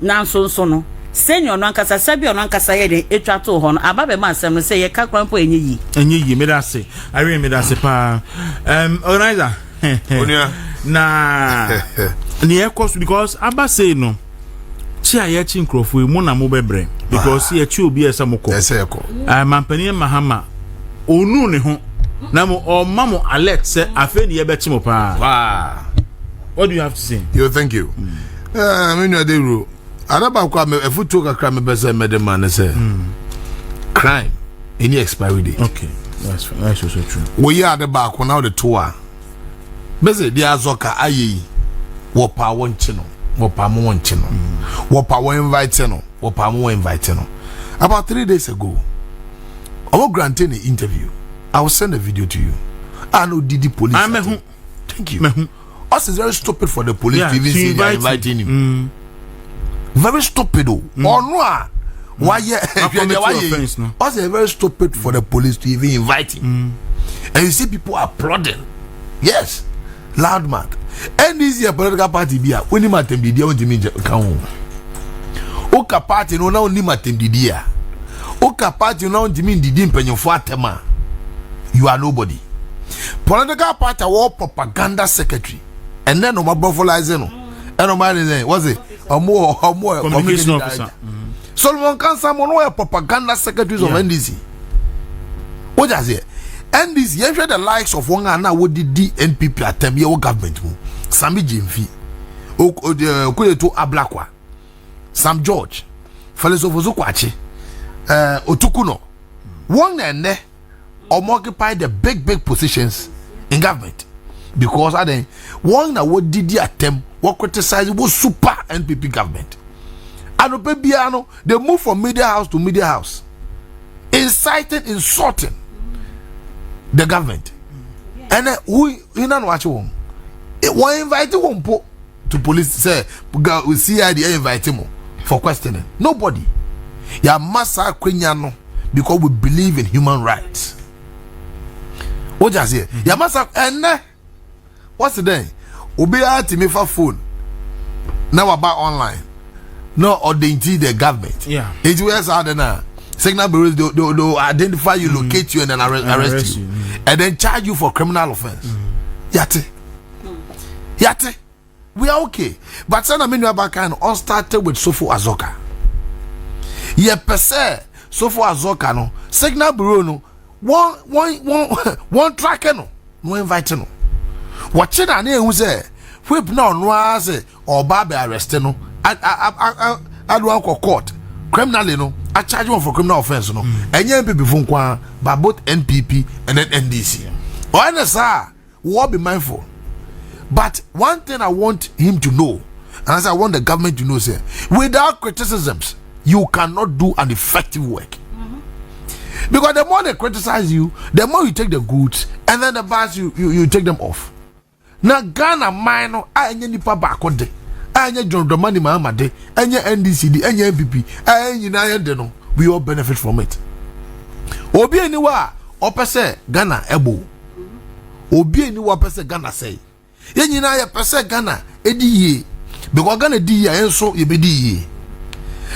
H: na so no senior no ankasa sabi no ankasa ye de etwa to ho no ababe ma asem no say ye ka krampo enyi me da say I really me da say pa organizer na ni e course because aba say no
C: chia ye chi nkrofo mu na mo bebre because ye chi obi esa moko mampani Mahama onu ne ho na mo o mamo alert say afa ni ye beti mo pa. What do you have to say?
I: Yo, thank you. I mean, you do. Adaba kwa me efutu kakra me bese me de man say crime any expiry date.
C: Okay, that's also true.
I: We are the back now the tour. Bese dia azoka ayi wo pa won chi no wo pa mo won chi no wo pa wo invite no wo pa mo invite no. About 3 days ago I will grant an interview. I will send a video to you. I know Didi police. Thank you. Us is very stupid for the police to even say they are inviting him. Very stupid though. Or no. Why us is very stupid for the police to even invite him. And you see people applauding. Yes. Loud man. And this is a political party bia. When him at MDD on the media count. Oka party no now him at MDD. Oka party no the mean didn't penny for tema. You are nobody. Political party war propaganda secretary. And then no buffalizing no. And no man was it? Or more communication officer. Solomon Kansa no propaganda secretaries of NDC. What does it? NDC, you the likes of one and now what did the NPP attempt your government? Sami Jimfi, Okuyeto Ablakwa, Sam George, Falesofozo Kwachi, Otukuno. One and there occupy the big positions in government. Because I then one that what did the attempt what criticize was super NPP government. And Opebiano, they move from media house to media house, inciting, insulting the government. And who you know what you want? It was invited one to police say we CID invite him for questioning. Nobody. Ya massa Quenyano because we believe in human rights. What just here? Ya massa and what's the day? Obi ati me for phone. Now about online. No identity the government.
C: Yeah.
I: It was out now. Signal bureaus they identify you, locate you, and then arrest you. And then charge you for criminal offense. Yate. We are okay. But some of back kind on started with Sofo Azoka. Ye per se Sofo Azoka no signal bureau no one tracker no invite no. Watching an who say whip no say or barbe arrest no I do court criminally no I charge one for criminal offense no and NPP phone kwa by both NPP and then NDC. Or what be mindful. But one thing I want him to know, and as I want the government to know, say without criticisms you cannot do an effective work. Because the more they criticize you, the more you take the goods, and then the bad you take them off. Now Ghana minor I nipa back de anya John Dramani Mahama de anya NDC anya NPP anya na de no we all benefit from it. Obi eniwa opese Ghana ebo. Obi eniwa opese Ghana say. Ye nyina ya pese Ghana edi ye. Because Ghana di ye enso ye be di ye.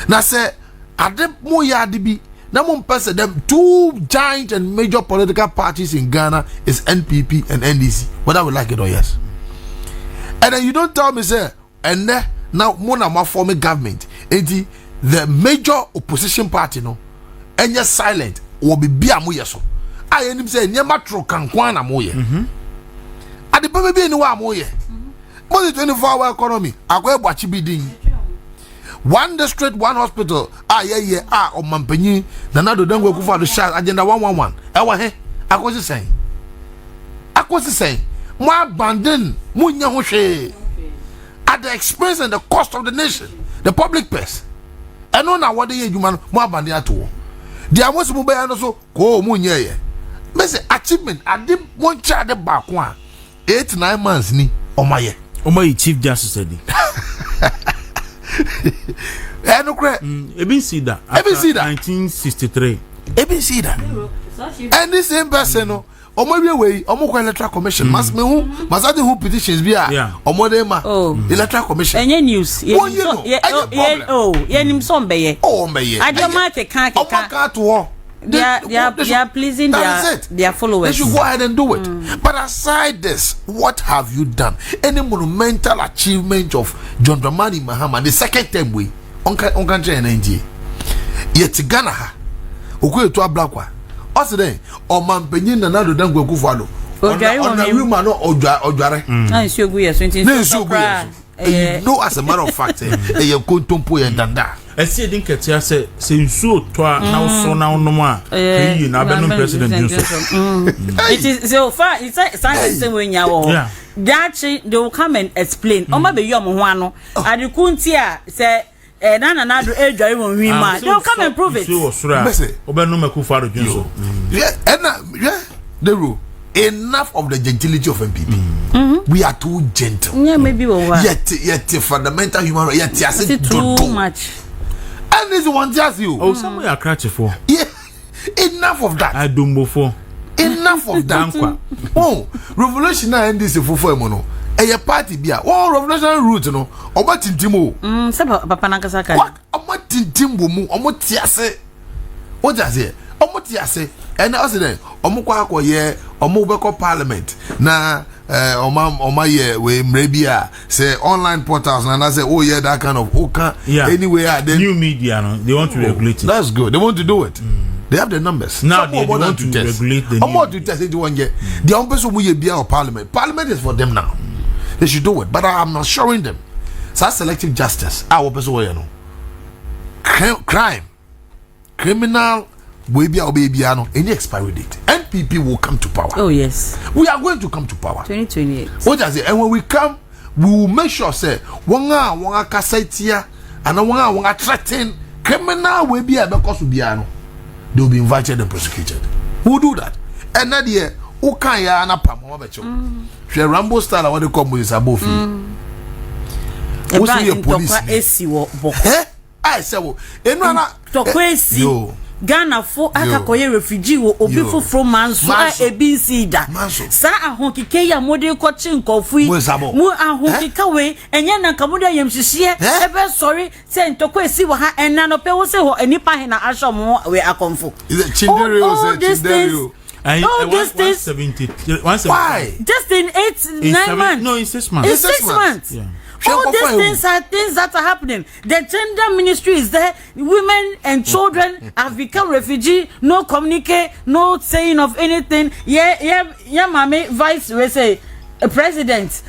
I: Na say ade mo ya ade bi na mo pese them two giant and major political parties in Ghana is NPP and NDC, whether we like it or yes. And then you don't tell me say and now mona ma form a government. Enti the major opposition party no enye silent will be bia mo yeso. I enim say nyema tro kankwan na mo ye. Ade pe be ni wa mo ye. Mo 24-hour economy akwa egbachi bidin. One district, one hospital. O mampanyi na nado dengwe kufa do share agenda 111. Ewa he akosi saying mo abandon mo nya ho hwe at the expense and the cost of the nation, the public purse. And no na what dey adwuma mo abandon ato. Dia mo mo be no so ko mo nya ye. Me say achievement ade one child back one 8-9 months ni omaye
C: chief justice edi. Even see that. 1963.
I: Even see that. And this same person, no. Way, electoral commission. Must me who? Must I do who petitions be? Electoral commission.
H: Any news? They are pleasing their followers.
I: They should go ahead and do it. But aside this, what have you done? Any monumental achievement of John Dramani Mahama, the second term way? onka nche na nji yet Ghana ha okwe to ablakwa oside o mampanyin na nado dangwa kufuado on room no odware
H: na nsi ogu ye 20
I: no as a matter of fact e kontompo ye danda
C: esi edin ketia se nsuo to na so na onom a yi na benum president Joseph
H: it is so far it's something when you are they will come and explain oma be yom ho ano adekunti a say na do edware won wi ma they will come and prove it
I: so
C: obenum akufaro Joseph
I: the rule enough of the gentility of NPP. We are too gentle.
H: Yeah, maybe we were.
I: Yet fundamental human rights. Yet
H: too much.
I: And this one just you.
C: Oh, somewhere I crouch for.
I: Yeah, enough of that.
C: I don't move for.
I: Enough of that. Oh, revolutionary NDC for mono. A party beer. Oh, revolutionary route no. Oba tintimo.
H: Papa Nankasaka.
I: What? Oba tintimbo. Omo tiase. What does it? Omo tiase. And I said, Omukwa ko ye omubeko parliament na oma ye we mrebia say online portals and I say oh yeah that kind of anywhere then
C: new media no they want to regulate it.
I: That's good. They want to do it. They have the numbers.
C: Now they want to regulate the
I: more to test it one get the person we be of parliament. Parliament is for them now. They should do it. But I'm not showing them. So selective justice. Our person you know. Crime. Criminal we be any expiry date. NPP will come to power.
H: Oh yes,
I: we are going to come to power.
H: 2028.
I: What does it? And when we come, we will make sure say wanga kasaitia and wanga threaten criminal we be because we no. They will be invited and prosecuted. Who will do that? And that year, who can ya na pam becho? She Rambo style what they call with abofi. Who see your police? I say wo. Enwana
H: tokwesi. Ghana for akakoye refugee wo obi foforo manso a ebc da sa ahonkike ya mode ko chinkofui mu ahonkika we enye na kamuda yemhihie ebe sorry say ntokwesi wo ha enna no pe wo se ho enipa he na ashomo we akomfo
I: is it Chinderio say Chinderio
H: this things
C: 170
I: why
H: just in 8-9 months
C: no in 6 months
H: it's 6 months yeah. All these things are things that are happening. The gender ministry is there. Women and children have become refugee. No communicate, no saying of anything. Yeah, mami, vice we say, president.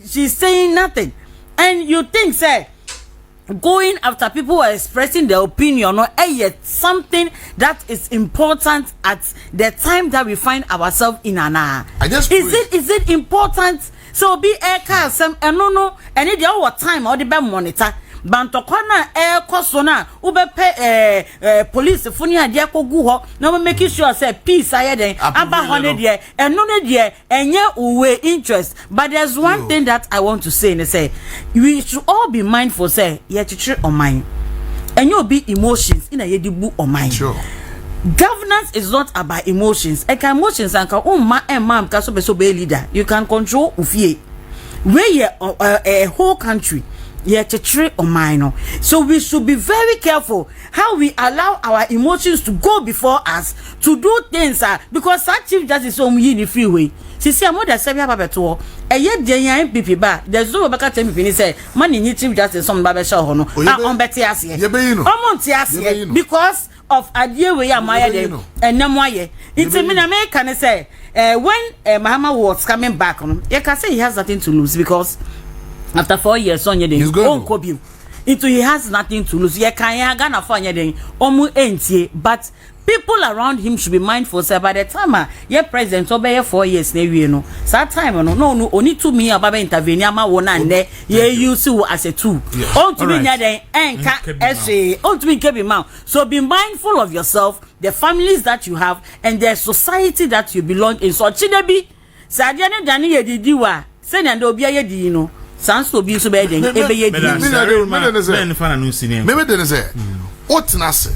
H: She's saying nothing. And you think, say, going after people who are expressing their opinion or yet something that is important at the time that we find ourselves in an hour. Is it important? So be air car some no any the our time or the be monitor bantokona air kosona ube pe police funi ade akogu ho na make sure say peace aye den aba honey there and no there enye uwe interest. But there's one thing that I want to say and say we should all be mindful say ye chichiri on mind and you be emotions in a yedibu on mind.
I: Sure.
H: Governance is not about emotions. Emotions and mam so be leader. You can control ufie. Where a whole country to on minor. So we should be very careful how we allow our emotions to go before us to do things because such chief justice on the freeway. See, I'm more than 7 years to a yet the NPP bar. There's no back at me say money need chief justice on Baba Shaw on Betias because of idea we are my and Namoye. It's a minute can say when Mahama was coming back on you can say he has nothing to lose because after 4 years on your day into he has nothing to lose. You can Ghana for your day but people around him should be mindful say by the time your president obey 4 years na no that time no only 2 million baba intervene ama won and there you use as a tool on to be near the enka on to be keep mouth. So be mindful of yourself, the families that you have and the society that you belong in. So chidebi sadia ne dane ye didiwa say na do bia ye di no sans obi so be den ebe ye di
I: me dey say otinase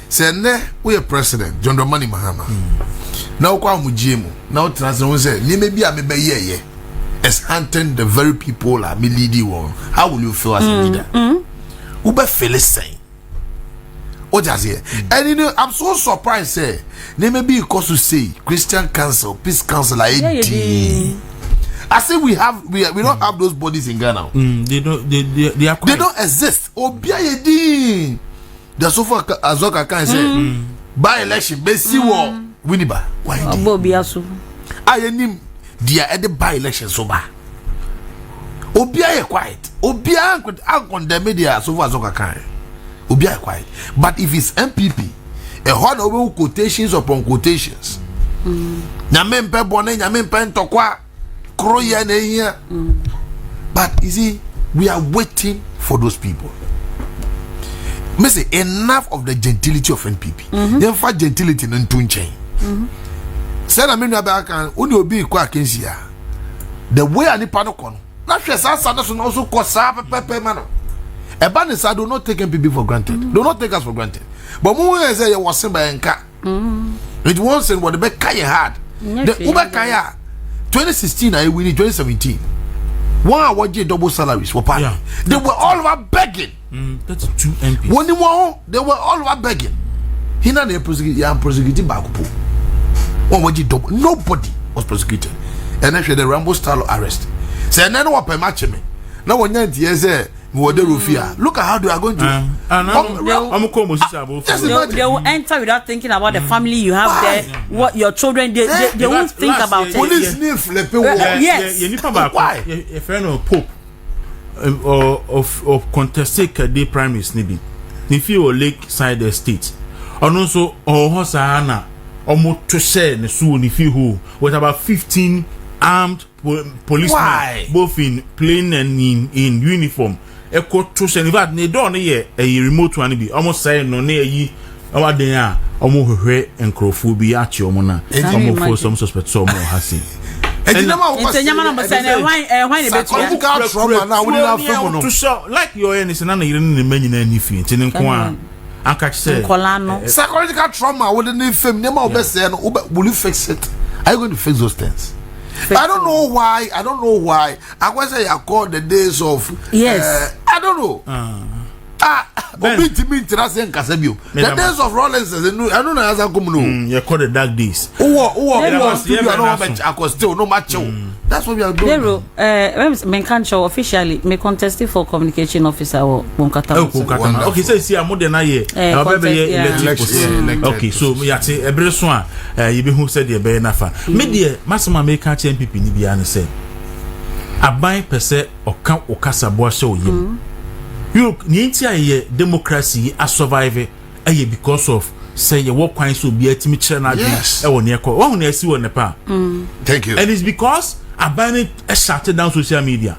I: say ne we president John Dramani Mahama now kwa mujie mu now otinase say ni me bia me be ye as hunting the very people are me leading one. How will you feel as a leader? Ube feel same. What does here? And you know, I'm so surprised. Say, they may be because to say Christian Council, Peace Council, I I say we don't have those bodies in Ghana.
C: They
I: don't exist. Obia yedi. The sofa azoka can say by election besi war winiba. Why?
H: Obiasu.
I: Ayenim dia e de by election so ba. Obia ye quiet. Obia condemn media sofa azoka kan. Obia ye quiet. But if it's NPP, a hard over quotations upon quotations. Nyame mpe bone nyame mpe ntokwa kroya na here. But you see, we are waiting for those people. Me say enough of the gentility of NPP. Then for gentility no ntun chain. Say na me no ba kan uni obi kwa akensia. The way ani pa no kono. Na hwe sa sa so no so kosa pepe man. Eba ne sa do not take NPP for granted. Do not take us for granted. But mu say you was by enka. It won't say what the back kaya hard. The Uber Kaya 2016 I win 2017. One what double salaries were paying. Yeah. They were all over begging.
C: That's 2 MPs.
I: When they were all over begging. He not prosecuted back. One what double. Nobody was prosecuted. And then the Rambo style arrest. Say none what per match me. Now when you say look at how they are going to
H: they will enter without thinking about the family you have there, what your children they won't think about it. Yes.
C: Why? A friend of Pope of contested the prime minister nibi. If you lakeside estate, and also Hosana almost to share the soon if you who with about 15 armed policemen, both in plain and in uniform. Eko to send that ne don ye a remote one be almost say no na yi awa den a omo hwehwe enkrofo bi achi omo na omo for some suspect so omo hasi
H: Nyama no say why ne betu
C: to show like your any na yire ne manyi na ni fi nti ne nko a aka say
I: psychological trauma with the fame nyama obese no will you fix it? Are you going to fix those things? I don't know why. I was say I call the days of I don't know. The days of Rollins I don't know as I come no.
C: You call the dark days.
I: That's what we are doing.
H: Men can't show officially me contested for communication officer or Bonkata.
C: Okay, so see I'm more than a year. Okay, so me ati every so you be who said the be nafa. Me dear Masama make NPP ni bia ne say. Aban pese oka okasa bo hye oyim. You ni ntia ye democracy a survive because of say you work kwan so be atimi kire na adwen e won ne ko won na asi won ne pa.
I: Thank you.
C: And it's because Abani shut down social media.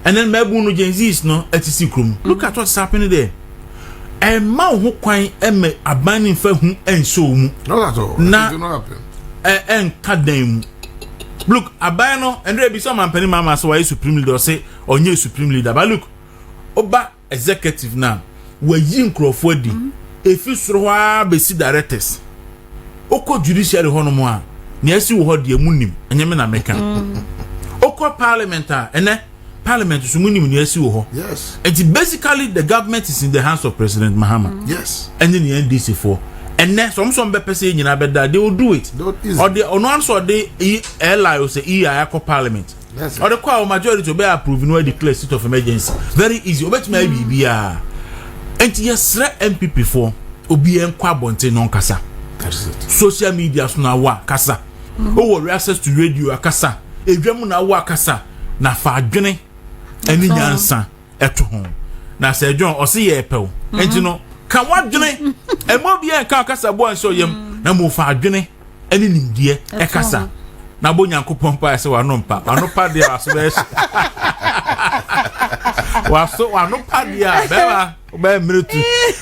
C: And then Mebu no Gen Z's no etisi krum. Look at what's happening there. A man who kwan eme Abani fa hu enso mu.
I: Not at all.
C: Na,
I: it did not happen.
C: Kadem. Look, Abano and there be some Penny Mama so why supreme leader say or new supreme leader. But look, Oba executive now. We yin crofodi. If you sroa be directors. Oko judiciary hono mo a. Niasi wo ho de munim enyeme na meka okwa parliament ene parliament so munim niasi wo ho.
I: Yes,
C: and basically the government is in the hands of President Mahama.
I: Yes,
C: and then the NDC for and then some be person nyina beda they will do it or the ono answer the LI or say EIA parliament.
I: Yes,
C: or the kwa majority to be approve no declare state of emergency very easy obetuma bibia enti yesre MPP for obi enkwa bonte non kasa. Social media so na wa kasa. We access to radio akasa. Edwam na wa kasa na fa adwene ani nyansa eto ho. Na se John o se ye pew. Enti no ka wadwene e mo bia ka kasa bo anso yam na mo fa adwene ani nimdie e kasa. Na bo Nyankopon pa se wa no mpa. Ano pa dia aso be wa so wa no pa dia be ba o be minutu